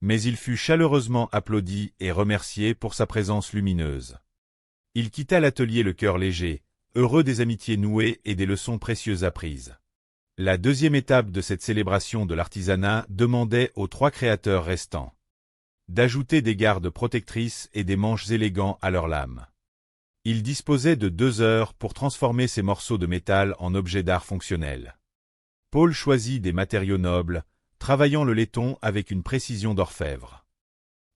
Speaker 7: Mais il fut chaleureusement applaudi et remercié pour sa présence lumineuse. Il quitta l'atelier le cœur léger, heureux des amitiés nouées et des leçons précieuses apprises. La 2e étape de cette célébration de l'artisanat demandait aux 3 créateurs restants d'ajouter des gardes protectrices et des manches élégants à leurs lames. Ils disposaient de 2 heures pour transformer ces morceaux de métal en objets d'art fonctionnels. Paul choisit des matériaux nobles, travaillant le laiton avec une précision d'orfèvre.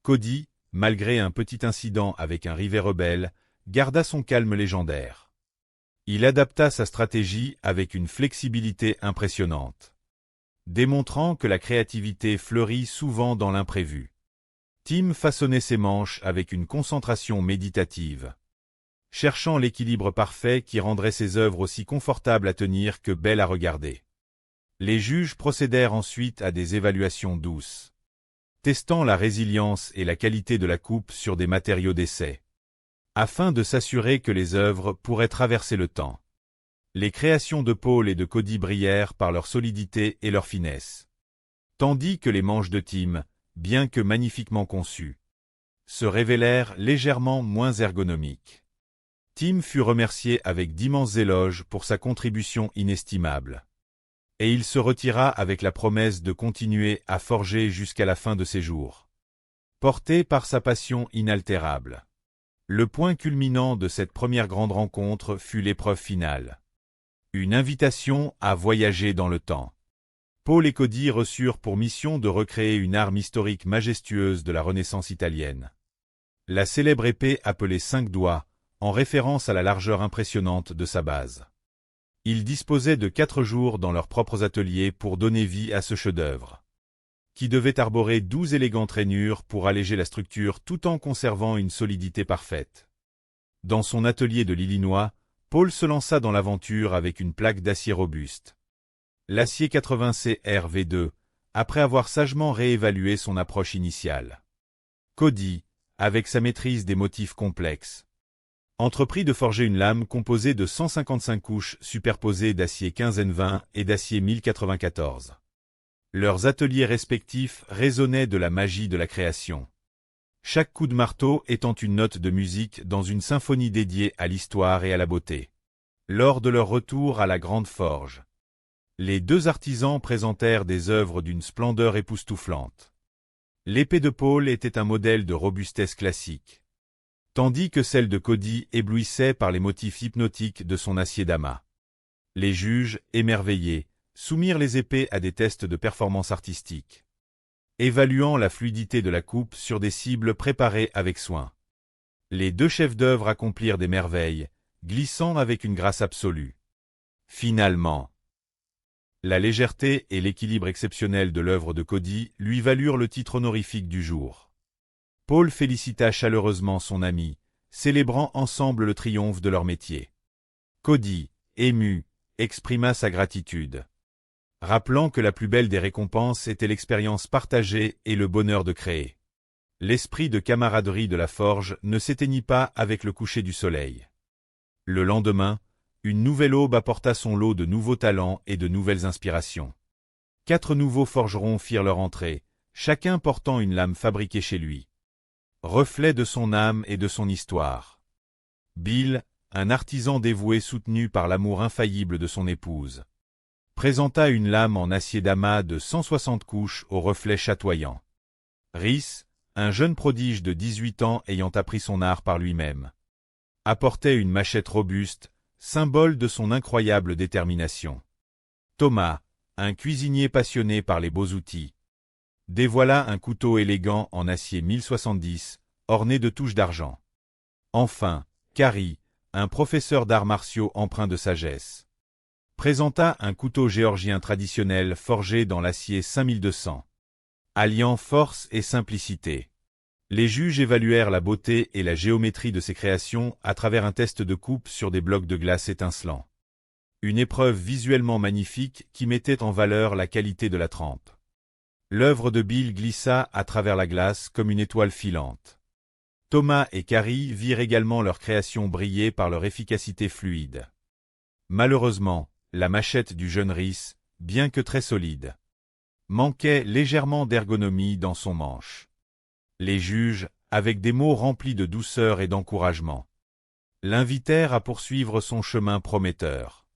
Speaker 7: Cody, malgré un petit incident avec un rivet rebelle, garda son calme légendaire. Il adapta sa stratégie avec une flexibilité impressionnante, démontrant que la créativité fleurit souvent dans l'imprévu. Tim façonnait ses manches avec une concentration méditative, cherchant l'équilibre parfait qui rendrait ses œuvres aussi confortables à tenir que belles à regarder. Les juges procédèrent ensuite à des évaluations douces, testant la résilience et la qualité de la coupe sur des matériaux d'essai, afin de s'assurer que les œuvres pourraient traverser le temps. Les créations de Paul et de Cody brillèrent par leur solidité et leur finesse, tandis que les manches de Tim, bien que magnifiquement conçues, se révélèrent légèrement moins ergonomiques. Tim fut remercié avec d'immenses éloges pour sa contribution inestimable, et il se retira avec la promesse de continuer à forger jusqu'à la fin de ses jours, porté par sa passion inaltérable. Le point culminant de cette première grande rencontre fut l'épreuve finale, une invitation à voyager dans le temps. Paul et Cody reçurent pour mission de recréer une arme historique majestueuse de la Renaissance italienne, la célèbre épée appelée 5 doigts, en référence à la largeur impressionnante de sa base. Ils disposaient de 4 jours dans leurs propres ateliers pour donner vie à ce chef-d'œuvre, qui devait arborer 12 élégantes rainures pour alléger la structure tout en conservant une solidité parfaite. Dans son atelier de l'Illinois, Paul se lança dans l'aventure avec une plaque d'acier robuste, l'acier 80C RV2, après avoir sagement réévalué son approche initiale. Cody, avec sa maîtrise des motifs complexes, entreprit de forger une lame composée de 155 couches superposées d'acier 15N20 et d'acier 1094. Leurs ateliers respectifs résonnaient de la magie de la création. Chaque coup de marteau étant une note de musique dans une symphonie dédiée à l'histoire et à la beauté. Lors de leur retour à la Grande Forge, les deux artisans présentèrent des œuvres d'une splendeur époustouflante. L'épée de Paul était un modèle de robustesse classique, tandis que celle de Cody éblouissait par les motifs hypnotiques de son acier d'amas. Les juges, émerveillés, soumirent les épées à des tests de performance artistique, évaluant la fluidité de la coupe sur des cibles préparées avec soin. Les deux chefs d'œuvre accomplirent des merveilles, glissant avec une grâce absolue. Finalement, la légèreté et l'équilibre exceptionnel de l'œuvre de Cody lui valurent le titre honorifique du jour. Paul félicita chaleureusement son ami, célébrant ensemble le triomphe de leur métier. Cody, ému, exprima sa gratitude, rappelant que la plus belle des récompenses était l'expérience partagée et le bonheur de créer. L'esprit de camaraderie de la forge ne s'éteignit pas avec le coucher du soleil. Le lendemain, une nouvelle aube apporta son lot de nouveaux talents et de nouvelles inspirations. 4 nouveaux forgerons firent leur entrée, chacun portant une lame fabriquée chez lui, reflet de son âme et de son histoire. Bill, un artisan dévoué soutenu par l'amour infaillible de son épouse, présenta une lame en acier d'amas de 160 couches au reflet chatoyant. Rhys, un jeune prodige de 18 ans ayant appris son art par lui-même, apportait une machette robuste, symbole de son incroyable détermination. Thomas, un cuisinier passionné par les beaux outils, dévoila un couteau élégant en acier 1070, orné de touches d'argent. Enfin, Carrie, un professeur d'arts martiaux empreint de sagesse, présenta un couteau géorgien traditionnel forgé dans l'acier 5200, alliant force et simplicité. Les juges évaluèrent la beauté et la géométrie de ces créations à travers un test de coupe sur des blocs de glace étincelants. Une épreuve visuellement magnifique qui mettait en valeur la qualité de la trempe. L'œuvre de Bill glissa à travers la glace comme une étoile filante. Thomas et Carrie virent également leur création briller par leur efficacité fluide. Malheureusement, la machette du jeune Rhys, bien que très solide, manquait légèrement d'ergonomie dans son manche. Les juges, avec des mots remplis de douceur et d'encouragement, l'invitèrent à poursuivre son chemin prometteur.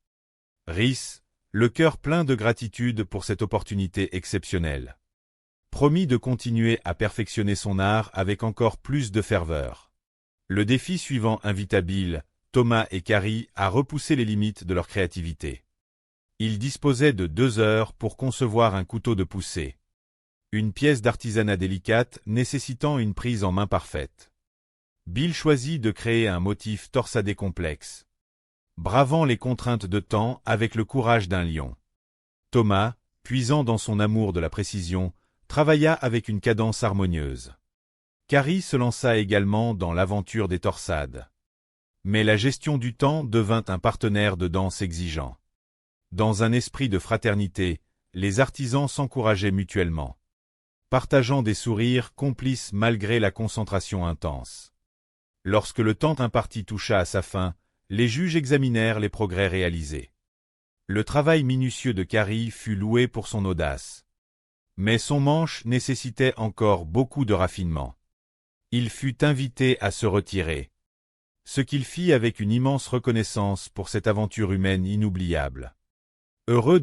Speaker 7: Rhys, le cœur plein de gratitude pour cette opportunité exceptionnelle, promit de continuer à perfectionner son art avec encore plus de ferveur. Le défi suivant invita Bill, Thomas et Carrie à repousser les limites de leur créativité. Ils disposaient de 2 heures pour concevoir un couteau de poussée, une pièce d'artisanat délicate nécessitant une prise en main parfaite. Bill choisit de créer un motif torsadé complexe, bravant les contraintes de temps avec le courage d'un lion. Thomas, puisant dans son amour de la précision, travailla avec une cadence harmonieuse. Carrie se lança également dans l'aventure des torsades. Mais la gestion du temps devint un partenaire de danse exigeant. Dans un esprit de fraternité, les artisans s'encourageaient mutuellement, partageant des sourires complices malgré la concentration intense. Lorsque le temps imparti toucha à sa fin, les juges examinèrent les progrès réalisés. Le travail minutieux de Carrie fut loué pour son audace. Mais son manche nécessitait encore beaucoup de raffinement. Il fut invité à se retirer, ce qu'il fit avec une immense reconnaissance pour cette aventure humaine inoubliable. Heureux